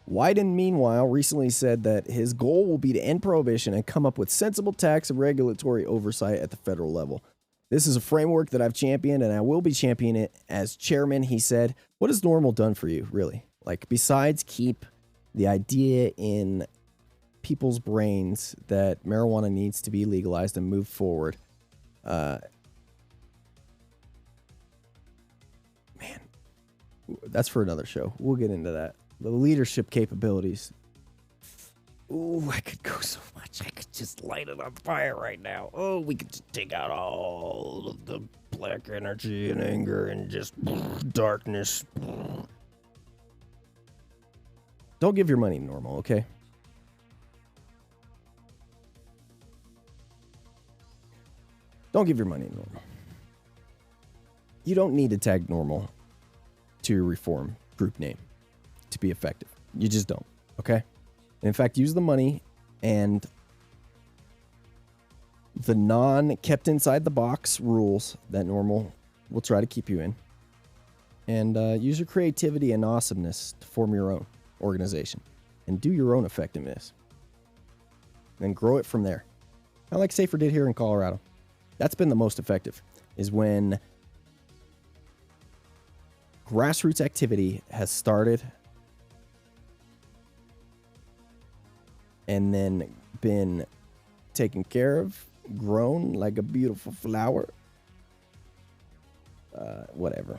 Wyden, meanwhile, recently said that his goal will be to end prohibition and come up with sensible tax and regulatory oversight at the federal level. This is a framework that I've championed, and I will be championing it as chairman, he said. What has NORML done for you, really? Like, besides keep the idea in people's brains that marijuana needs to be legalized and move forward. Man, that's for another show. We'll get into that. The leadership capabilities. Ooh, I could go so much. I could just light it on fire right now. Oh, we could just take out all of the black energy and anger and just darkness. Don't give your money to NORML, okay? Don't give your money to NORML. You don't need to tag NORML to your reform group name to be effective. You just don't, okay? In fact, use the money and the non-kept inside the box rules that NORML will try to keep you in. And use your creativity and awesomeness to form your own organization and do your own effectiveness. And grow it from there. Kind of like Safer did here in Colorado. That's been the most effective, is when grassroots activity has started and then been taken care of, grown like a beautiful flower. Whatever.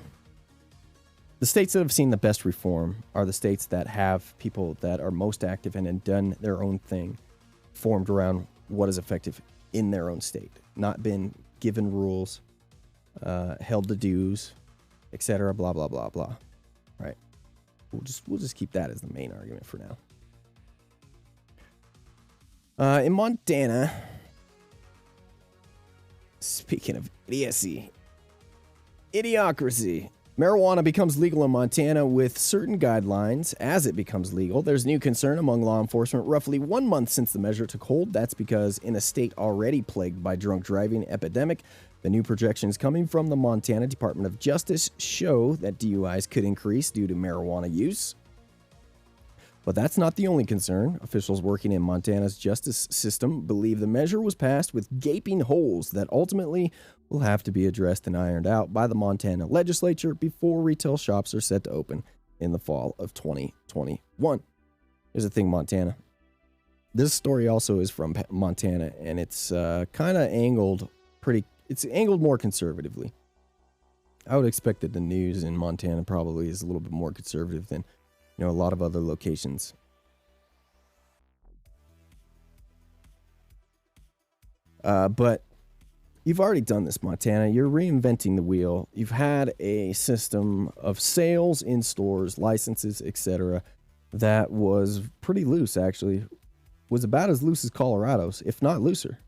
The states that have seen the best reform are the states that have people that are most active and have done their own thing, formed around what is effective in their own state, not been given rules, held to dues, etc. Blah blah blah blah. Right. We'll just keep that as the main argument for now. In Montana, speaking of idiocracy, marijuana becomes legal in Montana with certain guidelines. As it becomes legal, there's new concern among law enforcement roughly 1 month since the measure took hold. That's because in a state already plagued by drunk driving epidemic, the new projections coming from the Montana Department of Justice show that DUIs could increase due to marijuana use. But that's not the only concern. Officials working in Montana's justice system believe the measure was passed with gaping holes that ultimately will have to be addressed and ironed out by the Montana legislature before retail shops are set to open in the fall of 2021. Here's the thing, Montana. This story also is from Montana, and it's kind of angled it's angled more conservatively. I would expect that the news in Montana probably is a little bit more conservative than a lot of other locations. But you've already done this, Montana. You're reinventing the wheel. You've had a system of sales in stores, licenses, etc. that was pretty loose, actually. Was about as loose as Colorado's, if not looser.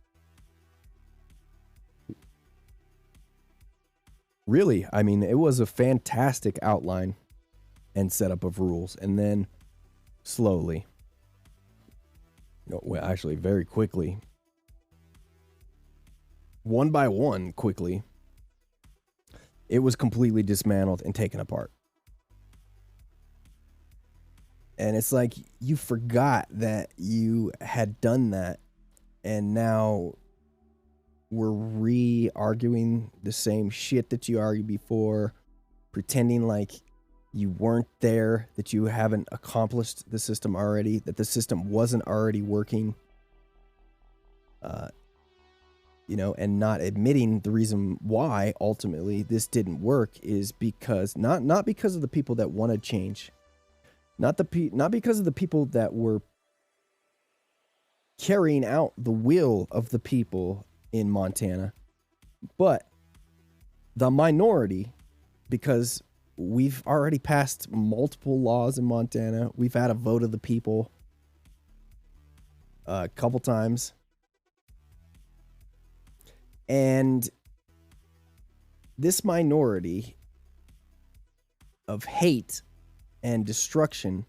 Really, I mean, it was a fantastic outline and setup of rules, and then slowly, well, actually very quickly, one by one, quickly, it was completely dismantled and taken apart. And it's like you forgot that you had done that, and now we're re-arguing the same shit that you argued before, pretending like you weren't there, that you haven't accomplished the system already, that the system wasn't already working, and not admitting the reason why ultimately this didn't work is because not because of the people that wanted change, not because of the people that were carrying out the will of the people in Montana, but the minority, because we've already passed multiple laws in Montana. We've had a vote of the people a couple times. And this minority of hate and destruction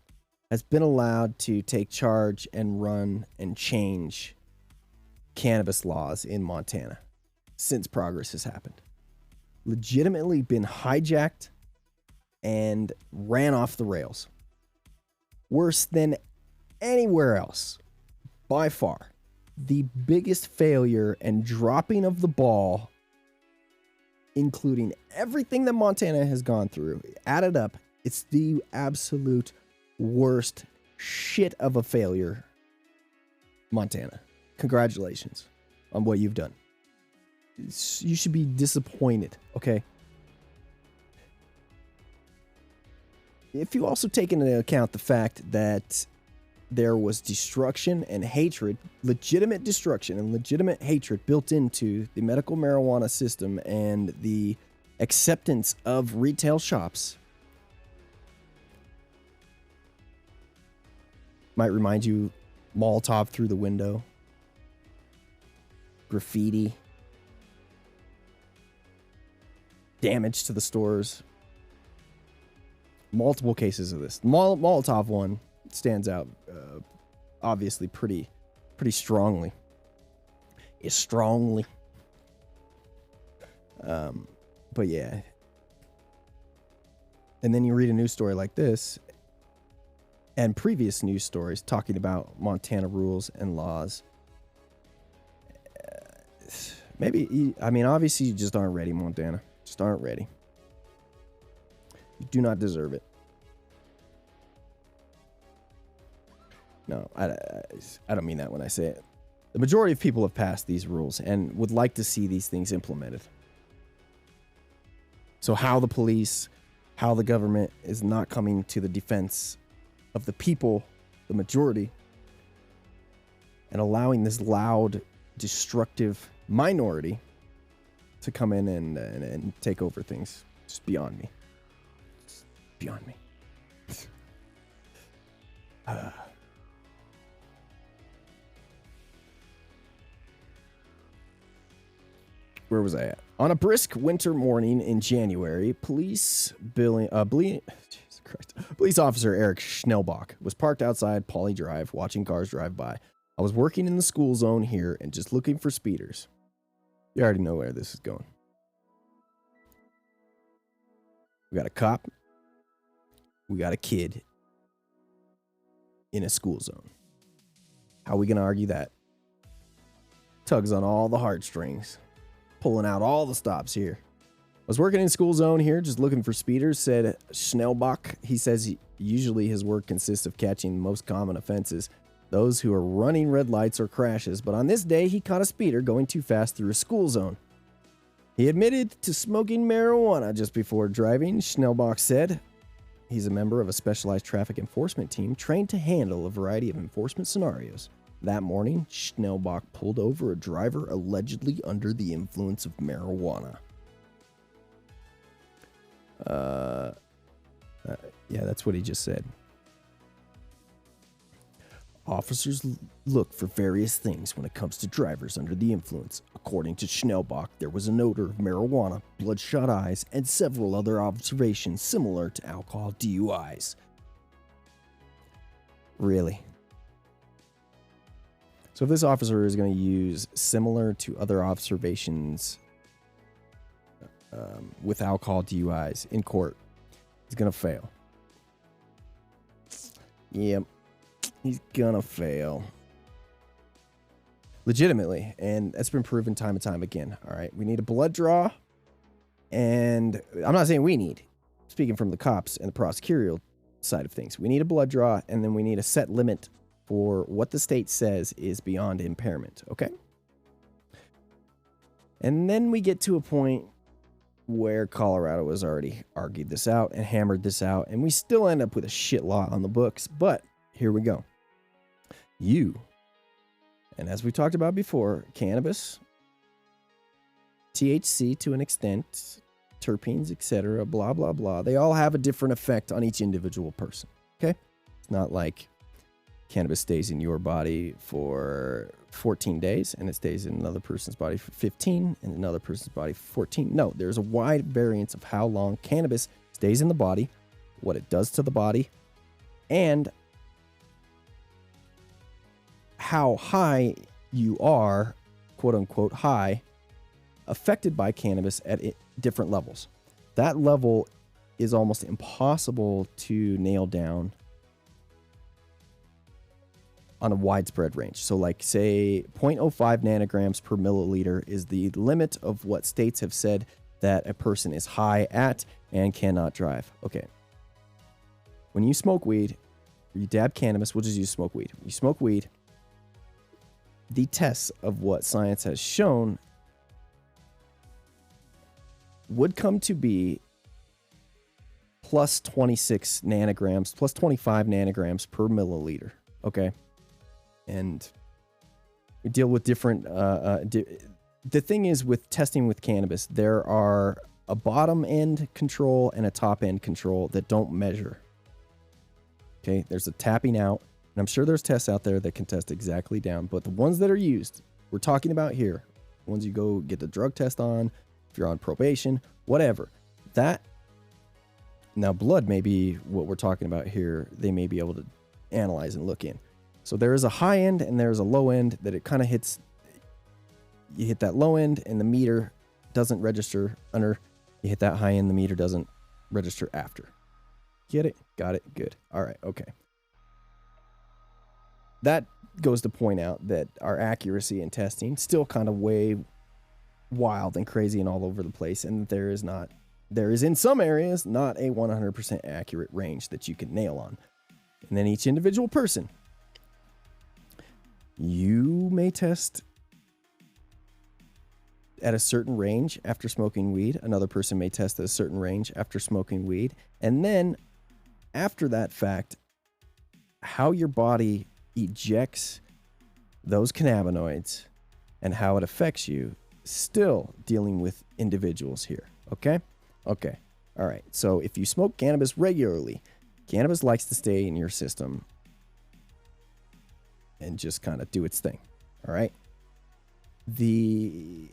has been allowed to take charge and run and change cannabis laws in Montana since progress has happened. Legitimately been hijacked and ran off the rails. Worse than anywhere else. By far. The biggest failure and dropping of the ball, including everything that Montana has gone through, added up, it's the absolute worst shit of a failure. Montana, congratulations on what you've done. You should be disappointed, okay? If you also take into account the fact that there was destruction and hatred, legitimate destruction and legitimate hatred built into the medical marijuana system and the acceptance of retail shops, might remind you Molotov through the window, graffiti, damage to the stores. Multiple cases of this. Molotov one stands out, obviously pretty strongly. But yeah. And then you read a news story like this, and previous news stories talking about Montana rules and laws. Obviously you just aren't ready, Montana. Just aren't ready. You do not deserve it. No, I don't mean that when I say it. The majority of people have passed these rules and would like to see these things implemented. So how the police, how the government is not coming to the defense of the people, the majority, and allowing this loud, destructive minority to come in and take over things. Just beyond me. It's beyond me. Where was I at? On a brisk winter morning in January, police officer Eric Schnellbach was parked outside Pauley Drive watching cars drive by. I was working in the school zone here and just looking for speeders. You already know where this is going. We got a cop. We got a kid in a school zone. How are we going to argue that? Tugs on all the heartstrings. Pulling out all the stops here. I was working in school zone here, just looking for speeders, said Schnellbach. He says usually his work consists of catching the most common offenses, those who are running red lights or crashes, but on this day he caught a speeder going too fast through a school zone. He admitted to smoking marijuana just before driving, Schnellbach said. He's a member of a specialized traffic enforcement team trained to handle a variety of enforcement scenarios. That morning, Schnellbach pulled over a driver allegedly under the influence of marijuana. Yeah, that's what he just said. Officers look for various things when it comes to drivers under the influence. According to Schnellbach, there was an odor of marijuana, bloodshot eyes, and several other observations similar to alcohol DUIs. Really? So if this officer is going to use similar to other observations with alcohol DUIs in court, he's going to fail. Yep. He's gonna fail. Legitimately. And that's been proven time and time again. All right. We need a blood draw. And I'm not saying we need. Speaking from the cops and the prosecutorial side of things. We need a blood draw. And then we need a set limit for what the state says is beyond impairment. Okay? And then we get to a point where Colorado has already argued this out and hammered this out. And we still end up with a shit law on the books. But here we go. And as we talked about before, cannabis, THC to an extent, terpenes, etc., blah, blah, blah. They all have a different effect on each individual person. Okay? It's not like cannabis stays in your body for 14 days and it stays in another person's body for 15 and another person's body for 14. No, there's a wide variance of how long cannabis stays in the body, what it does to the body, and how high you are, quote unquote, high, affected by cannabis at different levels. That level is almost impossible to nail down on a widespread range. So like say 0.05 nanograms per milliliter is the limit of what states have said that a person is high at and cannot drive. Okay. When you smoke weed, or you dab cannabis, we'll just use smoke weed. When you smoke weed, the tests of what science has shown would come to be plus 26 nanograms, plus 25 nanograms per milliliter. Okay. And we deal with different, the thing is with testing with cannabis, there are a bottom end control and a top end control that don't measure. Okay. There's a tapping out. And I'm sure there's tests out there that can test exactly down, but the ones that are used, we're talking about here, ones you go get the drug test on, if you're on probation, whatever. That, now blood may be what we're talking about here. They may be able to analyze and look in. So there is a high end and there's a low end that it kind of hits. You hit that low end and the meter doesn't register under. You hit that high end, the meter doesn't register after. Get it? Got it? Good. All right. Okay. That goes to point out that our accuracy in testing still kind of way wild and crazy and all over the place. And there is in some areas not a 100% accurate range that you can nail on. And then each individual person, you may test at a certain range after smoking weed. Another person may test at a certain range after smoking weed. And then after that fact, how your body ejects those cannabinoids and how it affects you still dealing with individuals here. Okay? Okay. All right. So if you smoke cannabis regularly, cannabis likes to stay in your system and just kind of do its thing. All right? The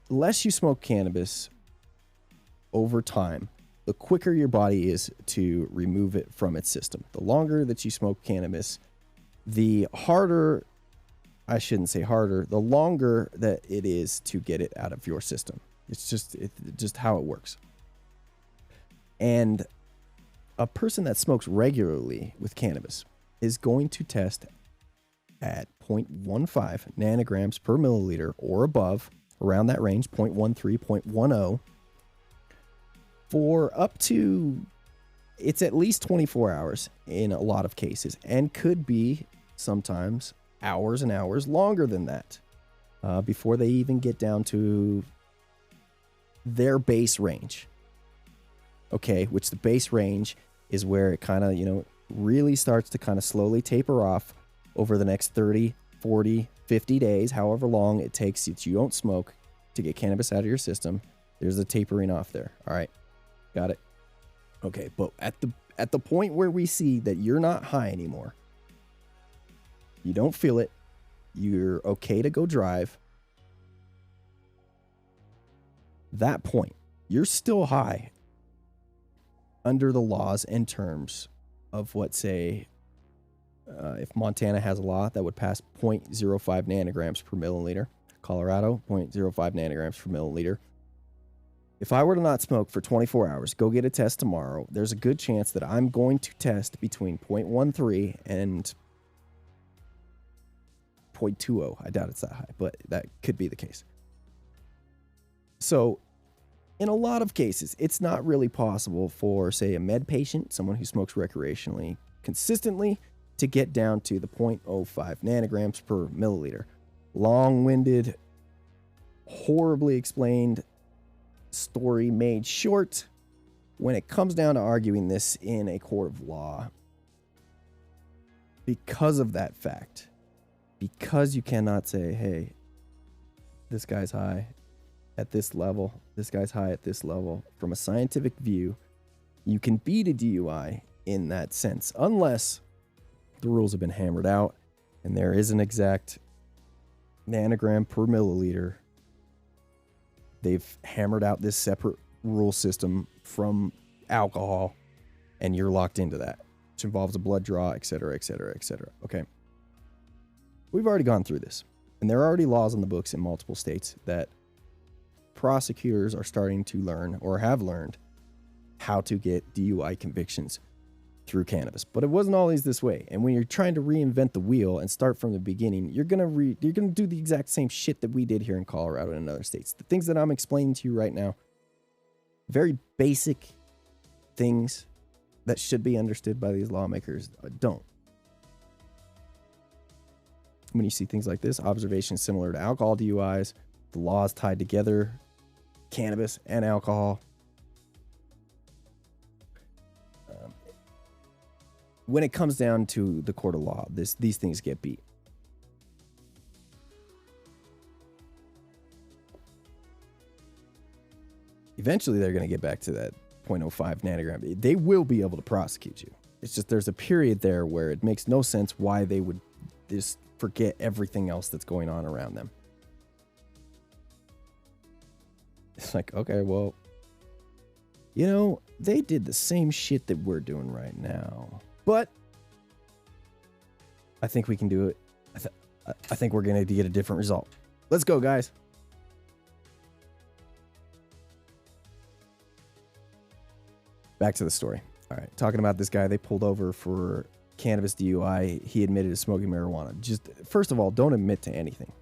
less you smoke cannabis over time, the quicker your body is to remove it from its system. The longer that you smoke cannabis, the harder, I shouldn't say harder, the longer that it is to get it out of your system. It's just how it works. And a person that smokes regularly with cannabis is going to test at 0.15 nanograms per milliliter or above, around that range, 0.13, 0.10, for up to, it's at least 24 hours in a lot of cases, and could be sometimes hours and hours longer than that before they even get down to their base range. Okay, which the base range is where it kind of, really starts to kind of slowly taper off over the next 30, 40, 50 days, however long it takes that you don't smoke to get cannabis out of your system. There's a tapering off there. All right. Got it. Okay, but at the point where we see that you're not high anymore, you don't feel it, you're okay to go drive, that point, you're still high under the laws and terms of what, say, if Montana has a law that would pass 0.05 nanograms per milliliter, Colorado, 0.05 nanograms per milliliter. If I were to not smoke for 24 hours, go get a test tomorrow, there's a good chance that I'm going to test between 0.13 and 0.20. I doubt it's that high, but that could be the case. So, in a lot of cases, it's not really possible for, say, a med patient, someone who smokes recreationally consistently, to get down to the 0.05 nanograms per milliliter. Long-winded, horribly explained story made short. When it comes down to arguing this in a court of law, because of that fact, because you cannot say, hey, this guy's high at this level, this guy's high at this level, from a scientific view, you can beat a DUI in that sense, unless the rules have been hammered out and there is an exact nanogram per milliliter. They've hammered out this separate rule system from alcohol, and you're locked into that, which involves a blood draw, et cetera, et cetera, et cetera. Okay. We've already gone through this, and there are already laws on the books in multiple states that prosecutors are starting to learn, or have learned, how to get DUI convictions through cannabis. But it wasn't always this way. And when you're trying to reinvent the wheel and start from the beginning, you're gonna do the exact same shit that we did here in Colorado and in other states. The things that I'm explaining to you right now, very basic things that should be understood by these lawmakers, don't. When you see things like this, observations similar to alcohol DUIs, the laws tied together, cannabis and alcohol. When it comes down to the court of law, these things get beat. Eventually, they're going to get back to that 0.05 nanogram. They will be able to prosecute you. It's just there's a period there where it makes no sense why they would just forget everything else that's going on around them. It's like, okay, well, they did the same shit that we're doing right now. But I think we can do it. I think we're going to get a different result. Let's go, guys. Back to the story. All right, talking about this guy they pulled over for cannabis DUI. He admitted to smoking marijuana. Just, first of all, don't admit to anything.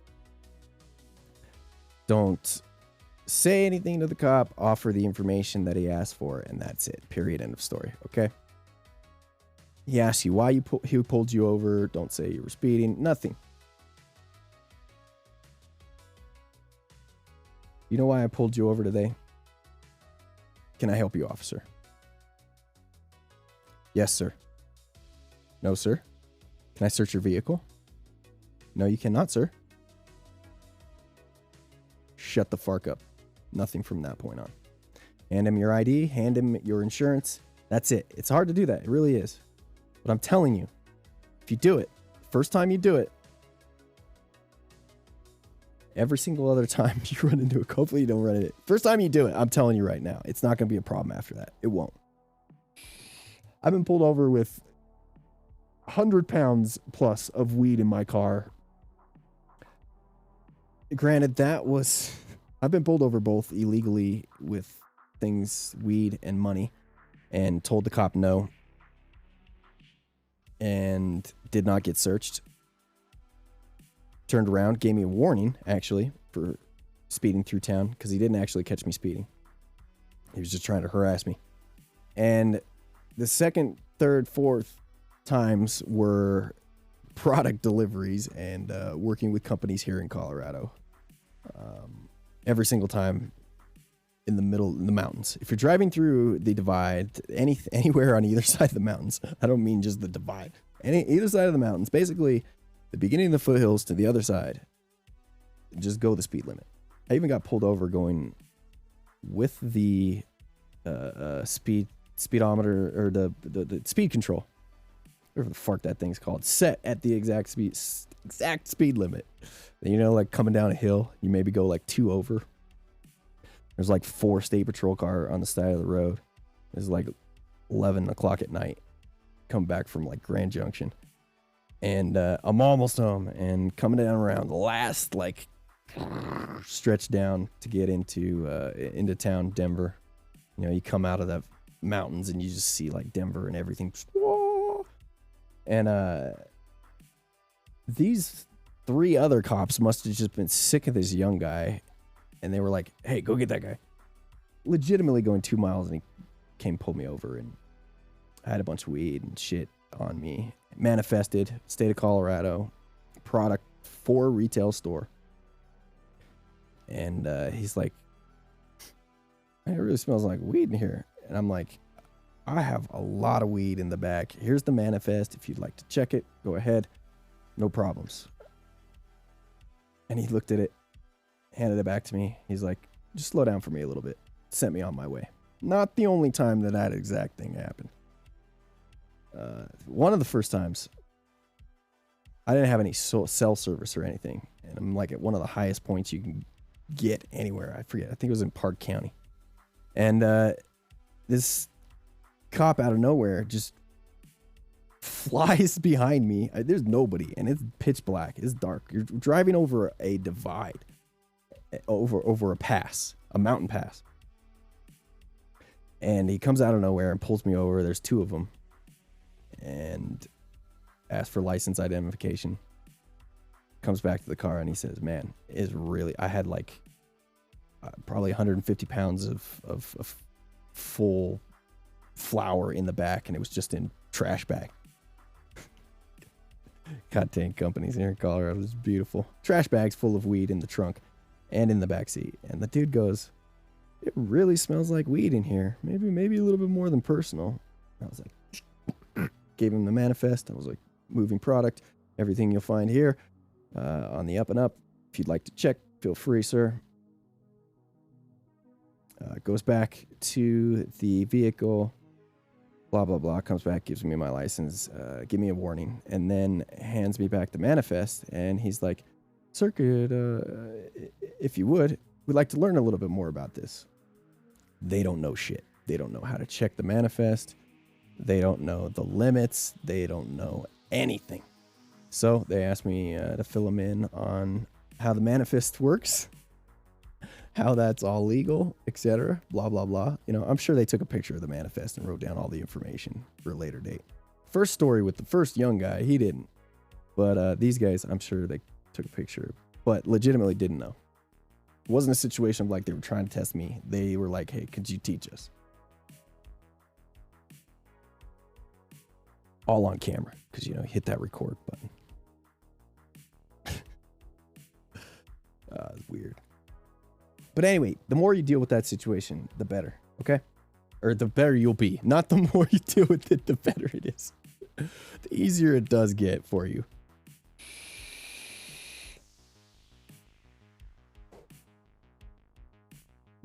Don't say anything to the cop. Offer the information that he asked for, and that's it. Period. End of story. Okay? He asks you why he pulled you over. Don't say you were speeding. Nothing. You know why I pulled you over today? Can I help you, officer? Yes, sir. No, sir. Can I search your vehicle? No, you cannot, sir. shut the fuck up. Nothing from that point on. Hand him your ID, hand him your insurance. That's it. It's hard to do that. It really is. But I'm telling you, if you do it, first time you do it, every single other time you run into it, hopefully you don't run into it. First time you do it, I'm telling you right now, it's not going to be a problem after that. It won't. I've been pulled over with 100 pounds plus of weed in my car. Granted, I've been pulled over both illegally with things, weed and money, and told the cop no, and did not get searched. Turned around, gave me a warning, actually, for speeding through town, because he didn't actually catch me speeding. He was just trying to harass me. And the second, third, fourth times were product deliveries and working with companies here in Colorado. Every single time in the middle, in the mountains. If you're driving through the divide, anywhere on either side of the mountains, I don't mean just the divide, either side of the mountains, basically the beginning of the foothills to the other side, just go the speed limit. I even got pulled over going with the speedometer, or the speed control, whatever the fuck that thing's called, set at the exact speed limit. You know, like coming down a hill, you maybe go like 2 over. There's like 4 state patrol car on the side of the road. It's like 11 o'clock at night. Come back from like Grand Junction. And I'm almost home and coming down around the last like stretch down to get into town, Denver. You know, you come out of the mountains and you just see like Denver and everything. And these 3 other cops must have just been sick of this young guy. And they were like, hey, go get that guy. Legitimately going 2 miles, and he came pull me over, and I had a bunch of weed and shit on me. Manifested, state of Colorado, product for retail store. And he's like, it really smells like weed in here. And I'm like, I have a lot of weed in the back. Here's the manifest. If you'd like to check it, go ahead. No problems. And he looked at it, handed it back to me. He's like, just slow down for me a little bit. Sent me on my way. Not the only time that exact thing happened. One of the first times, I didn't have any cell service or anything. And I'm like at one of the highest points you can get anywhere. I forget. I think it was in Park County. And this cop out of nowhere just flies behind me. There's nobody, and it's pitch black. It's dark. You're driving over a divide, over a pass, a mountain pass. And he comes out of nowhere and pulls me over. There's 2 of them. And asks for license identification. Comes back to the car and he says, man, it's really, I had like probably 150 pounds of full flour in the back, and it was just in trash bag. God dang, companies here in Colorado is beautiful. Trash bags full of weed in the trunk and in the back seat. And the dude goes, it really smells like weed in here. Maybe a little bit more than personal. I was like, gave him the manifest. I was like, moving product, everything you'll find here on the up and up. If you'd like to check, feel free, sir. Goes back to the vehicle, blah, blah, blah, comes back, gives me my license, give me a warning, and then hands me back the manifest. And he's like, sir, if you would, we'd like to learn a little bit more about this. They don't know shit. They don't know how to check the manifest. They don't know the limits. They don't know anything. So they asked me to fill them in on how the manifest works, how that's all legal, etc. Blah, blah, blah. You know, I'm sure they took a picture of the manifest and wrote down all the information for a later date. First story with the first young guy, he didn't. But these guys, I'm sure they took a picture, but legitimately didn't know. It wasn't a situation of like they were trying to test me. They were like, hey, could you teach us? All on camera, because, you know, hit that record button. It's weird. But anyway, the more you deal with that situation, the better, okay? Or the better you'll be. Not the more you deal with it, the better it is. The easier it does get for you.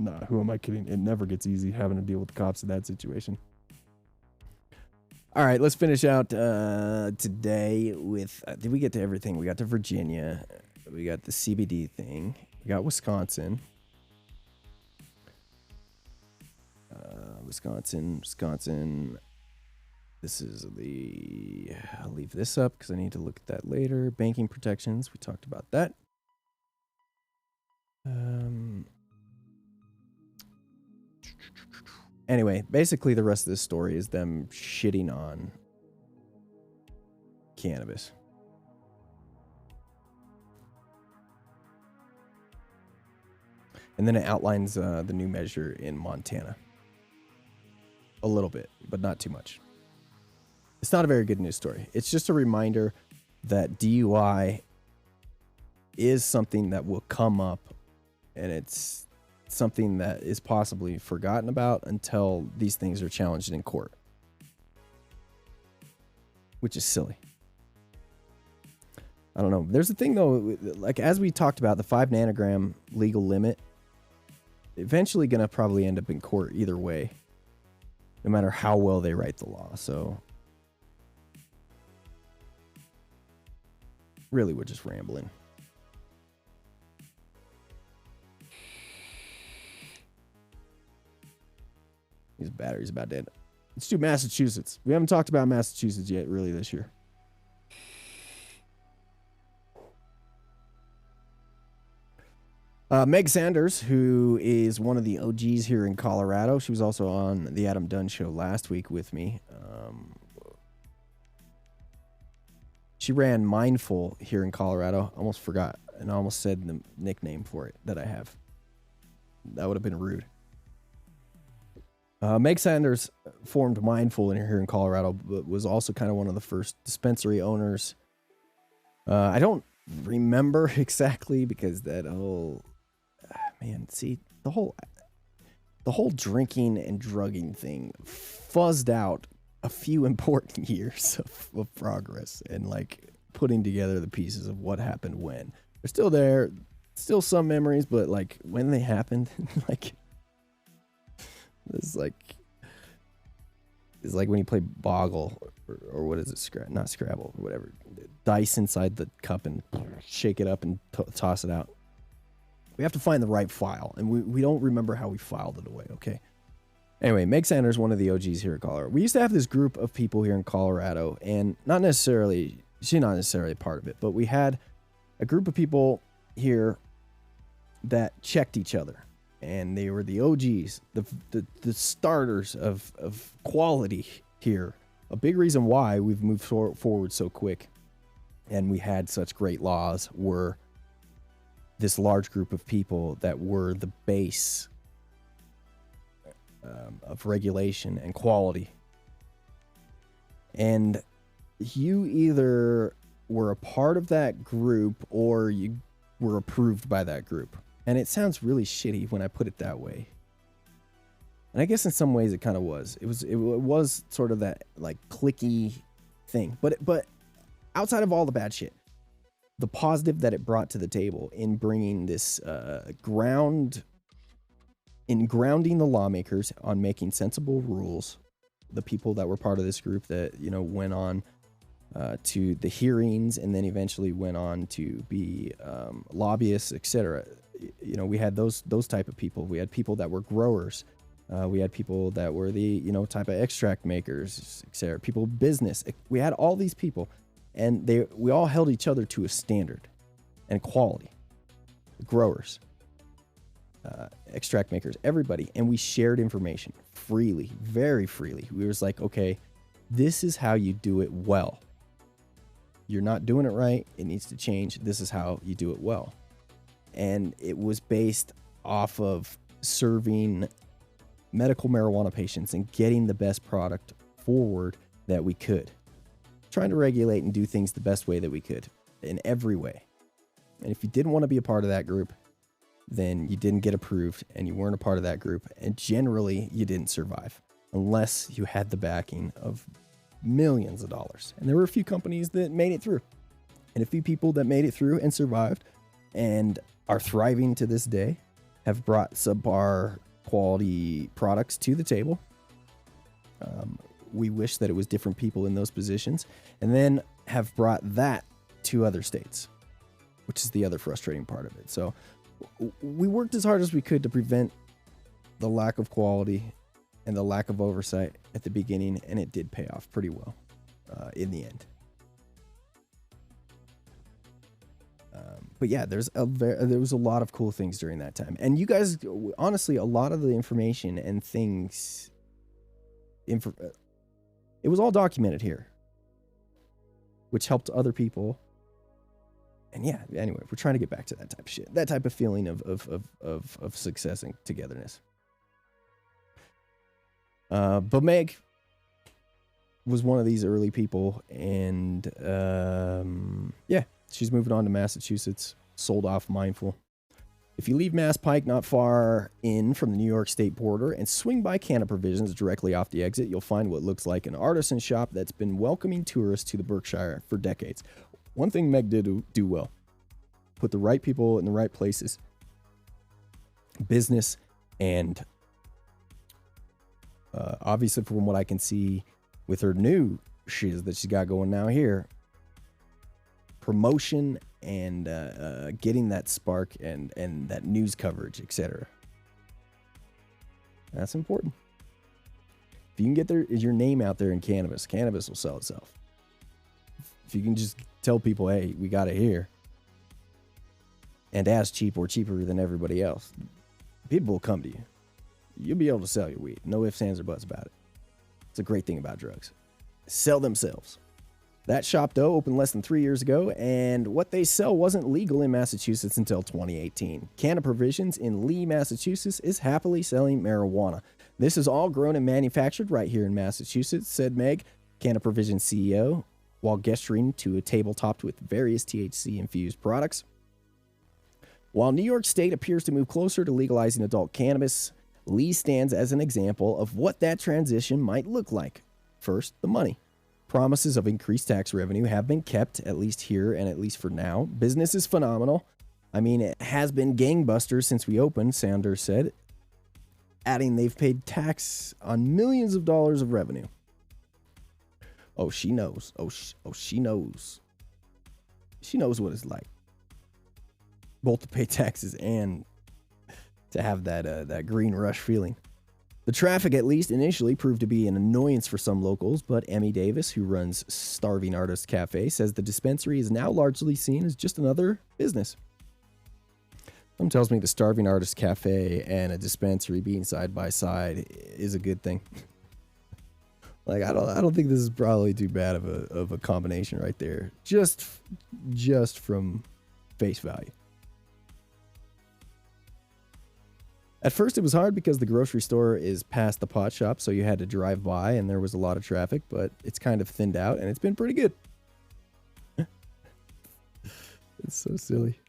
Nah, who am I kidding? It never gets easy having to deal with the cops in that situation. All right, let's finish out today with, did we get to everything? We got to Virginia. We got the CBD thing. We got Wisconsin. Wisconsin. This is I'll leave this up because I need to look at that later. Banking protections. We talked about that. Anyway, basically the rest of this story is them shitting on cannabis. And then it outlines the new measure in Montana. A little bit, but not too much. It's not a very good news story. It's just a reminder that DUI is something that will come up, and it's something that is possibly forgotten about until these things are challenged in court, which is silly. I don't know. There's a thing, though, like as we talked about, the 5 nanogram legal limit, eventually going to probably end up in court either way, no matter how well they write the law. So really, we're just rambling. These batteries about dead. Let's do Massachusetts. We haven't talked about Massachusetts yet, really, this year. Meg Sanders, who is one of the OGs here in Colorado. She was also on the Adam Dunn show last week with me. She ran Mindful here in Colorado. Almost forgot, and I almost said the nickname for it that I have. That would have been rude. Meg Sanders formed Mindful here in Colorado, but was also kind of one of the first dispensary owners. I don't remember exactly because that whole... Man, see, the whole drinking and drugging thing fuzzed out a few important years of progress and like putting together the pieces of what happened when. They're still there, still some memories, but like when they happened, like it's like when you play Boggle or what is it? Not Scrabble, or whatever. Dice inside the cup and shake it up and toss it out. We have to find the right file, and we don't remember how we filed it away, okay? Anyway, Meg Sanders, one of the OGs here in Colorado. We used to have this group of people here in Colorado, and she's not necessarily a part of it, but we had a group of people here that checked each other, and they were the OGs, the starters of quality here. A big reason why we've moved forward so quick, and we had such great laws, were this large group of people that were the base of regulation and quality. And you either were a part of that group or you were approved by that group. And it sounds really shitty when I put it that way. And I guess in some ways it kind of was. It was sort of that like cliquey thing. But outside of all the bad shit, the positive that it brought to the table in bringing this grounding the lawmakers on making sensible rules, the people that were part of this group that, you know, went on to the hearings and then eventually went on to be lobbyists, etc. You know, we had those type of people. We had people that were growers. We had people that were the, you know, type of extract makers, etc. People business. We had all these people. And we all held each other to a standard and quality. Growers, extract makers, everybody. And we shared information freely, very freely. We was like, okay, this is how you do it well. You're not doing it right. It needs to change. This is how you do it well. And it was based off of serving medical marijuana patients and getting the best product forward that we could. Trying to regulate and do things the best way that we could in every way. And if you didn't want to be a part of that group, then you didn't get approved and you weren't a part of that group. And generally you didn't survive unless you had the backing of millions of dollars. And there were a few companies that made it through and a few people that made it through and survived and are thriving to this day. have brought subpar quality products to the table. We wish that it was different people in those positions, and then have brought that to other states, which is the other frustrating part of it. So we worked as hard as we could to prevent the lack of quality and the lack of oversight at the beginning, and it did pay off pretty well in the end. But yeah, there was a lot of cool things during that time. And you guys, honestly, a lot of the information and things, it was all documented here, which helped other people. And yeah, anyway, we're trying to get back to that type of shit, that type of feeling of success and togetherness. But Meg was one of these early people, and yeah, she's moving on to Massachusetts, sold off Mindful. If you leave Mass Pike not far in from the New York State border and swing by Canna Provisions directly off the exit, you'll find what looks like an artisan shop that's been welcoming tourists to the Berkshire for decades. One thing Meg did do well: put the right people in the right places. Business and obviously, from what I can see with her new shiz that she's got going now here, promotion and getting that spark and that news coverage, etc. That's important. If you can get your name out there in cannabis will sell itself. If you can just tell people, hey, we got it here, and as cheap or cheaper than everybody else, people will come to you. You'll be able to sell your weed. No ifs, ands, or buts about it. It's a great thing about drugs. Sell themselves. That shop, though, opened less than 3 years ago, and what they sell wasn't legal in Massachusetts until 2018. Canna Provisions in Lee, Massachusetts is happily selling marijuana. This is all grown and manufactured right here in Massachusetts, said Meg, Canna Provisions CEO, while gesturing to a table topped with various THC-infused products. While New York State appears to move closer to legalizing adult cannabis, Lee stands as an example of what that transition might look like. First, the money. Promises of increased tax revenue have been kept, at least here and at least for now. Business is phenomenal. I mean, it has been gangbusters since we opened, Sanders said, adding they've paid tax on millions of dollars of revenue. Oh, she knows. She knows. She knows what it's like. Both to pay taxes and to have that green rush feeling. The traffic, at least initially, proved to be an annoyance for some locals, but Emmy Davis, who runs Starving Artist Cafe, says the dispensary is now largely seen as just another business. Something tells me the Starving Artist Cafe and a dispensary being side by side is a good thing. Like, I don't think this is probably too bad of a combination right there, just from face value. At first, it was hard because the grocery store is past the pot shop, so you had to drive by, and there was a lot of traffic, but it's kind of thinned out, and it's been pretty good. It's so silly.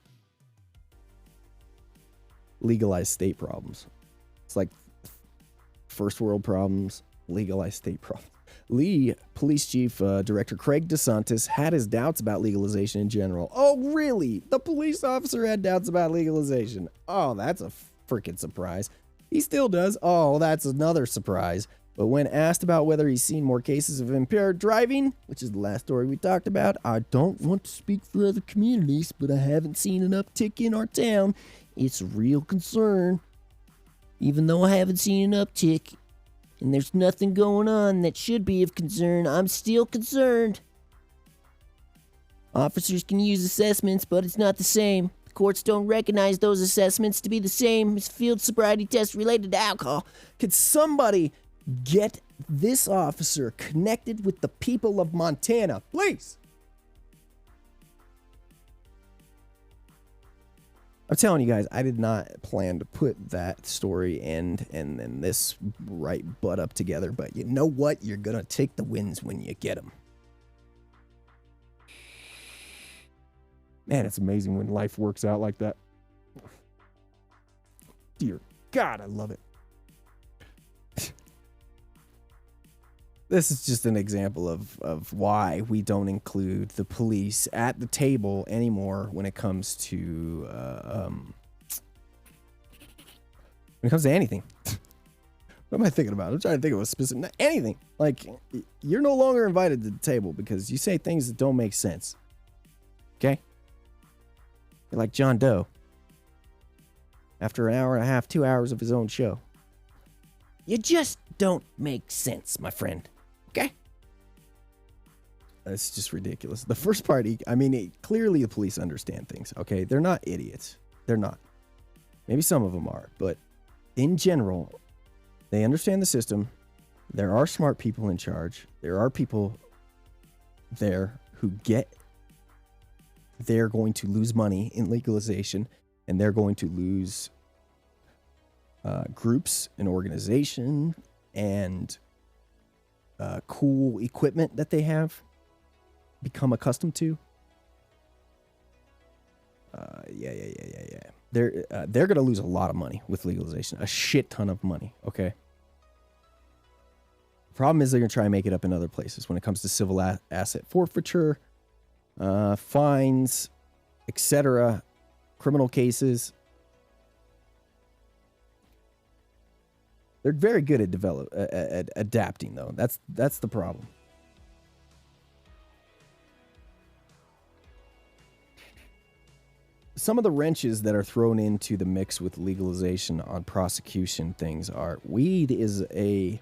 Legalized state problems. It's like first world problems, legalized state problems. Lee Police Chief Director Craig DeSantis had his doubts about legalization in general. Oh, really? The police officer had doubts about legalization. Oh, that's a freaking surprise. He still does. Oh, that's another surprise. But when asked about whether he's seen more cases of impaired driving, which is the last story we talked about, I don't want to speak for other communities, but I haven't seen an uptick in our town. It's a real concern. Even though I haven't seen an uptick, and there's nothing going on that should be of concern, I'm still concerned. Officers can use assessments, but it's not the same. Courts don't recognize those assessments to be the same as field sobriety tests related to alcohol. Could somebody get this officer connected with the people of Montana, please? I'm telling you guys, I did not plan to put that story and this right butt up together, but you know what? You're gonna take the wins when you get them. Man, it's amazing when life works out like that. Dear God, I love it. This is just an example of why we don't include the police at the table anymore when it comes to When it comes to anything. What am I thinking about? I'm trying to think of a specific... Anything. Like, you're no longer invited to the table because you say things that don't make sense. Okay? You're like John Doe. After an hour and a half, 2 hours of his own show. You just don't make sense, my friend. Okay? That's just ridiculous. The first part, clearly the police understand things, okay? They're not idiots. They're not. Maybe some of them are, but in general, they understand the system. There are smart people in charge. There are people there who they're going to lose money in legalization, and they're going to lose groups and organization and cool equipment that they have become accustomed to. Yeah. They're going to lose a lot of money with legalization, a shit ton of money. Okay. The problem is they're going to try and make it up in other places when it comes to civil asset forfeiture, fines, etc., criminal cases. They're very good at adapting, though. That's the problem. Some of the wrenches that are thrown into the mix with legalization on prosecution things are weed is a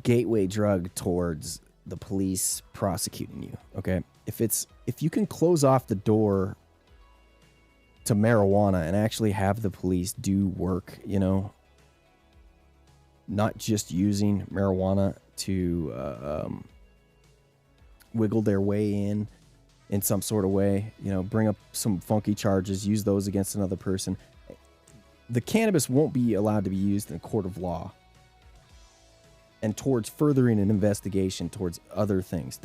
gateway drug towards the police prosecuting you. Okay, if you can close off the door to marijuana and actually have the police do work, not just using marijuana to wiggle their way in some sort of way, bring up some funky charges, use those against another person. The cannabis won't be allowed to be used in a court of law and towards furthering an investigation towards other things.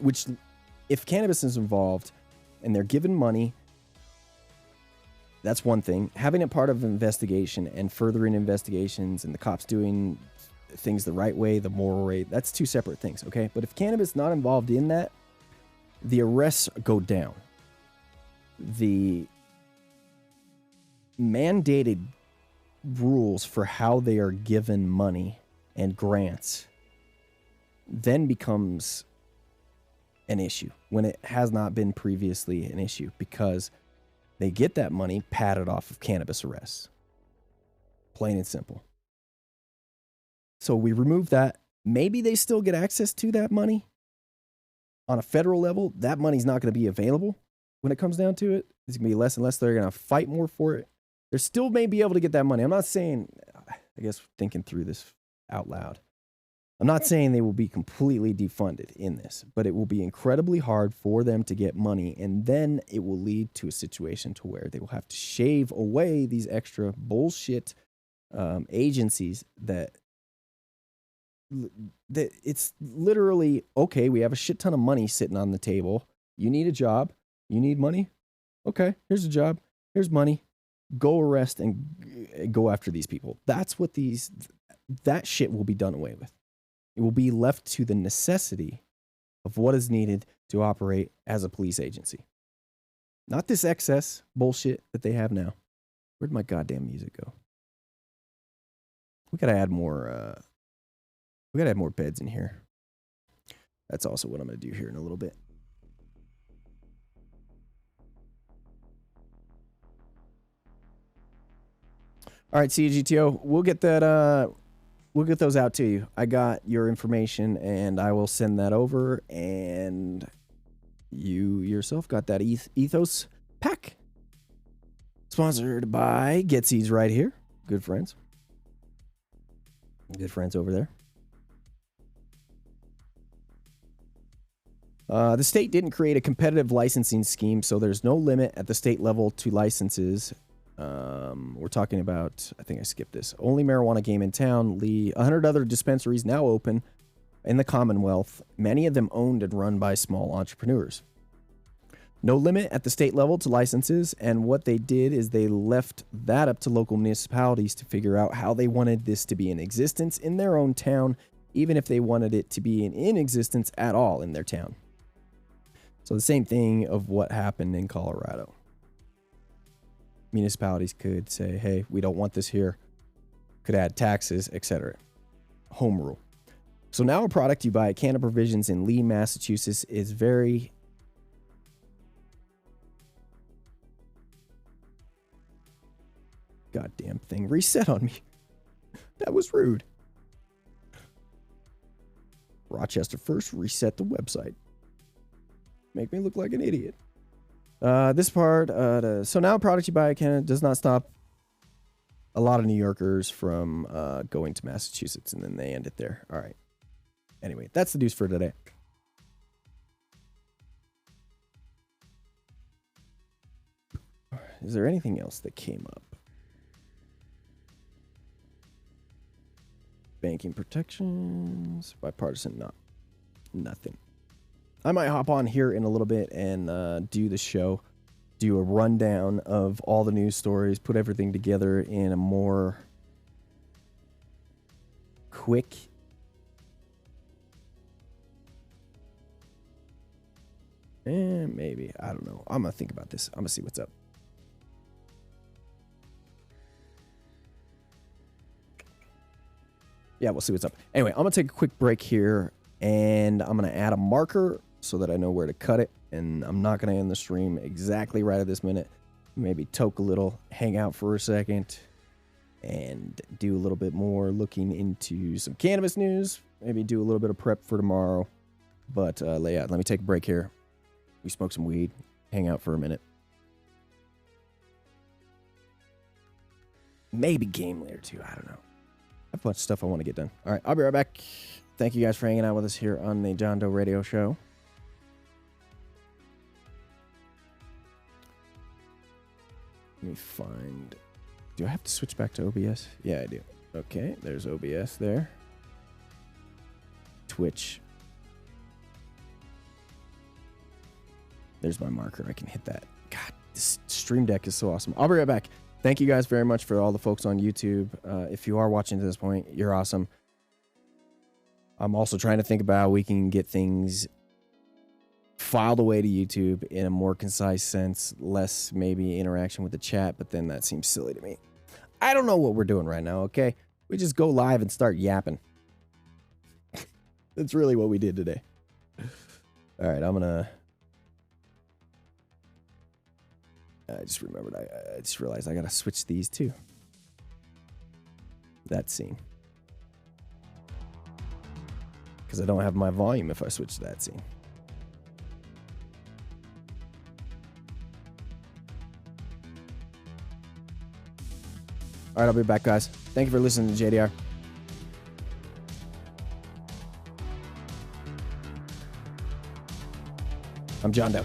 Which, if cannabis is involved and they're given money, that's one thing. Having it part of an investigation and furthering investigations and the cops doing things the right way, the moral way, that's two separate things, okay? But if cannabis is not involved in that, the arrests go down. The mandated rules for how they are given money and grants then becomes an issue when it has not been previously an issue, because they get that money padded off of cannabis arrests. Plain and simple. So we remove that. Maybe they still get access to that money. On a federal level, that money's not going to be available when it comes down to it. It's going to be less and less. They're going to fight more for it. They still may be able to get that money. I'm not saying, I guess thinking through this out loud, I'm not saying they will be completely defunded in this, but it will be incredibly hard for them to get money. And then it will lead to a situation to where they will have to shave away these extra bullshit agencies that it's literally, okay, we have a shit ton of money sitting on the table. You need a job. You need money. Okay, here's a job. Here's money. Go arrest and go after these people. That's what that shit will be done away with. It will be left to the necessity of what is needed to operate as a police agency. Not this excess bullshit that they have now. Where'd my goddamn music go? We gotta add more, beds in here. That's also what I'm going to do here in a little bit. All right, CGTO, we'll get that. We'll get those out to you. I got your information, and I will send that over. And you yourself got that Ethos pack, sponsored by Getsy's right here. Good friends. Good friends over there. The state didn't create a competitive licensing scheme, so there's no limit at the state level to licenses. We're talking about, I think I skipped this, only marijuana game in town. 100 other dispensaries now open in the Commonwealth, many of them owned and run by small entrepreneurs. No limit at the state level to licenses, and what they did is they left that up to local municipalities to figure out how they wanted this to be in existence in their own town, even if they wanted it to be in existence at all in their town. So the same thing of what happened in Colorado. municipalities could say, hey, we don't want this here, could add taxes, etc. Home rule. So now a product you buy at Canna Provisions in Lee, Massachusetts is very... Goddamn thing reset on me. That was rude. Rochester first reset the website. Make me look like an idiot. This part, so now a product you buy at Canada does not stop a lot of New Yorkers from going to Massachusetts, and then they end it there. All right. Anyway, that's the news for today. Is there anything else that came up? Banking protections, bipartisan, nothing. I might hop on here in a little bit and do the show, do a rundown of all the news stories, put everything together in a more quick maybe, I don't know. I'm gonna think about this. I'm gonna see what's up. Yeah, we'll see what's up. Anyway, I'm going to take a quick break here, and I'm going to add a marker so that I know where to cut it, and I'm not going to end the stream exactly right at this minute. Maybe toke a little, hang out for a second, and do a little bit more looking into some cannabis news. Maybe do a little bit of prep for tomorrow. But yeah, let me take a break here. We smoke some weed, hang out for a minute. Maybe game later, too. I don't know. I have a bunch of stuff I want to get done. All right, I'll be right back. Thank you guys for hanging out with us here on the John Doe Radio Show. Let me find... Do I have to switch back to OBS? Yeah, I do. Okay, there's OBS there. Twitch. There's my marker. I can hit that. God, this stream deck is so awesome. I'll be right back. Thank you guys very much for all the folks on YouTube. If you are watching to this point, you're awesome. I'm also trying to think about how we can get things filed away to YouTube in a more concise sense, less maybe interaction with the chat, but then that seems silly to me. I don't know what we're doing right now, okay? We just go live and start yapping. That's really what we did today. All right, I'm gonna... I just remembered, I just realized I gotta switch these too. That scene. Because I don't have my volume if I switch to that scene. All right, I'll be back, guys. Thank you for listening to JDR. I'm John Doe.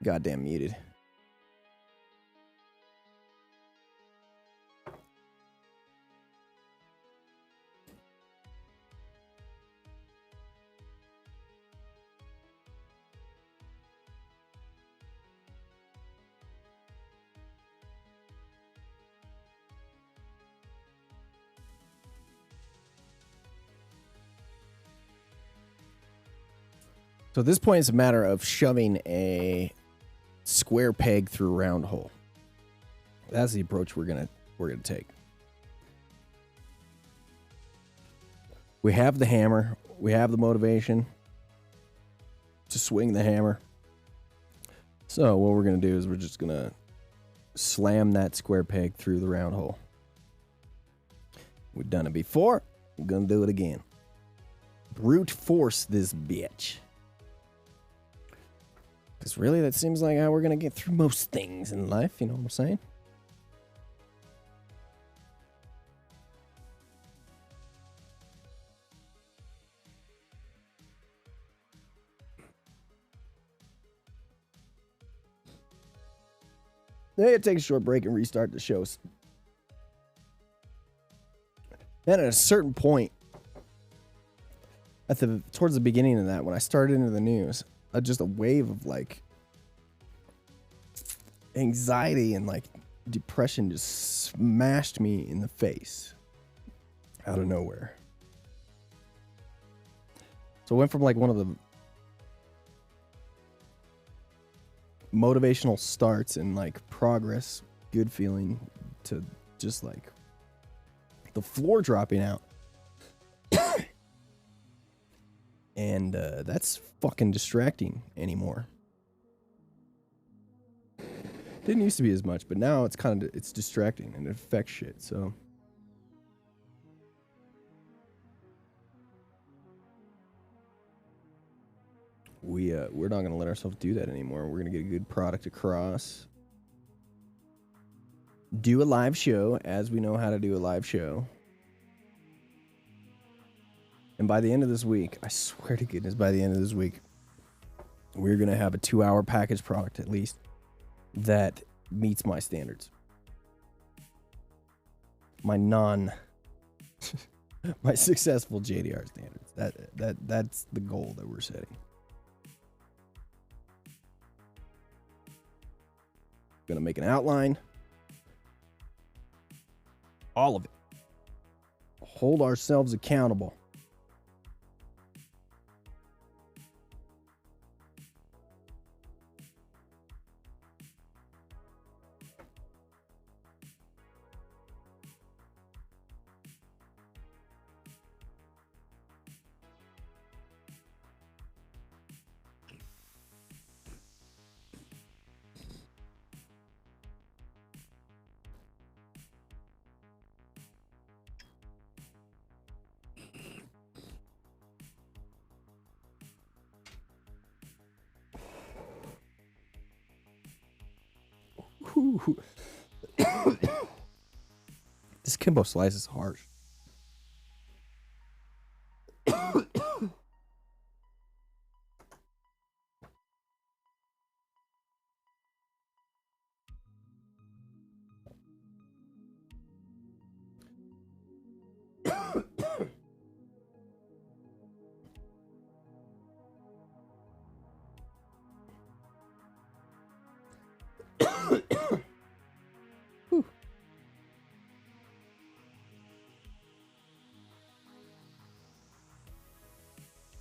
Goddamn muted. So at this point, it's a matter of shoving a square peg through a round hole. That's the approach we're gonna take. We have the hammer. We have the motivation to swing the hammer. So what we're gonna do is we're just gonna slam that square peg through the round hole. We've done it before. We're gonna do it again. Brute force this bitch. Because really, that seems like how we're going to get through most things in life. You know what I'm saying? Then you take a short break and restart the shows. Then at a certain point, towards the beginning of that, when I started into the news, just a wave of like anxiety and like depression just smashed me in the face out of nowhere. So I went from like one of the motivational starts and like progress, good feeling, to just like the floor dropping out. And that's fucking distracting anymore. Didn't used to be as much, but now it's kind of, it's distracting and it affects shit, so. We're not going to let ourselves do that anymore. We're going to get a good product across. Do a live show as we know how to do a live show. And by the end of this week, I swear to goodness, by the end of this week, we're going to have a 2-hour package product at least that meets my standards. My successful JDR standards. That's the goal that we're setting. Going to make an outline. All of it. Hold ourselves accountable. This Kimbo slice is harsh.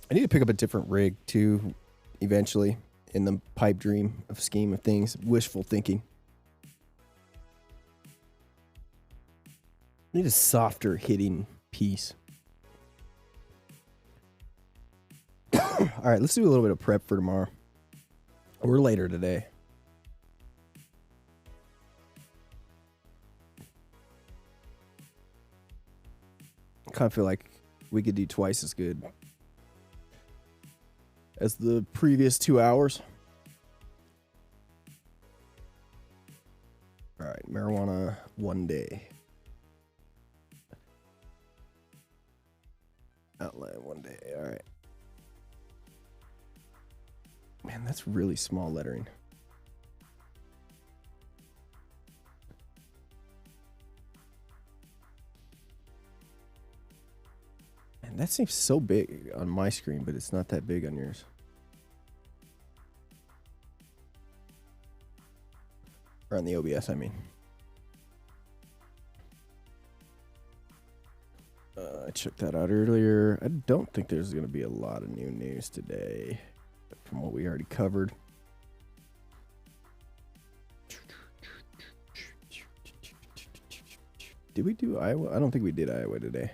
I need to pick up a different rig too, eventually, in the pipe dream of scheme of things. Wishful thinking. I need a softer hitting piece. All right, let's do a little bit of prep for tomorrow. Or later today. I kind of feel like we could do twice as good as the previous 2 hours. All right, marijuana one day. Outline one day, all right. Man, that's really small lettering. That seems so big on my screen, but it's not that big on yours. Or on the OBS, I mean. I checked that out earlier. I don't think there's going to be a lot of new news today from what we already covered. Did we do Iowa? I don't think we did Iowa today.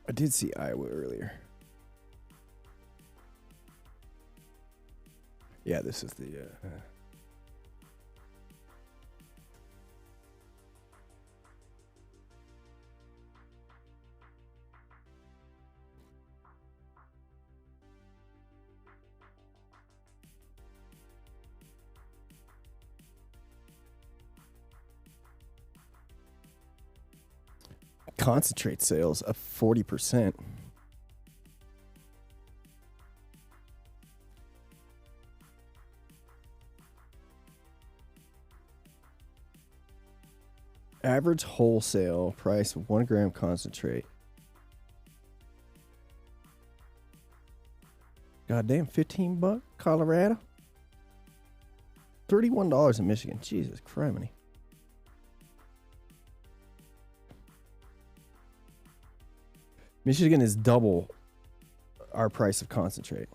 I did see Iowa earlier. Yeah, this is the... Concentrate sales of 40%. Average wholesale price of 1 gram concentrate. Goddamn, $15, Colorado. $31 in Michigan. Jesus criminy. Michigan is double our price of concentrate.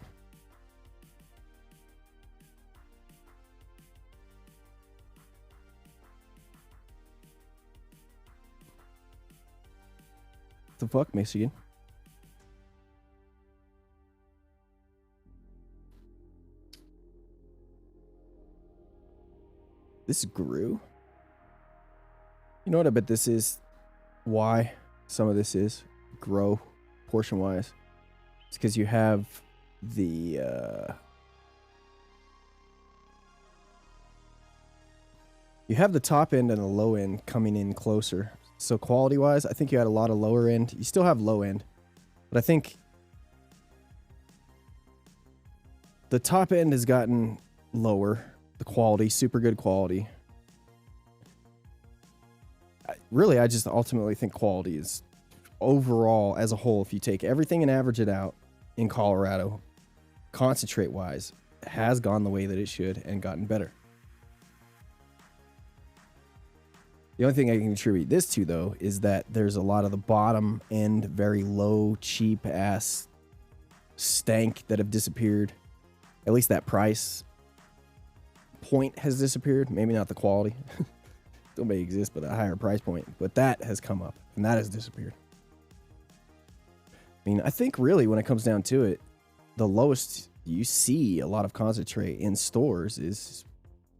What the fuck, Michigan? This grew? You know what I bet this is? Why some of this is? Grow portion wise. It's because you have the top end and the low end coming in closer. So quality wise, I think you had a lot of lower end. You still have low end, but I think the top end has gotten lower. The quality, super good quality. I just ultimately think quality is overall, as a whole, if you take everything and average it out in Colorado, concentrate wise, has gone the way that it should and gotten better. The only thing I can attribute this to, though, is that there's a lot of the bottom end, very low, cheap ass stank that have disappeared. At least that price point has disappeared. Maybe not the quality. Still may exist, but a higher price point. But that has come up and that has disappeared. I mean, I think really when it comes down to it, the lowest you see a lot of concentrate in stores is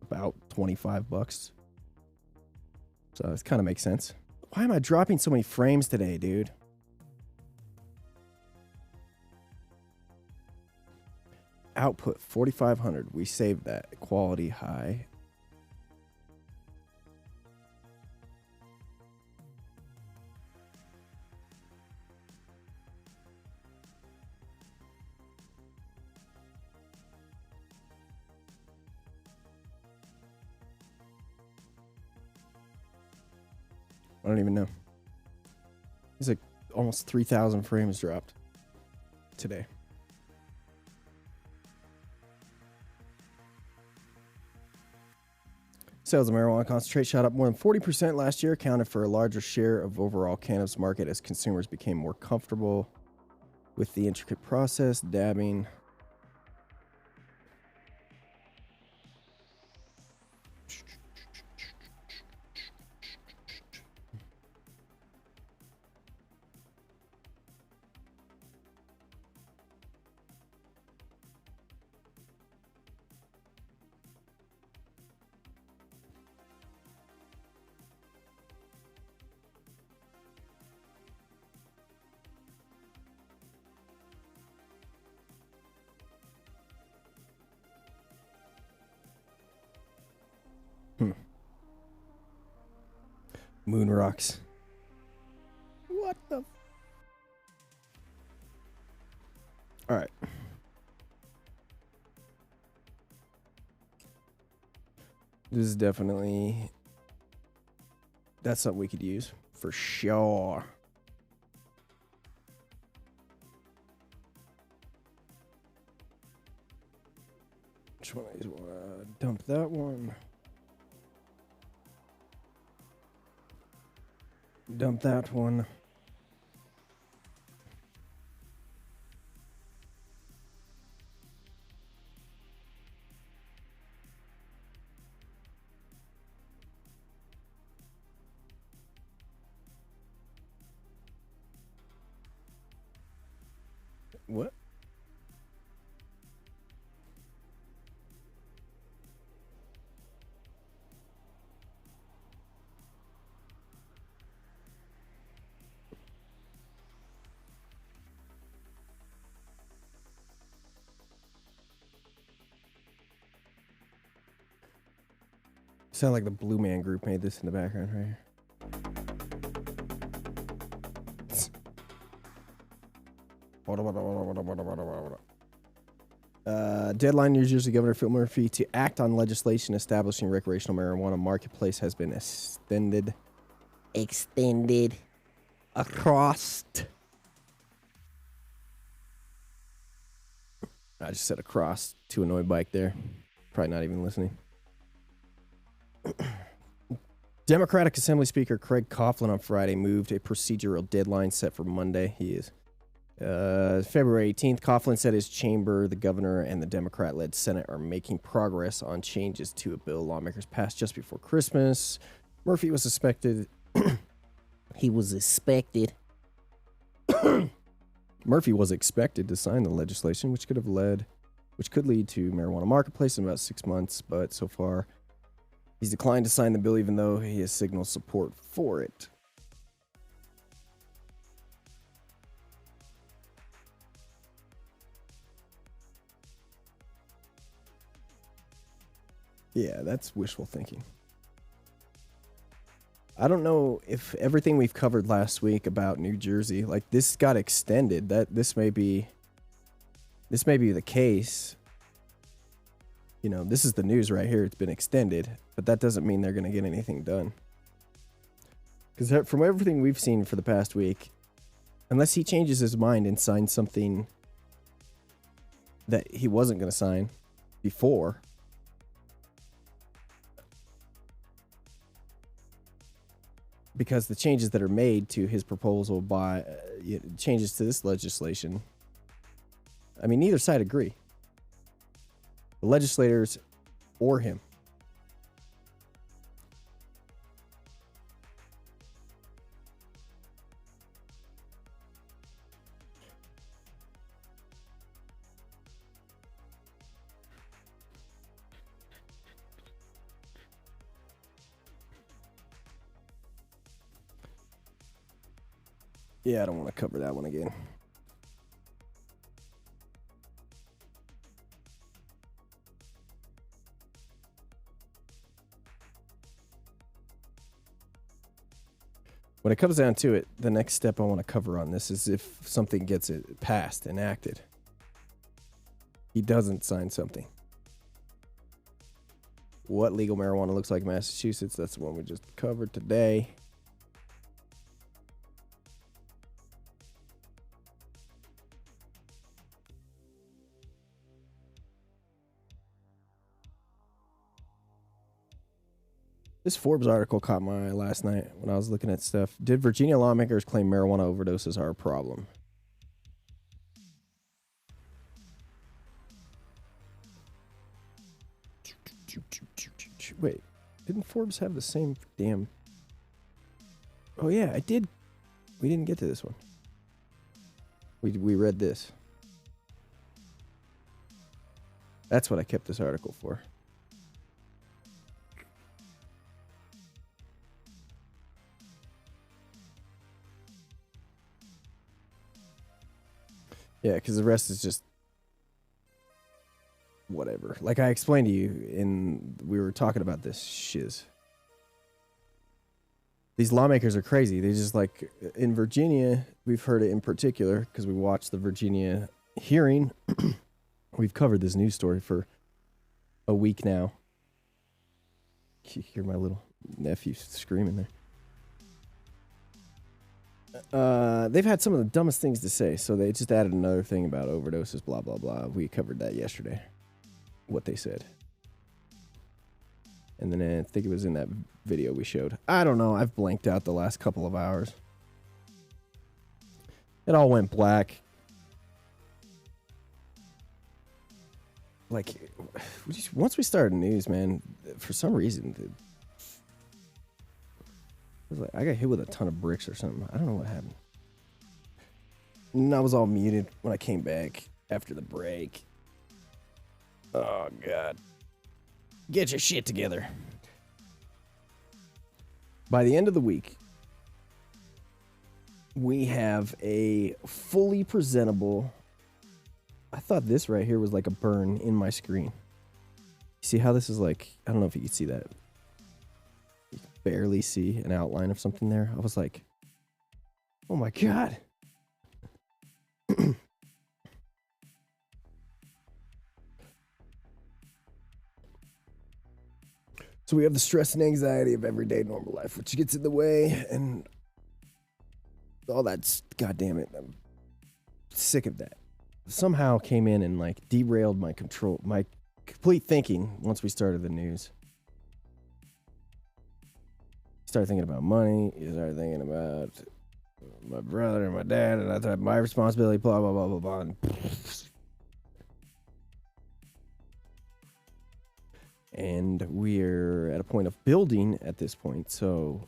about $25. So it kind of makes sense. Why am I dropping so many frames today, dude? Output 4,500. We saved that. Quality high. I don't even know. It's like almost 3,000 frames dropped today. Sales of marijuana concentrate shot up more than 40% last year, accounted for a larger share of overall cannabis market as consumers became more comfortable with the intricate process, dabbing. Moon rocks. What the? All right. This is definitely... That's something we could use for sure. Which one is dump that one? Dump that one. What? Sound like the Blue Man Group made this in the background right here. Deadline New Jersey Governor Phil Murphy to act on legislation establishing recreational marijuana marketplace has been extended across. I just said across to annoy bike there. Probably not even listening. Democratic Assembly Speaker Craig Coughlin on Friday moved a procedural deadline set for Monday. He is February 18th. Coughlin said his chamber, the governor, and the Democrat-led Senate are making progress on changes to a bill lawmakers passed just before Christmas. Murphy was expected. Murphy was expected to sign the legislation, which could lead to marijuana marketplace in about 6 months, but so far he's declined to sign the bill, even though he has signaled support for it. Yeah, that's wishful thinking. I don't know if everything we've covered last week about New Jersey, like this got extended. That this may be the case. You know, this is the news right here. It's been extended, but that doesn't mean they're going to get anything done. Because from everything we've seen for the past week, unless he changes his mind and signs something that he wasn't going to sign before, because the changes that are made to his proposal by changes to this legislation, I mean, neither side agree. The legislators or him. Yeah, I don't want to cover that one again. When it comes down to it, the next step I want to cover on this is if something gets it passed, enacted. He doesn't sign something. What legal marijuana looks like in Massachusetts, that's the one we just covered today. This Forbes article caught my eye last night when I was looking at stuff. Did Virginia lawmakers claim marijuana overdoses are a problem? Wait, didn't Forbes have the same damn... Oh yeah, I did. We didn't get to this one. We read this. That's what I kept this article for. Yeah, because the rest is just whatever. Like I explained to you we were talking about this shiz. These lawmakers are crazy. They just like, in Virginia, we've heard it in particular because we watched the Virginia hearing, we've covered this news story for a week now. You hear my little nephew screaming there. They've had some of the dumbest things to say, so they just added another thing about overdoses, blah, blah, blah. We covered that yesterday, what they said. And then I think it was in that video we showed. I don't know. I've blanked out the last couple of hours. It all went black. Like, once we started news, man, for some reason, I got hit with a ton of bricks or something. I don't know what happened. And I was all muted when I came back after the break. Oh, God. Get your shit together. By the end of the week, we have a fully presentable... I thought this right here was like a burn in my screen. See how this is like... I don't know if you can see that. You can barely see an outline of something there. I was like, oh my God. So we have the stress and anxiety of everyday normal life, which gets in the way, and all that's, God damn it, I'm sick of that. Somehow came in and like derailed my complete thinking once we started the news. Started thinking about money, you started thinking about my brother and my dad, and I thought my responsibility, blah, blah, blah, blah, blah, and we're at a point of building at this point, so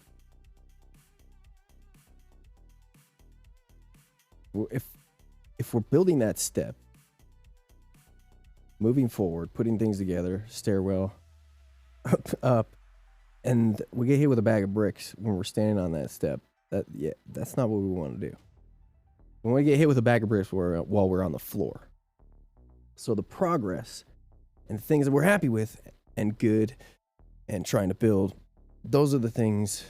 if we're building that step, moving forward, putting things together, stairwell, up, and we get hit with a bag of bricks when we're standing on that step, that's not what we want to do. We want to get hit with a bag of bricks while we're on the floor. So the progress and things that we're happy with and good and trying to build, those are the things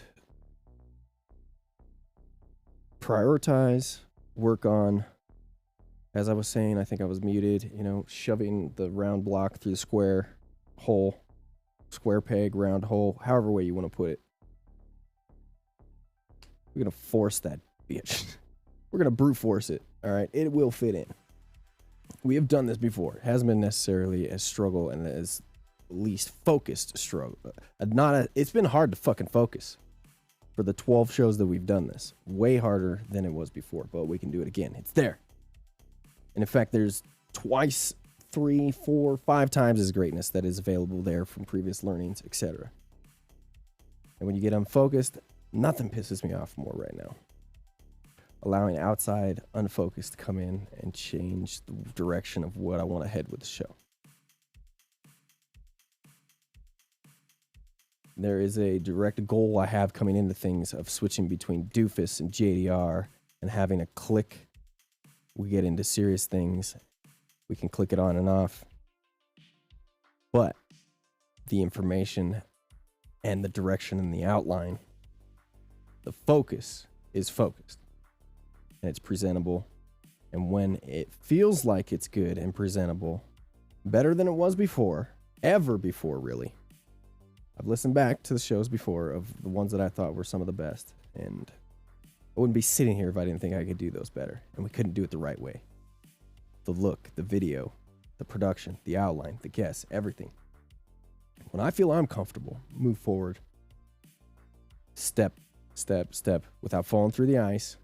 prioritize, work on. As I was saying, I think I was muted, shoving the round block through the square hole, square peg, round hole, however way you want to put it. We're going to force that bitch. We're going to brute force it, all right? It will fit in. We have done this before. It hasn't been necessarily as struggle and as least focused struggle. It's been hard to fucking focus for the 12 shows that we've done this. Way harder than it was before, but we can do it again. It's there. And in fact, there's twice, 3, 4, 5 times as greatness that is available there from previous learnings, etc. And when you get unfocused, nothing pisses me off more right now. Allowing outside, unfocused to come in and change the direction of what I want to head with the show. There is a direct goal I have coming into things of switching between Doofus and JDR and having a click. We get into serious things. We can click it on and off. But the information and the direction and the outline, the focus is focused. And it's presentable. And when it feels like it's good and presentable, better than it was before, ever before really. I've listened back to the shows before of the ones that I thought were some of the best. And I wouldn't be sitting here if I didn't think I could do those better. And we couldn't do it the right way. The look, the video, the production, the outline, the guests, everything. When I feel I'm comfortable, move forward. Step, step, step, without falling through the ice.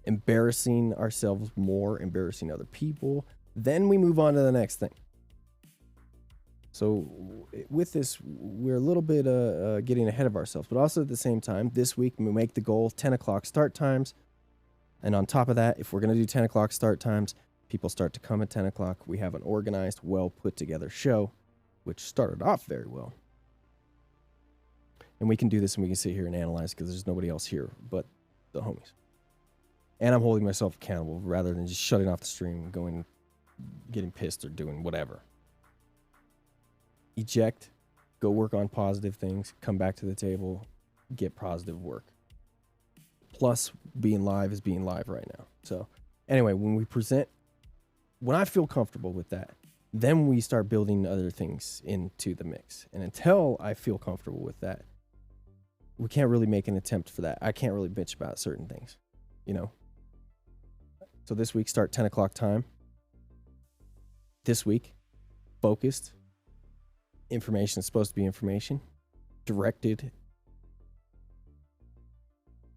Embarrassing ourselves more, embarrassing other people. Then we move on to the next thing. So with this, we're a little bit getting ahead of ourselves. But also at the same time, this week we make the goal 10 o'clock start times. And on top of that, if we're going to do 10 o'clock start times, people start to come at 10 o'clock. We have an organized, well put together show, which started off very well. And we can do this and we can sit here and analyze because there's nobody else here but the homies. And I'm holding myself accountable rather than just shutting off the stream and going, getting pissed or doing whatever. Eject, go work on positive things, come back to the table, get positive work. Plus, being live is being live right now. So, anyway, when we present when I feel comfortable with that, then we start building other things into the mix. And until I feel comfortable with that, we can't really make an attempt for that. I can't really bitch about certain things, you know? So this week, start 10 o'clock time. This week, focused. Information is supposed to be information. Directed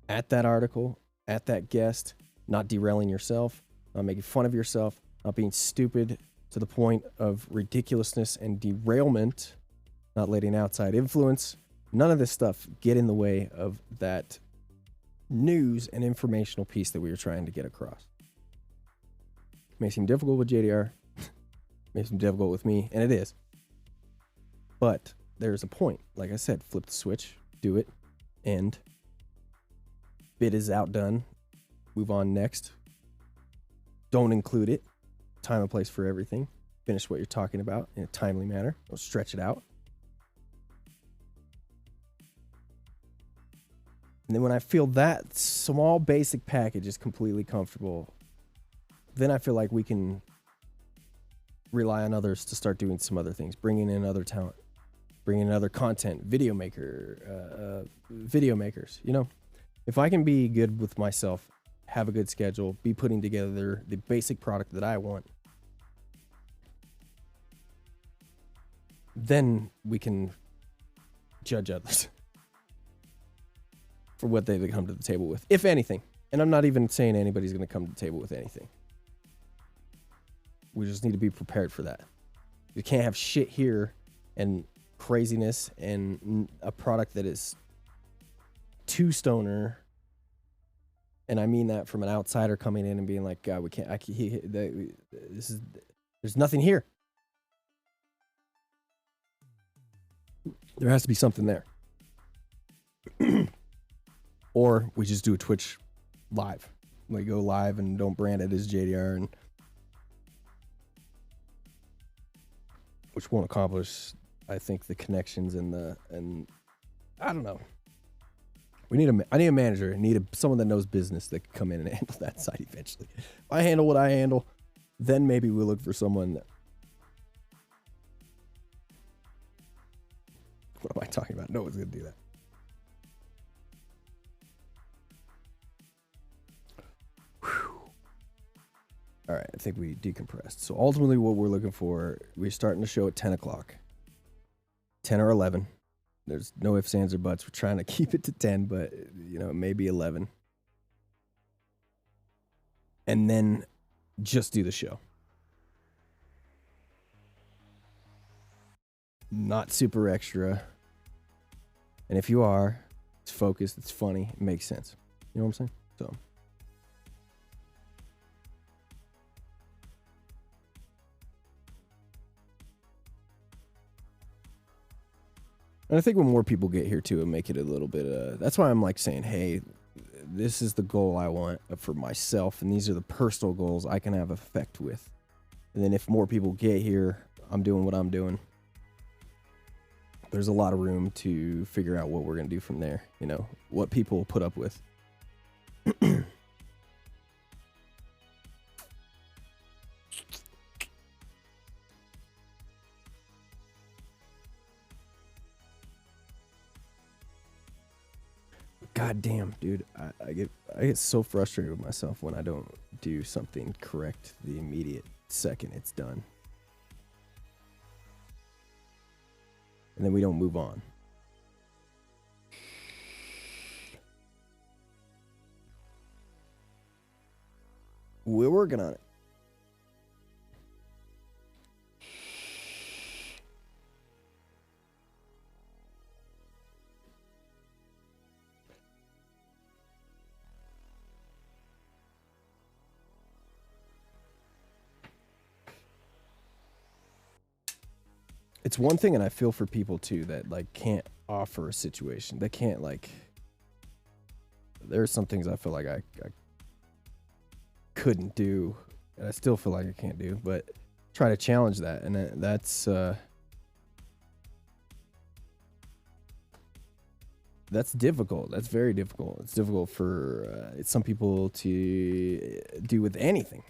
at that article, at that guest, not derailing yourself, not making fun of yourself, not being stupid to the point of ridiculousness and derailment, not letting outside influence. None of this stuff get in the way of that news and informational piece that we were trying to get across. May seem difficult with JDR, may seem difficult with me, and it is. But there's a point. Like I said, flip the switch, do it, end. Bit is outdone. Move on next. Don't include it. Time and place for everything. Finish what you're talking about in a timely manner. Don't stretch it out. And then when I feel that small basic package is completely comfortable, then I feel like we can rely on others to start doing some other things, bringing in other talent, bringing in other content, video makers, you know? If I can be good with myself, have a good schedule, be putting together the basic product that I want, then we can judge others for what they come to the table with, if anything. And I'm not even saying anybody's going to come to the table with anything. We just need to be prepared for that. You can't have shit here and craziness and a product that is too stoner. And I mean that from an outsider coming in and being like, God, we can't, there's nothing here. There has to be something there. Or we just do a Twitch live. We go live and don't brand it as JDR, and which won't accomplish, I think, the connections and I don't know. I need a manager. I need someone that knows business that can come in and handle that side eventually. If I handle what I handle, then maybe we'll look for someone that, what am I talking about? No one's going to do that. Whew. All right, I think we decompressed. So ultimately what we're looking for, we're starting the show at 10 o'clock. 10 or 11. There's no ifs, ands, or buts. We're trying to keep it to 10, but, you know, maybe 11. And then just do the show. Not super extra. And if you are, it's focused, it's funny, it makes sense. You know what I'm saying? So. And I think when more people get here too, it'll make it a little bit, that's why I'm like saying, hey, this is the goal I want for myself, and these are the personal goals I can have effect with. And then if more people get here, I'm doing what I'm doing. There's a lot of room to figure out what we're going to do from there, you know, what people will put up with. God damn, dude, I get so frustrated with myself when I don't do something correct the immediate second it's done. And then we don't move on. We're working on it. It's one thing, and I feel for people too that like can't offer a situation. They can't like. There's some things I feel like I couldn't do, and I still feel like I can't do. But try to challenge that, and that's difficult. That's very difficult. It's difficult for some people to do with anything.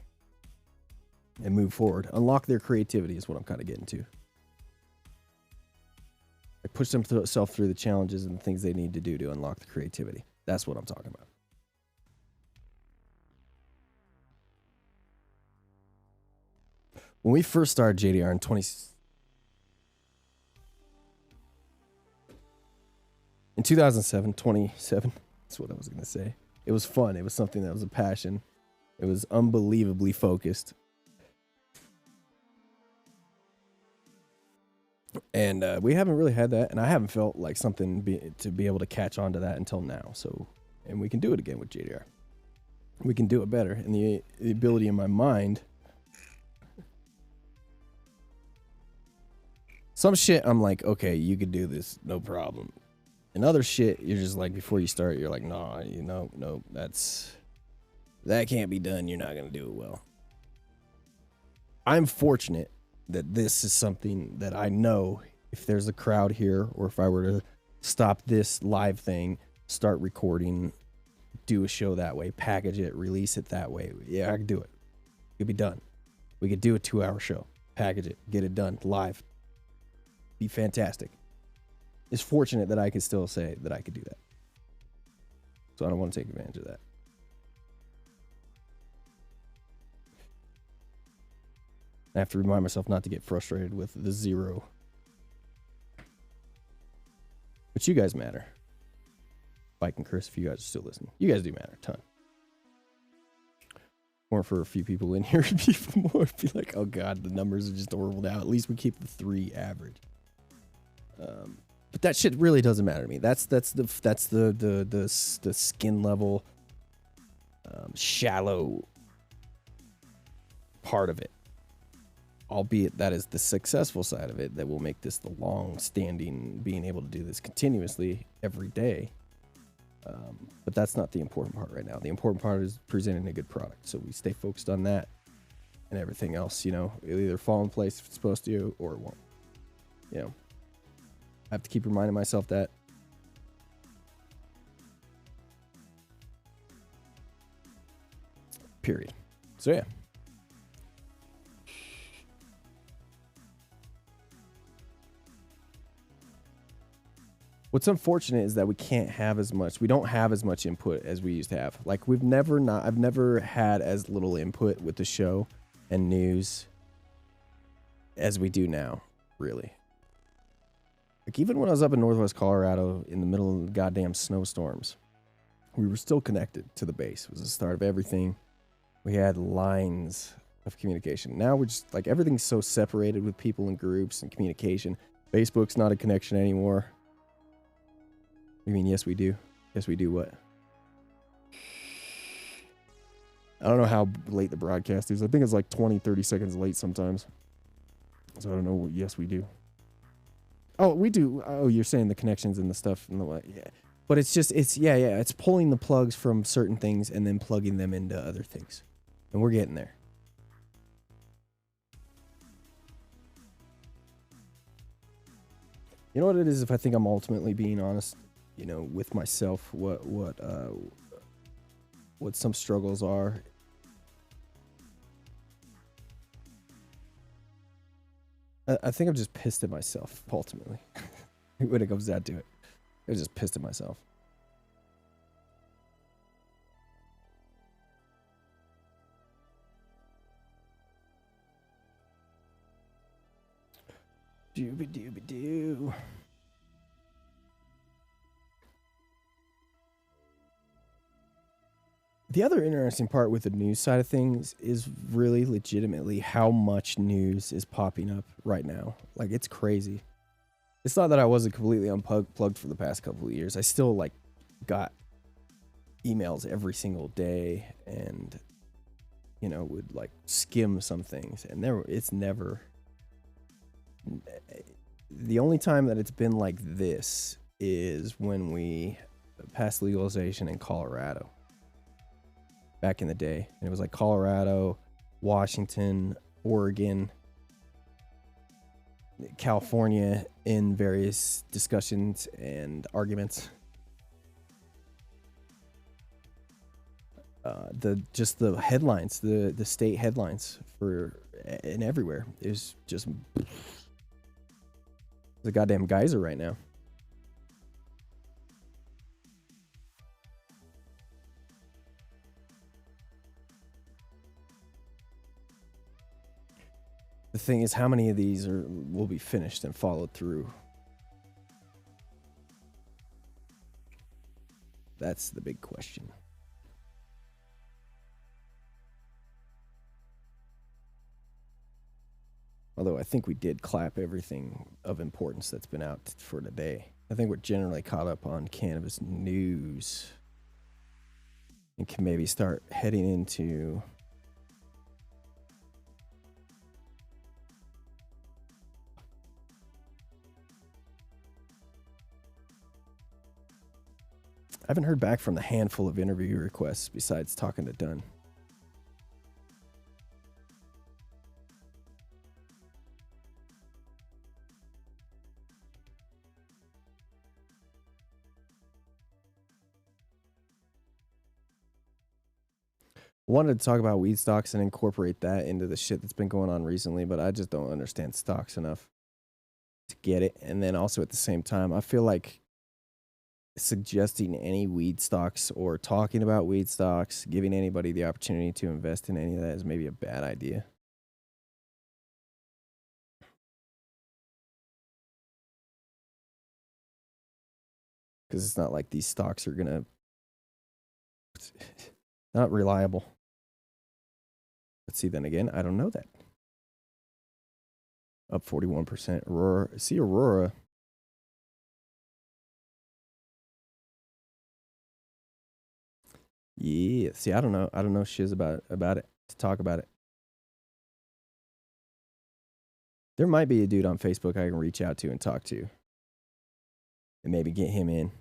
and move forward. Unlock their creativity is what I'm kind of getting to. Like push themselves through the challenges and the things they need to do to unlock the creativity. That's what I'm talking about. When we first started JDR in 2007, 27, that's what I was going to say. It was fun. It was something that was a passion. It was unbelievably focused. And we haven't really had that, and I haven't felt like something to be able to catch on to that until now. So, and we can do it again with JDR. We can do it better, and the ability in my mind. Some shit, I'm like, okay, you could do this, no problem. And other shit, you're just like, before you start, you're like, nah, no, that can't be done. You're not gonna do it well. I'm fortunate that this is something that I know if there's a crowd here, or if I were to stop this live thing, start recording, do a show that way, package it, release it that way. Yeah, I could do it. It could be done. We could do a 2-hour show, package it, get it done live. Be fantastic. It's fortunate that I can still say that I could do that. So I don't want to take advantage of that. I have to remind myself not to get frustrated with the 0. But you guys matter. Mike and Chris, if you guys are still listening. You guys do matter a ton. Or for a few people in here, people more be like, oh God, the numbers are just horrible now. At least we keep the 3 average. But that shit really doesn't matter to me. That's the skin level, shallow part of it. Albeit that is the successful side of it that will make this the long-standing, being able to do this continuously every day. But that's not the important part right now. The important part is presenting a good product. So we stay focused on that, and everything else, it'll either fall in place if it's supposed to, or it won't. I have to keep reminding myself that. Period. So yeah. What's unfortunate is that we don't have as much input as we used to have. Like I've never had as little input with the show and news as we do now, really. Like even when I was up in Northwest Colorado in the middle of the goddamn snowstorms, we were still connected to the base. It was the start of everything. We had lines of communication. Now we're just like, everything's so separated with people in groups and communication. Facebook's not a connection anymore. I mean, yes, we do. Yes, we do what? I don't know how late the broadcast is. I think it's like 20, 30 seconds late sometimes. So I don't know. Yes, we do. Oh, we do. Oh, you're saying the connections and the stuff and the what? Yeah. But it's just, it's pulling the plugs from certain things and then plugging them into other things. And we're getting there. You know what it is, if I think I'm ultimately being honest, with myself, what some struggles are. I think I'm just pissed at myself, ultimately. When it comes down to it. I'm just pissed at myself. Dooby-dooby-doo. The other interesting part with the news side of things is really legitimately how much news is popping up right now. Like, it's crazy. It's not that I wasn't completely unplugged for the past couple of years. I still, got emails every single day and, would, skim some things. And it's never... The only time that it's been like this is when we passed legalization in Colorado. Back in the day. And it was like Colorado, Washington, Oregon, California in various discussions and arguments. The headlines, the state headlines for and everywhere. It's just the goddamn geyser right now. The thing is, how many of these will be finished and followed through? That's the big question. Although I think we did clap everything of importance that's been out for today. I think we're generally caught up on cannabis news and can maybe start heading into I haven't heard back from the handful of interview requests besides talking to Dunn. Wanted to talk about weed stocks and incorporate that into the shit that's been going on recently, but I just don't understand stocks enough to get it. And then also at the same time, I feel like suggesting any weed stocks or talking about weed stocks, giving anybody the opportunity to invest in any of that is maybe a bad idea. Because it's not like these stocks are going to... Not reliable. But see, then again, I don't know that. Up 41%. Aurora. See, Aurora... Yeah, see, I don't know shiz about it to talk about it. There might be a dude on Facebook I can reach out to and talk to. And maybe get him in.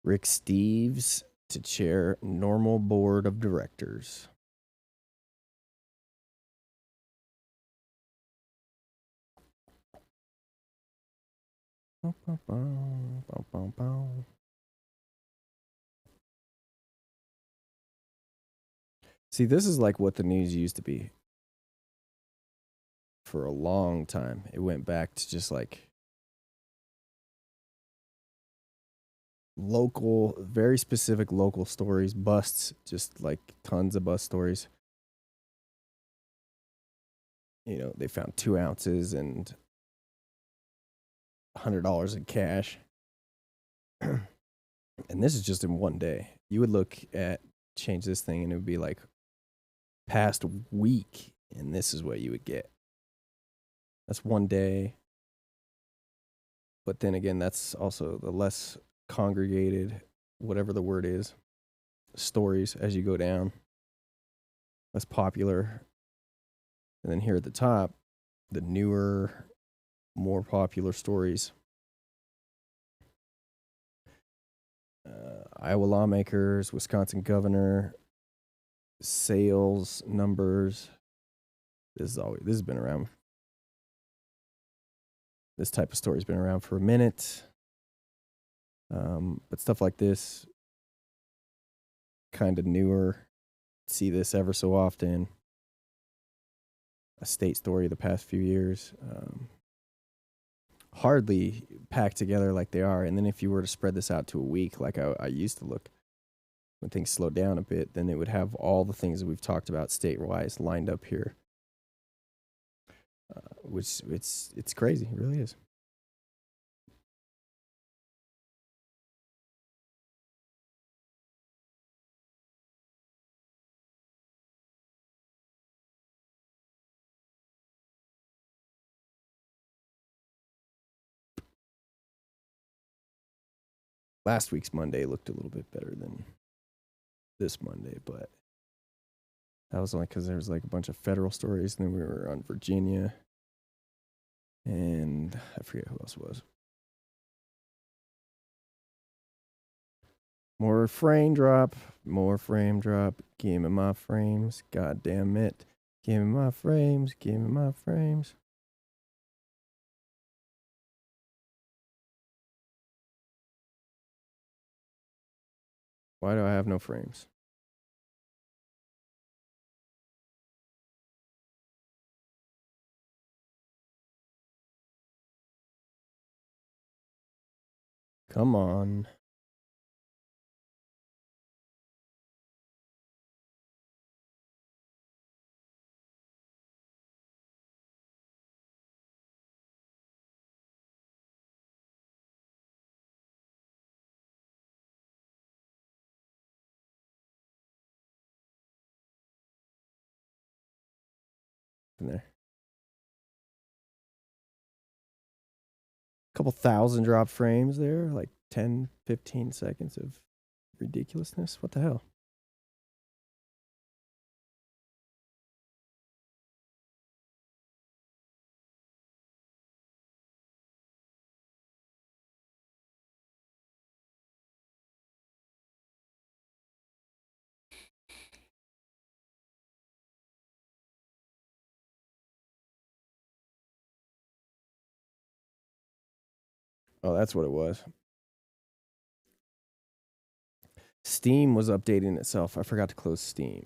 Rick Steves to chair normal board of directors. See, this is like what the news used to be for a long time. It went back to just like local, very specific local stories, busts, just like tons of bust stories. You know, they found 2 ounces and $100 in cash. And this is just in one day. You would look at change this thing and it would be like past week, and this is what you would get. That's one day. But then again, that's also the less congregated, whatever the word is, stories as you go down. Less popular. And then here at the top, the newer, more popular stories. Iowa lawmakers, Wisconsin governor, sales numbers. This has been around. This type of story's been around for a minute. But stuff like this, kind of newer. See this ever so often. A state story the past few years. Hardly packed together like they are. And then if you were to spread this out to a week, like I used to look, when things slowed down a bit, then it would have all the things that we've talked about state-wise lined up here. Which it's crazy. It really is. Last week's Monday looked a little bit better than this Monday, but That was only because there was like a bunch of federal stories, and then we were on Virginia. And I forget who else it was. More frame drop. More frame drop. Give me my frames. God damn it. Give me my frames. Give me my frames. Why do I have no frames? Come on. In there. Couple thousand drop frames there, like 10, 15 seconds of ridiculousness. What the hell? Oh, that's what it was. Steam was updating itself. I forgot to close Steam.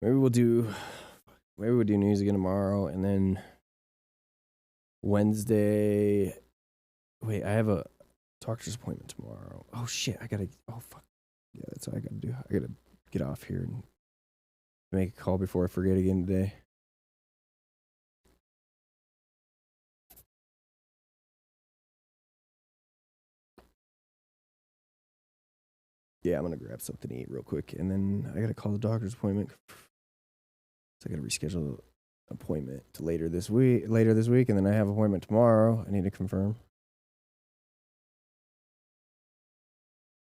Maybe we'll do news again tomorrow, and then Wednesday. Wait, I have a doctor's appointment tomorrow. Oh shit, oh fuck. Yeah, that's what I gotta do. I gotta get off here and make a call before I forget again today. Yeah, I'm gonna grab something to eat real quick, and then I gotta call the doctor's appointment. So I gotta reschedule the appointment to later this week, and then I have an appointment tomorrow. I need to confirm.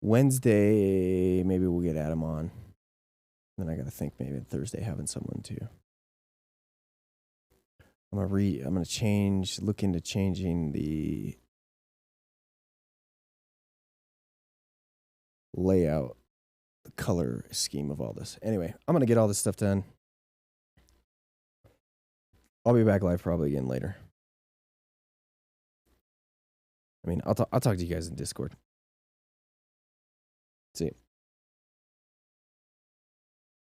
Wednesday, maybe we'll get Adam on. Then I gotta think maybe Thursday having someone too. I'm gonna look into changing the layout, the color scheme of all this. Anyway, I'm gonna get all this stuff done. I'll be back live probably again later. I mean, I'll talk to you guys in Discord.